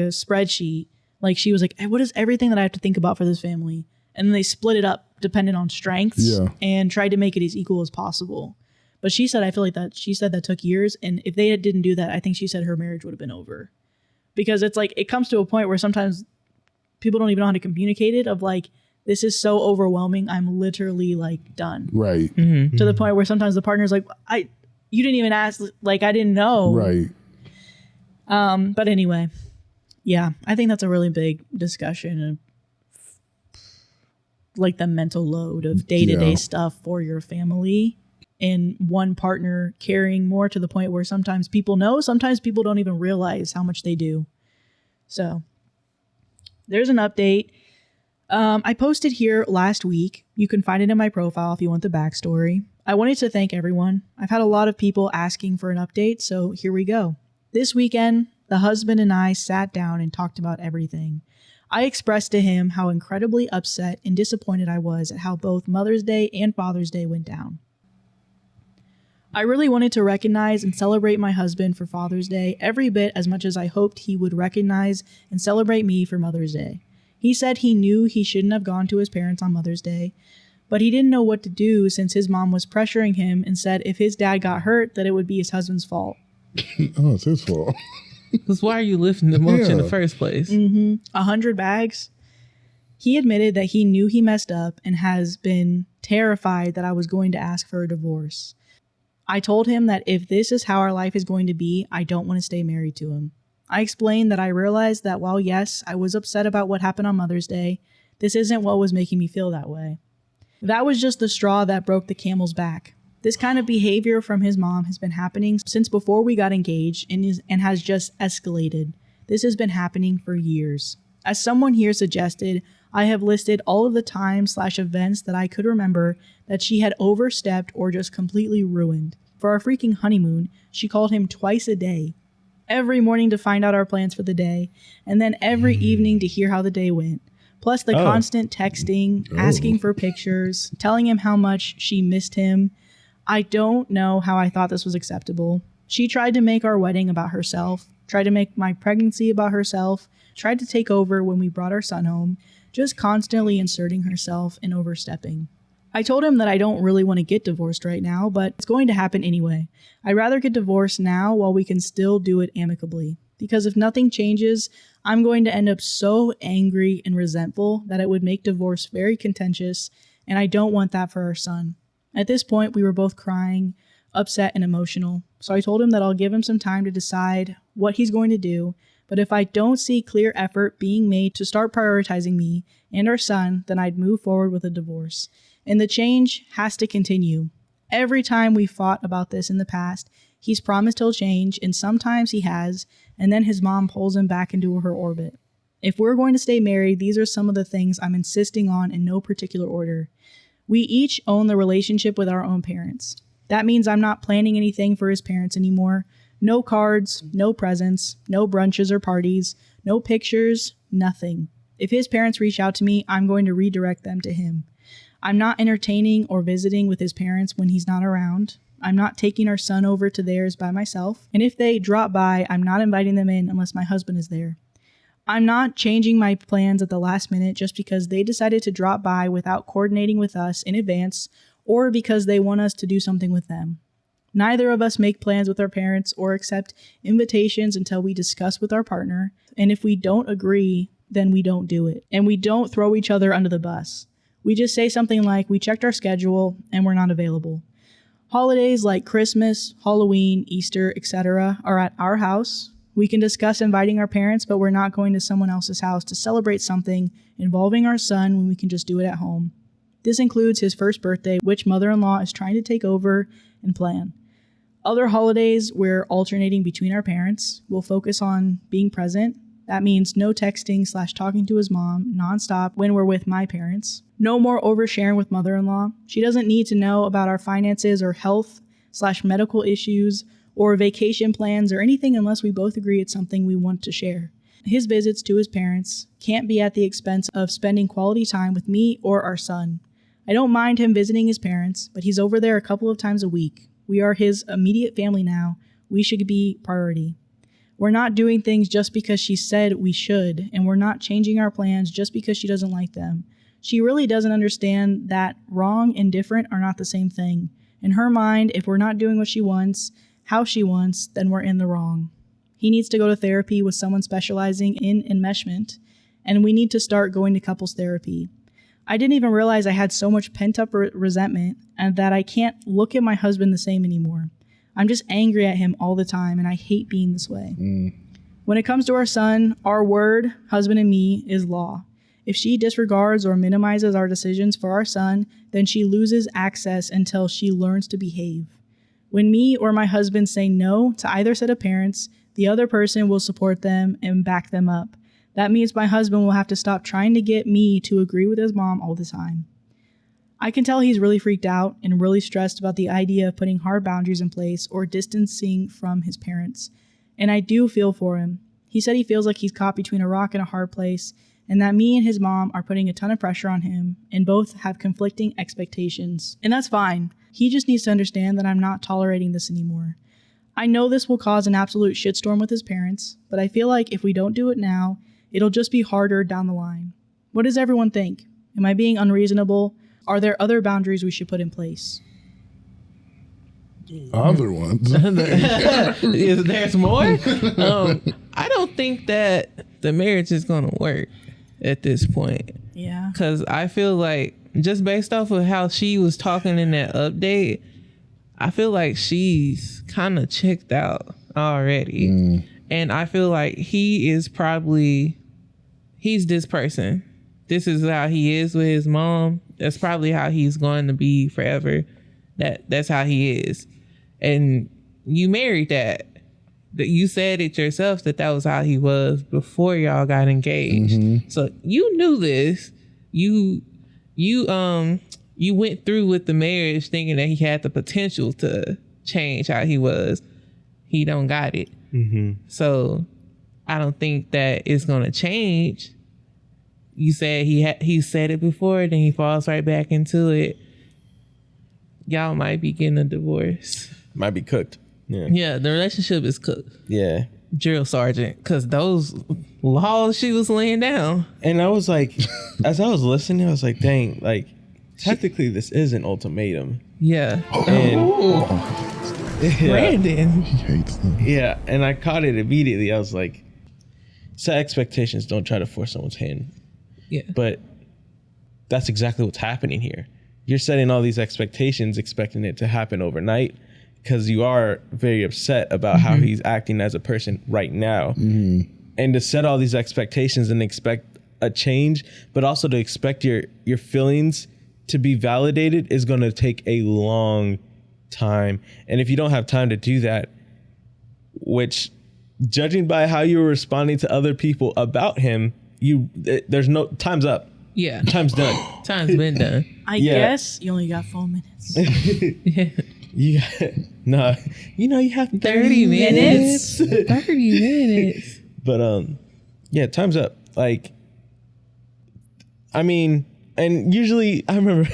spreadsheet. Like, she was like, hey, what is everything that I have to think about for this family? And then they split it up depending on strengths and tried to make it as equal as possible. But she said, I feel like she said that took years. And if they didn't do that, I think she said her marriage would have been over. Because it's like, it comes to a point where sometimes people don't even know how to communicate it, of like, this is so overwhelming, I'm literally, like, done. Right. To the point where sometimes the partner's like, you didn't even ask, like, I didn't know. Right. But anyway, yeah, I think that's a really big discussion of, like, the mental load of day-to-day stuff for your family, and one partner carrying more, to the point where sometimes people know, sometimes people don't even realize how much they do. So there's an update. I posted here last week. You can find it in my profile if you want the backstory. I wanted to thank everyone. I've had a lot of people asking for an update, so here we go. This weekend, the husband and I sat down and talked about everything. I expressed to him how incredibly upset and disappointed I was at how both Mother's Day and Father's Day went down. I really wanted to recognize and celebrate my husband for Father's Day every bit as much as I hoped he would recognize and celebrate me for Mother's Day. He said he knew he shouldn't have gone to his parents on Mother's Day, but he didn't know what to do since his mom was pressuring him and said if his dad got hurt, that it would be his husband's fault. Oh, it's his fault. Because why are you lifting the mulch in the first place? 100 bags. He admitted that he knew he messed up and has been terrified that I was going to ask for a divorce. I told him that if this is how our life is going to be, I don't want to stay married to him. I explained that I realized that while yes, I was upset about what happened on Mother's Day, this isn't what was making me feel that way. That was just the straw that broke the camel's back. This kind of behavior from his mom has been happening since before we got engaged and has just escalated. This has been happening for years. As someone here suggested, I have listed all of the times/events that I could remember that she had overstepped or just completely ruined. For our freaking honeymoon, she called him twice a day. Every morning to find out our plans for the day, and then every evening to hear how the day went. Plus the constant texting, asking for pictures, telling him how much she missed him. I don't know how I thought this was acceptable. She tried to make our wedding about herself, tried to make my pregnancy about herself, tried to take over when we brought our son home, just constantly inserting herself and overstepping. I told him that I don't really want to get divorced right now, but it's going to happen anyway. I'd rather get divorced now while we can still do it amicably. Because if nothing changes, I'm going to end up so angry and resentful that it would make divorce very contentious, and I don't want that for our son. At this point, we were both crying, upset, and emotional. So I told him that I'll give him some time to decide what he's going to do, but if I don't see clear effort being made to start prioritizing me and our son, then I'd move forward with a divorce. And the change has to continue. Every time we fought about this in the past, he's promised he'll change, and sometimes he has, and then his mom pulls him back into her orbit. If we're going to stay married, these are some of the things I'm insisting on in no particular order. We each own the relationship with our own parents. That means I'm not planning anything for his parents anymore. No cards, no presents, no brunches or parties, no pictures, nothing. If his parents reach out to me, I'm going to redirect them to him. I'm not entertaining or visiting with his parents when he's not around. I'm not taking our son over to theirs by myself. And if they drop by, I'm not inviting them in unless my husband is there. I'm not changing my plans at the last minute just because they decided to drop by without coordinating with us in advance or because they want us to do something with them. Neither of us make plans with our parents or accept invitations until we discuss with our partner, and if we don't agree, then we don't do it. And we don't throw each other under the bus. We just say something like, we checked our schedule and we're not available. Holidays like Christmas, Halloween, Easter, etc. are at our house. We can discuss inviting our parents, but we're not going to someone else's house to celebrate something involving our son when we can just do it at home. This includes his first birthday, which mother-in-law is trying to take over and plan. Other holidays, we're alternating between our parents. We'll focus on being present. That means no texting / talking to his mom nonstop when we're with my parents. No more oversharing with mother-in-law. She doesn't need to know about our finances or health / medical issues or vacation plans or anything unless we both agree it's something we want to share. His visits to his parents can't be at the expense of spending quality time with me or our son. I don't mind him visiting his parents, but he's over there a couple of times a week. We are his immediate family now. We should be priority. We're not doing things just because she said we should, and we're not changing our plans just because she doesn't like them. She really doesn't understand that wrong and different are not the same thing. In her mind, if we're not doing what she wants, how she wants, then we're in the wrong. He needs to go to therapy with someone specializing in enmeshment, and we need to start going to couples therapy. I didn't even realize I had so much pent-up resentment and that I can't look at my husband the same anymore. I'm just angry at him all the time, and I hate being this way. When it comes to our son, our word, husband and me, is law. If she disregards or minimizes our decisions for our son, then she loses access until she learns to behave. When me or my husband say no to either set of parents, the other person will support them and back them up. That means my husband will have to stop trying to get me to agree with his mom all the time. I can tell he's really freaked out and really stressed about the idea of putting hard boundaries in place or distancing from his parents. And I do feel for him. He said he feels like he's caught between a rock and a hard place, and that me and his mom are putting a ton of pressure on him, and both have conflicting expectations. And that's fine. He just needs to understand that I'm not tolerating this anymore. I know this will cause an absolute shitstorm with his parents, but I feel like if we don't do it now, it'll just be harder down the line. What does everyone think? Am I being unreasonable? Are there other boundaries we should put in place? Other ones. There's more? I don't think that the marriage is going to work at this point. Yeah. Because I feel like, just based off of how she was talking in that update, I feel like she's kind of checked out already. And I feel like he's this person. This is how he is with his mom. That's probably how he's going to be forever. That's how he is. And you married that. You said it yourself that was how he was before y'all got engaged. So you knew this. You went through with the marriage thinking that he had the potential to change how he was. He don't got it. So I don't think that it's gonna change. You said he said it before, then he falls right back into it. Y'all might be getting a divorce. Might be cooked. Yeah, the relationship is cooked. Yeah. Drill sergeant, because those laws she was laying down. And I was like, as I was listening, I was like, dang, like, technically this is an ultimatum. Yeah. And Brandon. He hates them. Yeah, and I caught it immediately. I was like, set expectations, don't try to force someone's hand. Yeah. But that's exactly what's happening here. You're setting all these expectations, expecting it to happen overnight, because you are very upset about how he's acting as a person right now. And to set all these expectations and expect a change, but also to expect your feelings to be validated is going to take a long time. And if you don't have time to do that, which, judging by how you were responding to other people about him, there's no time's up. Yeah. Time's done. Time's been done. I guess you only got 4 minutes. You have 30 minutes. 30 minutes. But yeah, time's up. Like, I mean, and usually I remember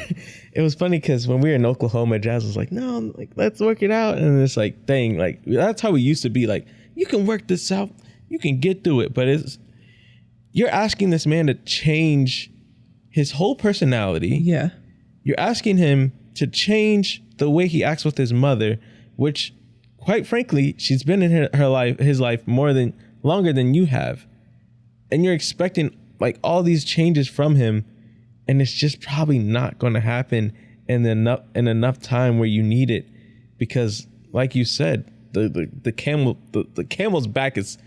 it was funny because when we were in Oklahoma, Jazz was like, no, like, let's work it out. And it's like, dang, like, that's how we used to be. Like, you can work this out, you can get through it. But you're asking this man to change his whole personality. Yeah. You're asking him to change the way he acts with his mother, which, quite frankly, she's been in his life longer than you have, and you're expecting like all these changes from him, and it's just probably not going to happen in enough time where you need it, because, like you said, the camel's back is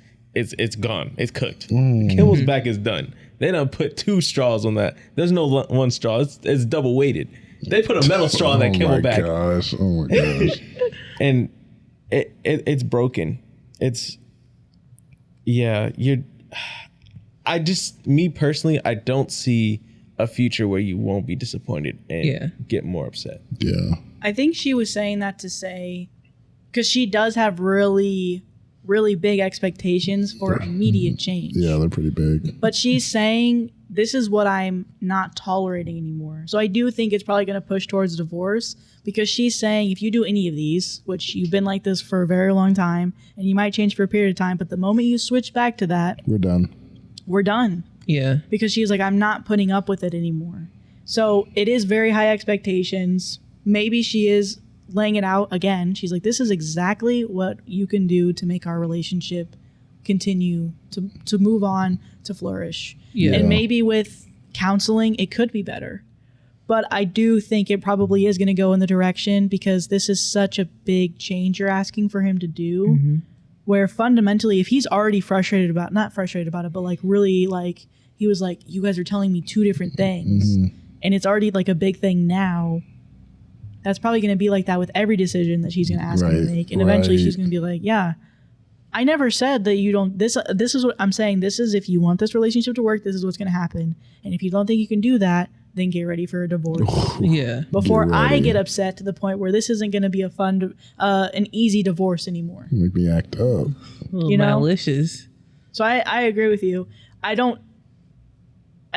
gone. It's cooked. The camel's back is done. They done put 2 straws on that. There's no one straw. It's double weighted. They put a metal straw on that camel back. Oh my gosh. And it's broken. Me personally, I don't see a future where you won't be disappointed and get more upset. Yeah. I think she was saying that to say, because she does have really, really big expectations for immediate change. Yeah, they're pretty big. But she's saying, this is what I'm not tolerating anymore. So I do think it's probably going to push towards divorce, because she's saying, if you do any of these, which you've been like this for a very long time, and you might change for a period of time, but the moment you switch back to that, we're done. Yeah. Because she's like, I'm not putting up with it anymore. So it is very high expectations. Maybe she is laying it out again. She's like, this is exactly what you can do to make our relationship continue to move on, to flourish. Yeah. And maybe with counseling, it could be better. But I do think it probably is going to go in the direction, because this is such a big change you're asking for him to do, where fundamentally, if he's already not frustrated about it, but like really like, he was like, you guys are telling me 2 different things, and it's already like a big thing now. That's probably going to be like that with every decision that she's going to ask him to make. And eventually she's going to be like, yeah, I never said that you don't, this is what I'm saying. This is, if you want this relationship to work, this is what's going to happen. And if you don't think you can do that, then get ready for a divorce. Yeah. Before I get upset to the point where this isn't going to be an easy divorce anymore. Make me act up. You know? Malicious. So I agree with you. I don't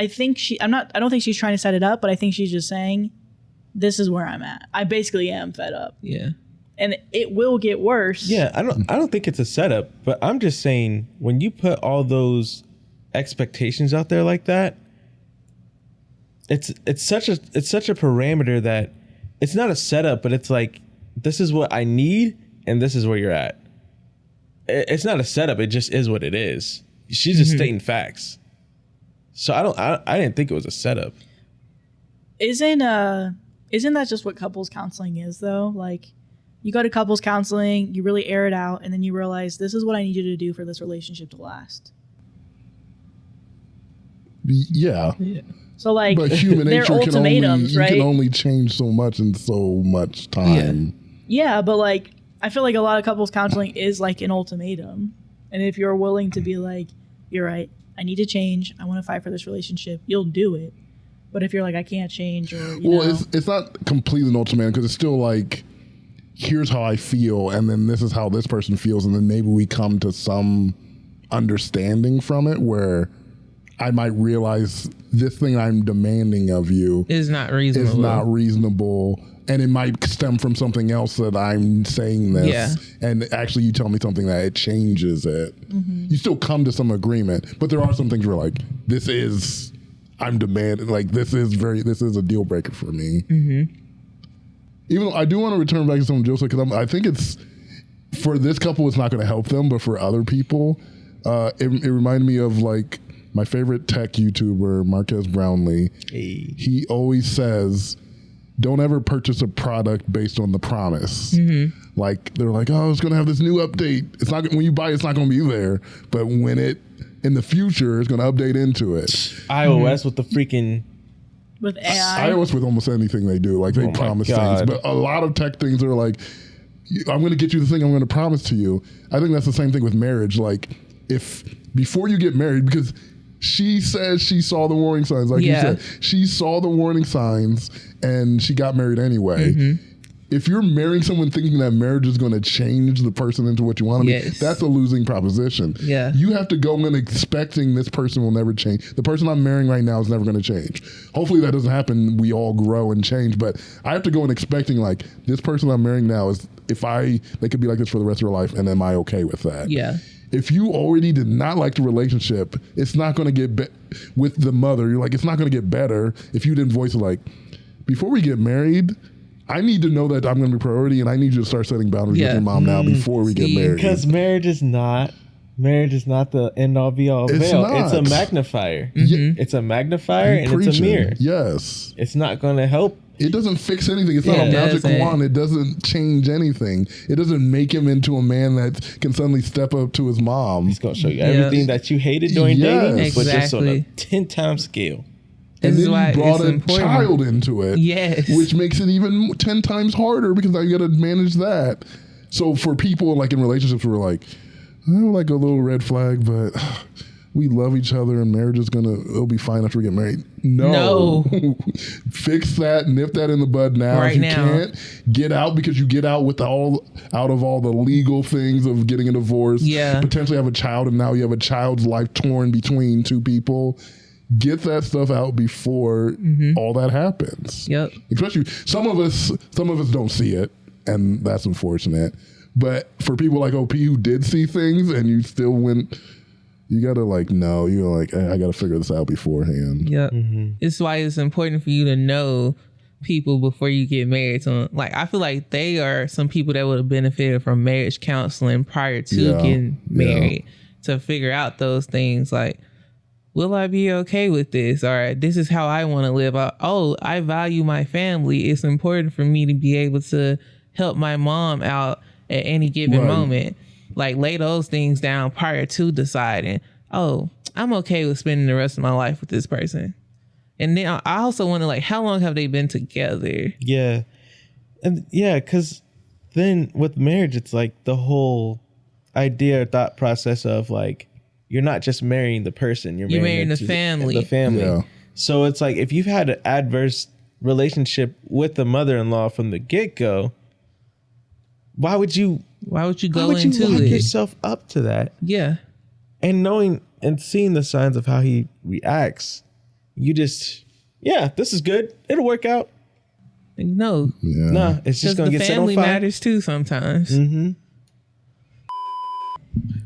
think she's trying to set it up, but I think she's just saying, this is where I'm at. I basically am fed up. Yeah. And it will get worse. Yeah, I don't think it's a setup, but I'm just saying, when you put all those expectations out there like that, it's such a parameter that it's not a setup, but it's like, this is what I need and this is where you're at. It's not a setup, it just is what it is. She's just stating facts. So I didn't think it was a setup. Isn't that just what couples counseling is, though? Like, you go to couples counseling, you really air it out, and then you realize, this is what I need you to do for this relationship to last. Yeah. So, like, but human they're nature ultimatums, right? You can only change so much in so much time. Yeah, but like, I feel like a lot of couples counseling is like an ultimatum. And if you're willing to be like, you're right, I need to change, I want to fight for this relationship, you'll do it. But if you're like, I can't change, or you know. It's not completely an ultimatum, because it's still like, here's how I feel, and then this is how this person feels, and then maybe we come to some understanding from it, where I might realize this thing I'm demanding of you is not reasonable. And it might stem from something else that I'm saying this. Yeah. And actually you tell me something that it changes it. You still come to some agreement, but there are some things where like, I'm demanding, like this is a deal breaker for me. Even though I do want to return back to something Joe said, because I think it's, for this couple, it's not going to help them, but for other people, it reminded me of like my favorite tech YouTuber, Marquez Brownlee. Hey. He always says, don't ever purchase a product based on the promise. Like they're like, oh, it's going to have this new update. It's not, when you buy it, it's not going to be there. But when it, in the future, it's going to update into it. iOS with the freaking... With AI? iOS with almost anything they do. Like they promise things. But a lot of tech things are like, I'm going to get you the thing I'm going to promise to you. I think that's the same thing with marriage. Like if, before you get married, because she says she saw the warning signs, like you said, she saw the warning signs and she got married anyway. If you're marrying someone thinking that marriage is going to change the person into what you want to be, that's a losing proposition. You have to go in expecting this person will never change. The person I'm marrying right now is never going to change. Hopefully that doesn't happen. We all grow and change, but I have to go in expecting like, this person I'm marrying now is, they could be like this for the rest of their life, and am I okay with that? If you already did not like the relationship, it's not going to get with the mother. You're like, it's not going to get better if you didn't voice it like, before we get married, I need to know that I'm going to be priority, and I need you to start setting boundaries with your mom now before we get married. Because marriage is not the end all be all veil. It's a magnifier. It's a magnifier and it's a mirror. Yes. It's not going to help. It doesn't fix anything. It's not a magic wand. It doesn't change anything. It doesn't make him into a man that can suddenly step up to his mom. He's going to show you everything that you hated during dating, but just on a 10-time scale. And then you brought a child into it, which makes it even 10 times harder because now you got to manage that. So for people like in relationships who are like, like a little red flag, but we love each other and marriage is it'll be fine after we get married. No. Fix that, nip that in the bud now. Right if you now. can't, get out because you get out with out of all the legal things of getting a divorce, potentially have a child, and now you have a child's life torn between two people. Get that stuff out before all that happens. Yep. Especially some of us don't see it, and that's unfortunate. But for people like OP who did see things and you still went, you gotta you're like, hey, I gotta figure this out beforehand. Yep. It's why it's important for you to know people before you get married. So, like, I feel like they are some people that would have benefited from marriage counseling prior to getting married to figure out those things. Like, will I be okay with this? Or this is how I want to live. I value my family. It's important for me to be able to help my mom out at any given moment. Like, lay those things down prior to deciding, I'm okay with spending the rest of my life with this person. And then I also wonder, like, how long have they been together? Yeah. And because then with marriage, it's like the whole idea or thought process of like, you're not just marrying the person, you're marrying the family. The family. Yeah. So it's like if you've had an adverse relationship with the mother-in-law from the get-go, why would you go into lock it? yourself up to that? Yeah. And knowing and seeing the signs of how he reacts, you just, this is good. It'll work out. No. Yeah. Nah, it's just going to get set on fire. The family matters too sometimes.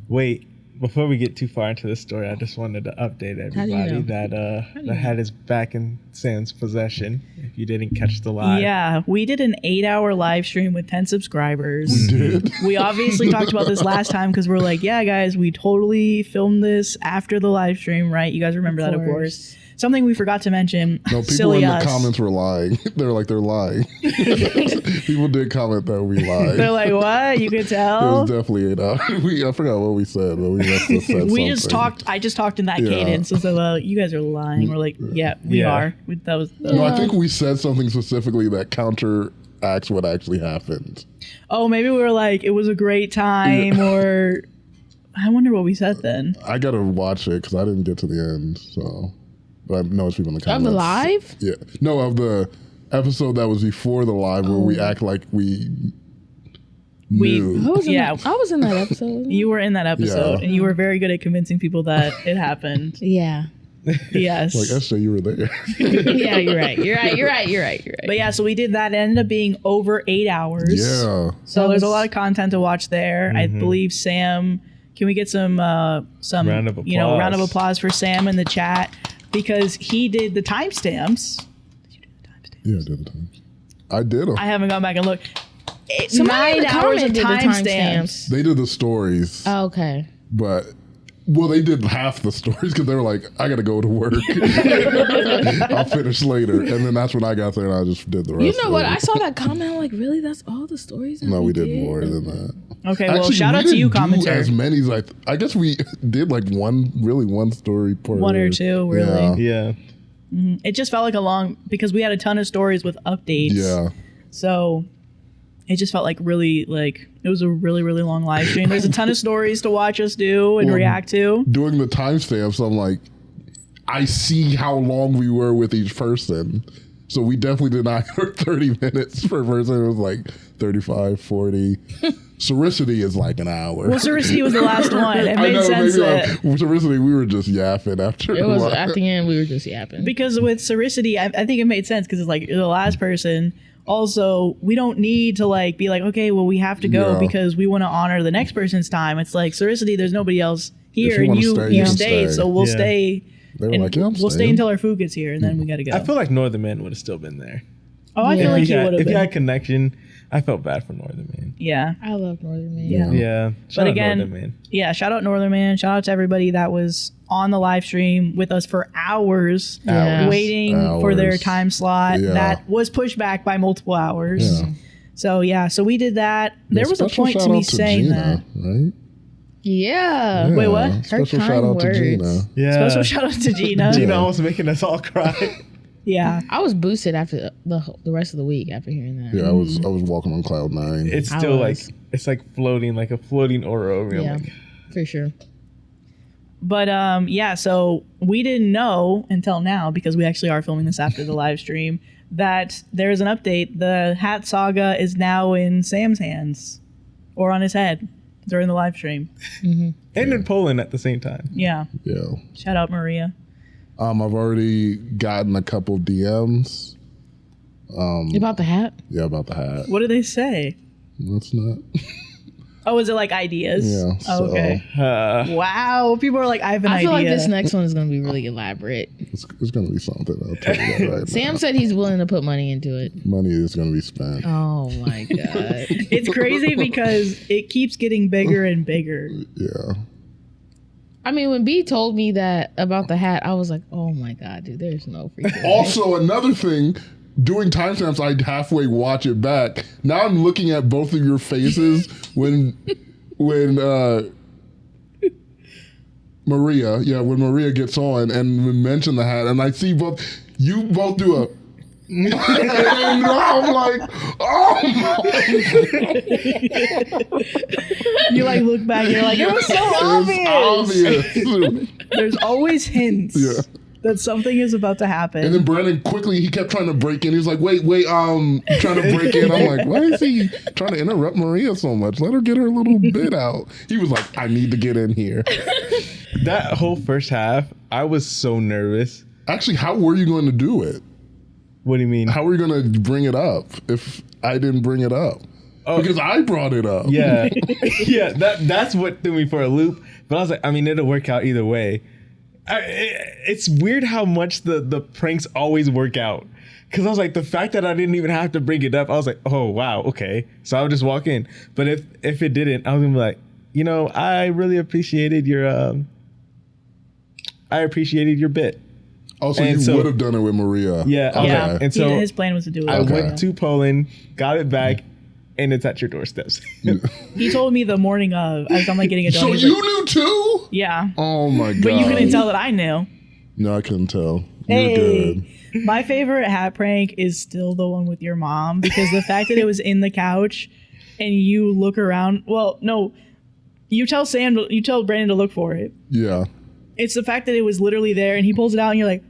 Wait, before we get too far into this story, I just wanted to update everybody that had his back in Sam's possession. If you didn't catch the live. Yeah, we did an 8-hour live stream with 10 subscribers. We did. We obviously talked about this last time because we're like, yeah, guys, we totally filmed this after the live stream, right? You guys remember that, of course. Something we forgot to mention. No, people in the comments were lying. They're lying. People did comment that we lied. They're like, what? You could tell? It was definitely 8 hours. I forgot what we said, but we must have said we something. I just talked in that cadence. So, well, you guys are lying. We're like, we are. That was No, I think we said something specifically that counteracts what actually happened. Oh, maybe we were like, it was a great time, or I wonder what we said then. I got to watch it because I didn't get to the end, so... But I know it's people in the comments. Of the live? Yeah. No, of the episode that was before the live where we act like we knew. I was in that episode. You were in that episode, and you were very good at convincing people that it happened. Yeah. Yes. Like, SJ, you were there. Yeah, you're right. But yeah, so we did that. It ended up being over 8 hours. Yeah. So there's a lot of content to watch there. I believe Sam, can we get some round of applause for Sam in the chat? Because he did the timestamps. Did you do the timestamps? Yeah, I did the timestamps. I did them. I haven't gone back and looked. 9 hours of did the timestamps. They did the stories. Oh, okay. But, they did half the stories because they were like, I got to go to work. I'll finish later. And then that's when I got there and I just did the rest. You know what? I saw that comment. I'm like, really? That's all the stories? No, we did more than that. Okay, well, shout out to you, commenter. As many as I guess we did like one story per. One or two, really. Yeah. Mm-hmm. It just felt like because we had a ton of stories with updates. Yeah. So it just felt like it was a really, really long live stream. There's a ton of stories to watch us do and react to. Doing the timestamps, I'm like, I see how long we were with each person. So we definitely did not go 30 minutes per person. It was like 35, 40. Saricity is like an hour. Well, Saricity was the last one. It made sense. Saricity, we were just yapping after. It was at the end. We were just yapping because with Saricity, I think it made sense because it's like you're the last person. Also, we don't need to be like, okay, well, we have to go because we want to honor the next person's time. It's like Saricity, there's nobody else here, and you stayed, so we'll stay. They were like, we'll stay until our food gets here, and then we got to go. I feel like Northern Men would have still been there. Oh, I feel like he would have If he been. had connection, I felt bad for Northern Man. Yeah. I love Northern Man. Yeah. Yeah. Shout But out again, Northern Man. yeah, shout out Northern Man. Shout out to everybody that was on the live stream with us for hours, Yeah. waiting for their Hours. time slot Yeah. that was pushed back by multiple hours. Yeah. So we did that. There was a Special point to shout me out saying Gina, that. right? Yeah. Wait, what? Special Her shout out kind to Gina. words. Yeah. Special shout out to Gina. Gina almost making us all cry. Yeah. I was boosted after the rest of the week after hearing that. Yeah, I was walking on cloud 9. It's I still was. it's like floating, like a floating aura over me. Yeah, I'm like, for sure. But so we didn't know until now, because we actually are filming this after the live stream, that there's an update. The hat saga is now in Sam's hands, or on his head during the live stream. and in Poland at the same time. Yeah. Yeah. Shout out Maria. I've already gotten a couple DMs. About the hat? Yeah, about the hat. What do they say? That's not. Oh, is it like ideas? Yeah. Oh, okay. Wow. People are like, I have an I idea. feel like this next one is going to be really elaborate. It's going to be something. I'll tell you that right Sam now. said he's willing to put money into it. Money is going to be spent. Oh my God. It's crazy because it keeps getting bigger and bigger. Yeah. I mean, when B told me that about the hat, I was like, oh my God, dude, there's no freaking way. Also, another thing, doing timestamps, I'd halfway watch it back. Now I'm looking at both of your faces when Maria gets on and we mention the hat, and I see you both do a. And I'm like, oh my. You like look back and you're like, it was so obvious. It's obvious. There's always hints Yeah. that something is about to happen. And then Brandon quickly, he kept trying to break in. He's like, wait, trying to break in. I'm like, why is he trying to interrupt Maria so much? Let her get her little bit out. He was like, I need to get in here. That whole first half, I was so nervous. Actually, how were you going to do it? What do you mean? How were you going to bring it up if I didn't bring it up? Oh, Because I brought it up. yeah. Yeah, that's what threw me for a loop. But I was like, I mean, it'll work out either way. It's weird how much the pranks always work out. Because I was like, the fact that I didn't even have to bring it up, I was like, oh, wow, okay. So I would just walk in. But if it didn't, I was going to be like, I really appreciated your bit. Oh, so And you so- would have done it with Maria. Yeah, Okay. yeah. And so his plan was to do it. I Okay. went to Poland, got it back, and it's at your doorsteps. He told me the morning of, as I'm like getting a donut. So he's you like, knew too? yeah. Oh my God. But you couldn't tell that I knew. No, I couldn't tell. You're Hey, good. my favorite hat prank is still the one with your mom, because the fact that it was in the couch and you look around. Well, no, you tell Brandon to look for it. Yeah. It's the fact that it was literally there and he pulls it out and you're like,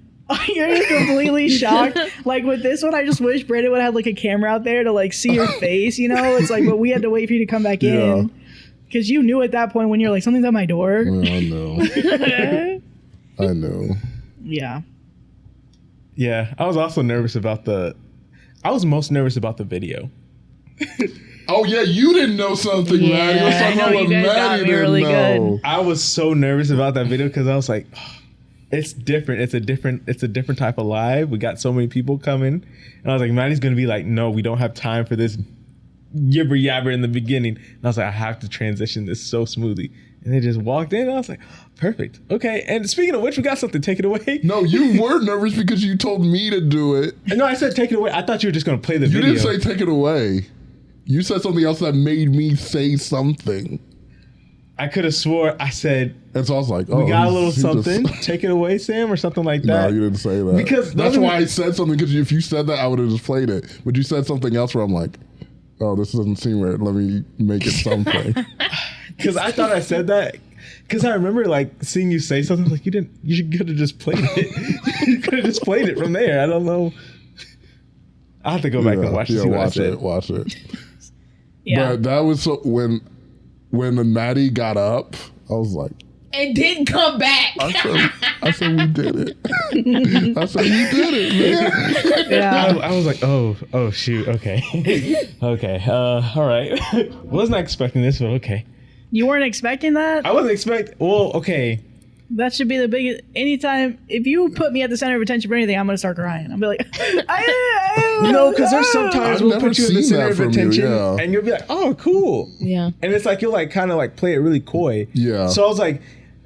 you're just completely shocked. Like with this one, I just wish Brandon would have like a camera out there to like see your face, It's like, but we had to wait for you to come back Yeah. in. Because you knew at that point when you're like, something's at my door. Well, I know. I know. Yeah. Yeah, I was also nervous about I was most nervous about the video. Oh yeah, you didn't know something, Yeah, Maddie. Let's talk I know, about you what guys got Maddie me didn't really know. good. I was so nervous about that video because I was like, it's different. It's a different type of live. We got so many people coming. And I was like, Maddie's going to be like, no, we don't have time for this yibber yabber in the beginning. And I was like, I have to transition this so smoothly. And they just walked in and I was like, perfect. Okay. And speaking of which, we got something. Take it away. No, you were nervous because you told me to do it. No, I said take it away. I thought you were just going to play the You video. didn't say take it away. You said something else that made me say something. I could have swore I said, And so I was like, oh. we got a little he just- something. Take it away, Sam, or something like No, that. you didn't say that. Because that's those are- why I said something, because if you said that, I would have just played it. But you said something else where I'm like, oh, this doesn't seem right. Let me make it something. Because I thought I said that. Because I remember like seeing you say something like you could have just played it. You could have just played it from there. I don't know. I'll have to go back and watch to see what I said. Watch it. Yeah. But that was so, when the Maddie got up, I was like, And didn't come back. I said we did it. I said we did it, man. Yeah. I was like, oh shoot, okay. Okay, all right. Wasn't expecting this, but okay. You weren't expecting that? I wasn't well, okay. That should be the biggest. Anytime, if you put me at the center of attention for anything, I'm going to start crying. I'll be like, I No, because there's sometimes I've we'll never put you in the seen center that of from you, attention, yeah. and you'll be like, "Oh, cool." Yeah. And it's like you'll like kind of like play it really coy. Yeah. So I was like,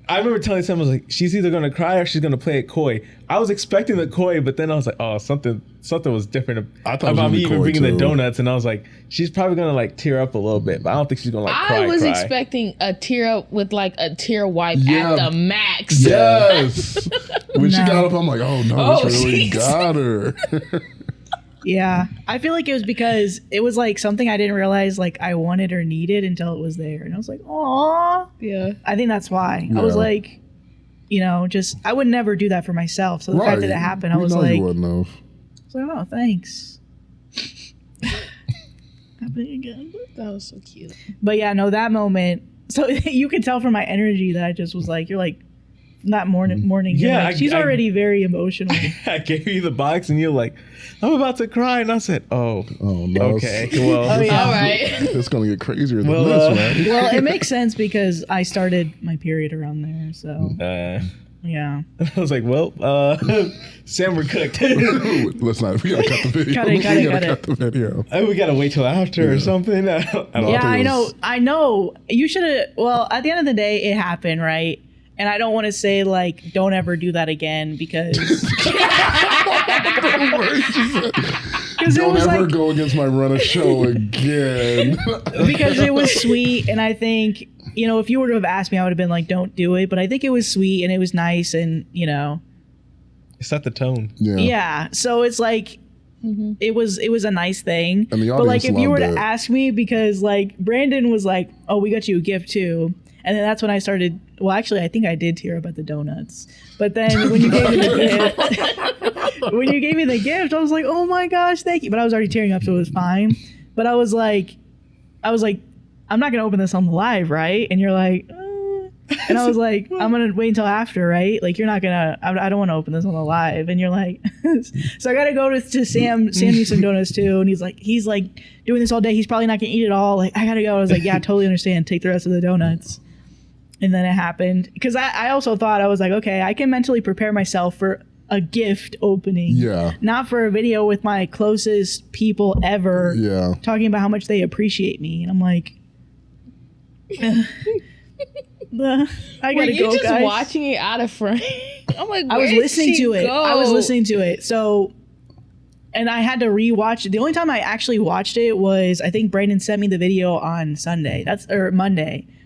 I remember telling someone, I was like, she's either gonna cry or she's gonna play it coy. I was expecting the coy, but then I was like, oh, something was different I thought it was about gonna me be even coy, bringing the too. donuts, and I was like, she's probably gonna like tear up a little bit, but I don't think she's gonna like cry. I was cry. expecting a tear up with like a tear wipe Yeah. at the max. Yes. When she No. got up, I'm like, oh no, Oh, this really jeez. got her. Yeah. I feel like it was because it was like something I didn't realize like I wanted or needed until it was there. And I was like, aw. Yeah. I think that's why. I was Yeah. like, just, I would never do that for myself. So the fact that it happened, I We was know like, you wouldn't have. oh, thanks. Happening again. That was so cute. But yeah, no, that moment. So you could tell from my energy that I just was like, you're like, that morning. You're Yeah, like, she's already very emotional. I gave you the box, and you're like, I'm about to cry, and I said, oh, Oh no. okay, well, Oh, yeah. All right. It's gonna get crazier than Well, this, man. Well, it makes sense because I started my period around there. So yeah. I was like, well, Sam, we're cooked. Let's not. We gotta cut the video. Cut it, we cut gotta it. cut the video. We gotta wait till after or something. I don't know. Yeah, think it I know. was- I know. You should have. Well, at the end of the day, it happened, right? And I don't want to say like, don't ever do that again because it Don't was ever like go against my run of show again. because it was sweet, and I think if you were to have asked me, I would have been like, don't do it. But I think it was sweet and it was nice, and It set the tone. yeah. So it's like. It was a nice thing, And the but like audience if you were to loved it. ask me, because like Brandon was like, "Oh, we got you a gift too," and then that's when I started. Well, actually, I think I did tear up at the donuts, but then when you gave me the gift, I was like, "Oh my gosh, thank you!" But I was already tearing up, so it was fine. But I was like, "I'm not gonna open this on the live, right?" And you're like. And I was like, I'm going to wait until after, right? Like, you're not going to, I don't want to open this on the live. And you're like, so I got to go to Sam. Sam needs some donuts too. And he's like doing this all day. He's probably not going to eat it all. Like, I got to go. I was like, yeah, I totally understand. Take the rest of the donuts. And then it happened. Because I also thought, I was like, okay, I can mentally prepare myself for a gift opening. Yeah. Not for a video with my closest people ever. Yeah. Talking about how much they appreciate me. And I'm like, I Were gotta you go, just guys. watching it out of frame? I'm like, I was where did listening she to it. go? I was listening to it. So, and I had to rewatch it. The only time I actually watched it was I think Brandon sent me the video on Monday.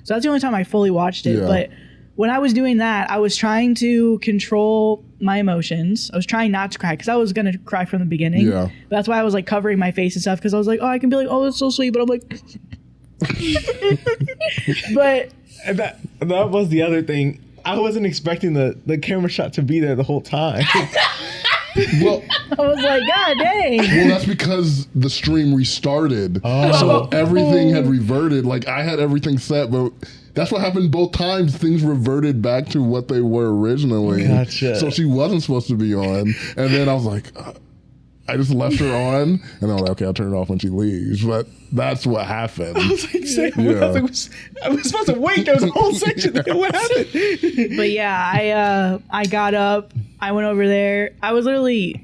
So that's the only time I fully watched it. Yeah. But when I was doing that, I was trying to control my emotions. I was trying not to cry because I was gonna cry from the beginning. Yeah. But that's why I was like covering my face and stuff because I was like, oh, I can be like, oh, that's so sweet. But I'm like, but. And that was the other thing. I wasn't expecting the camera shot to be there the whole time. Well, I was like, God dang. well, that's because the stream restarted. So everything had reverted. Like, I had everything set, but that's what happened both times. Things reverted back to what they were originally. Gotcha. So she wasn't supposed to be on. And then I was like, I just left her on. And I was like, okay, I'll turn it off when she leaves. But that's what happened. I was like, Sam, Yeah. I was supposed to wait. There was a whole section there. What happened? But yeah, I got up. I went over there. I was literally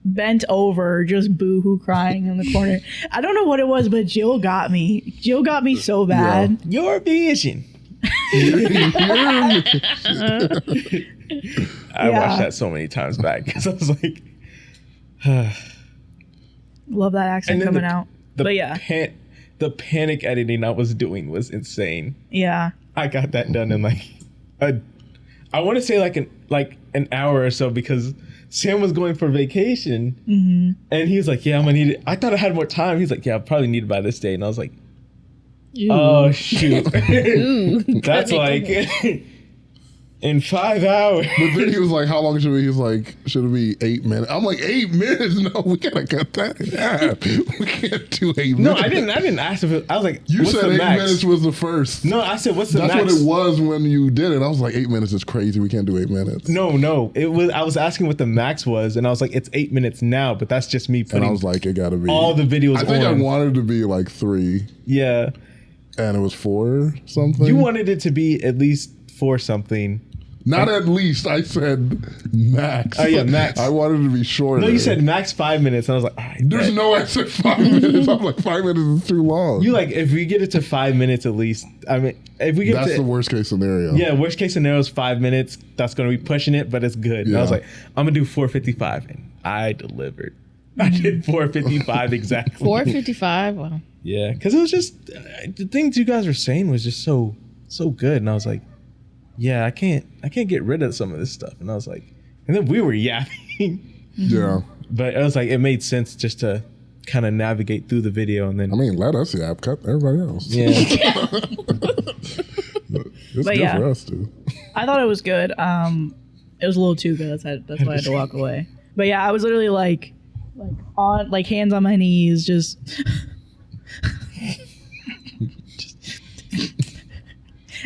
bent over, just boo-hoo crying in the corner. I don't know what it was, but Jill got me. Jill got me so bad. Your vision. I watched that so many times back because I was like, Love that accent then coming out. But yeah, the panic editing I was doing was insane. yeah. I got that done in like I want to say like an hour or so because Sam was going for vacation and he was like, yeah, I'm gonna need it. I thought I had more time. He's like, yeah, I'll probably need it by this day. And I was like, oh shoot. That's like in 5 hours. But then he was like, how long should it be? He was like, should it be 8 minutes? I'm like, 8 minutes? No, we gotta cut that in half. We can't do 8 minutes. No, I didn't ask if it, I was like, You what's said the 8 max? minutes was the first. No, I said, what's the That's max? what it was when you did it. I was like, 8 minutes is crazy. We can't do 8 minutes. No. It was. I was asking what the max was, and I was like, it's 8 minutes now, but that's just me putting And I was like, it gotta be. all the videos I think on. I wanted it to be like 3, Yeah. and it was 4 something. You wanted it to be at least 4 something. Not at least. I said max. Oh, yeah, max. I wanted to be shorter. No, you said max 5 minutes. And I was like, all right, There's no I said 5 minutes. I'm like, 5 minutes is too long. You like, if we get it to 5 minutes at least, I mean, if we get That's to, the worst case scenario. Yeah, worst case scenario is 5 minutes. That's going to be pushing it, but it's good. And I was Yeah. like, I'm going to do 4:55. And I delivered. I did 4:55 exactly. 4:55. Wow. Yeah, because it was just, the things you guys were saying was just so good. And I was like, yeah, I can't get rid of some of this stuff. And I was like, and then we were yapping. Yeah. But it was like, it made sense just to kind of navigate through the video and then. I mean, let us yap. Cut everybody else. Yeah. It's But good yeah. for us, too. I thought it was good. It was a little too good. That's why I had to walk away. But yeah, I was literally like on like hands on my knees, just.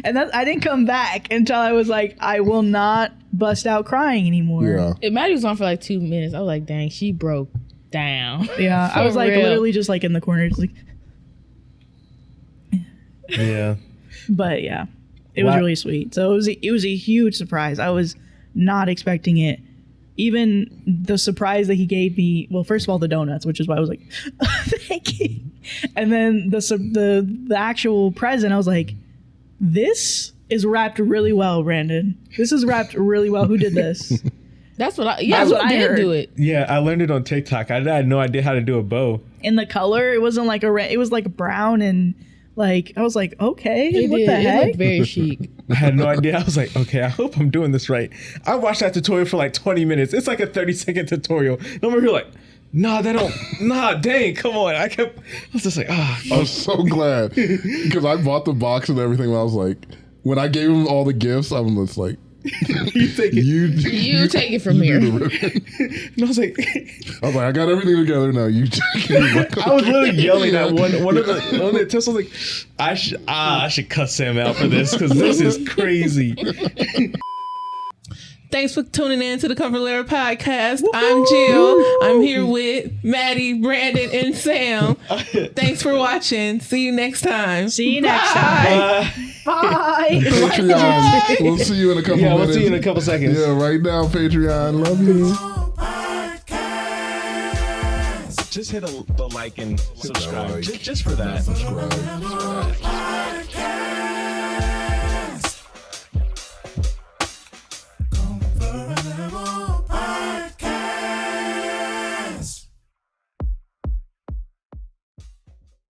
And I didn't come back until I was like, I will not bust out crying anymore. Yeah. If Maddie was on for like 2 minutes, I was like, dang, she broke down. Yeah, I was like real. literally just like in the corner, just like. Yeah. But yeah, it was really sweet. So it was a huge surprise. I was not expecting it. Even the surprise that he gave me. Well, first of all, the donuts, which is why I was like, thank you. And then the actual present, I was like, this is wrapped really well, Brandon. This is wrapped really well. Who did this? That's what I. That's Yeah, what who I did heard. do it? Yeah, I learned it on TikTok. I had no idea how to do a bow. In the color, it wasn't like it was like brown and like I was like, okay, It what did. the It heck? looked very chic. I had no idea. I was like, okay, I hope I'm doing this right. I watched that tutorial for like 20 minutes. It's like a 30-second tutorial. And I'm over here like, dang, come on. I was just like, I was so glad because I bought the box and everything. And I was like, when I gave him all the gifts, I'm just like, you take it. You take it from here. And I was like, I got everything together now. You take it. I was literally yelling at one of the tests. I was like, I should cuss Sam out for this because this is crazy. Thanks for tuning in to the Comfort Layer Podcast. I'm Jill. I'm here with Maddie, Brandon, and Sam. Thanks for watching. See you next time. See you next time. Bye. Patreon. We'll see you in a couple minutes. We'll see you in a couple seconds. Yeah, right now, Patreon. Love you. Just hit the like and subscribe. Just for that. Subscribe.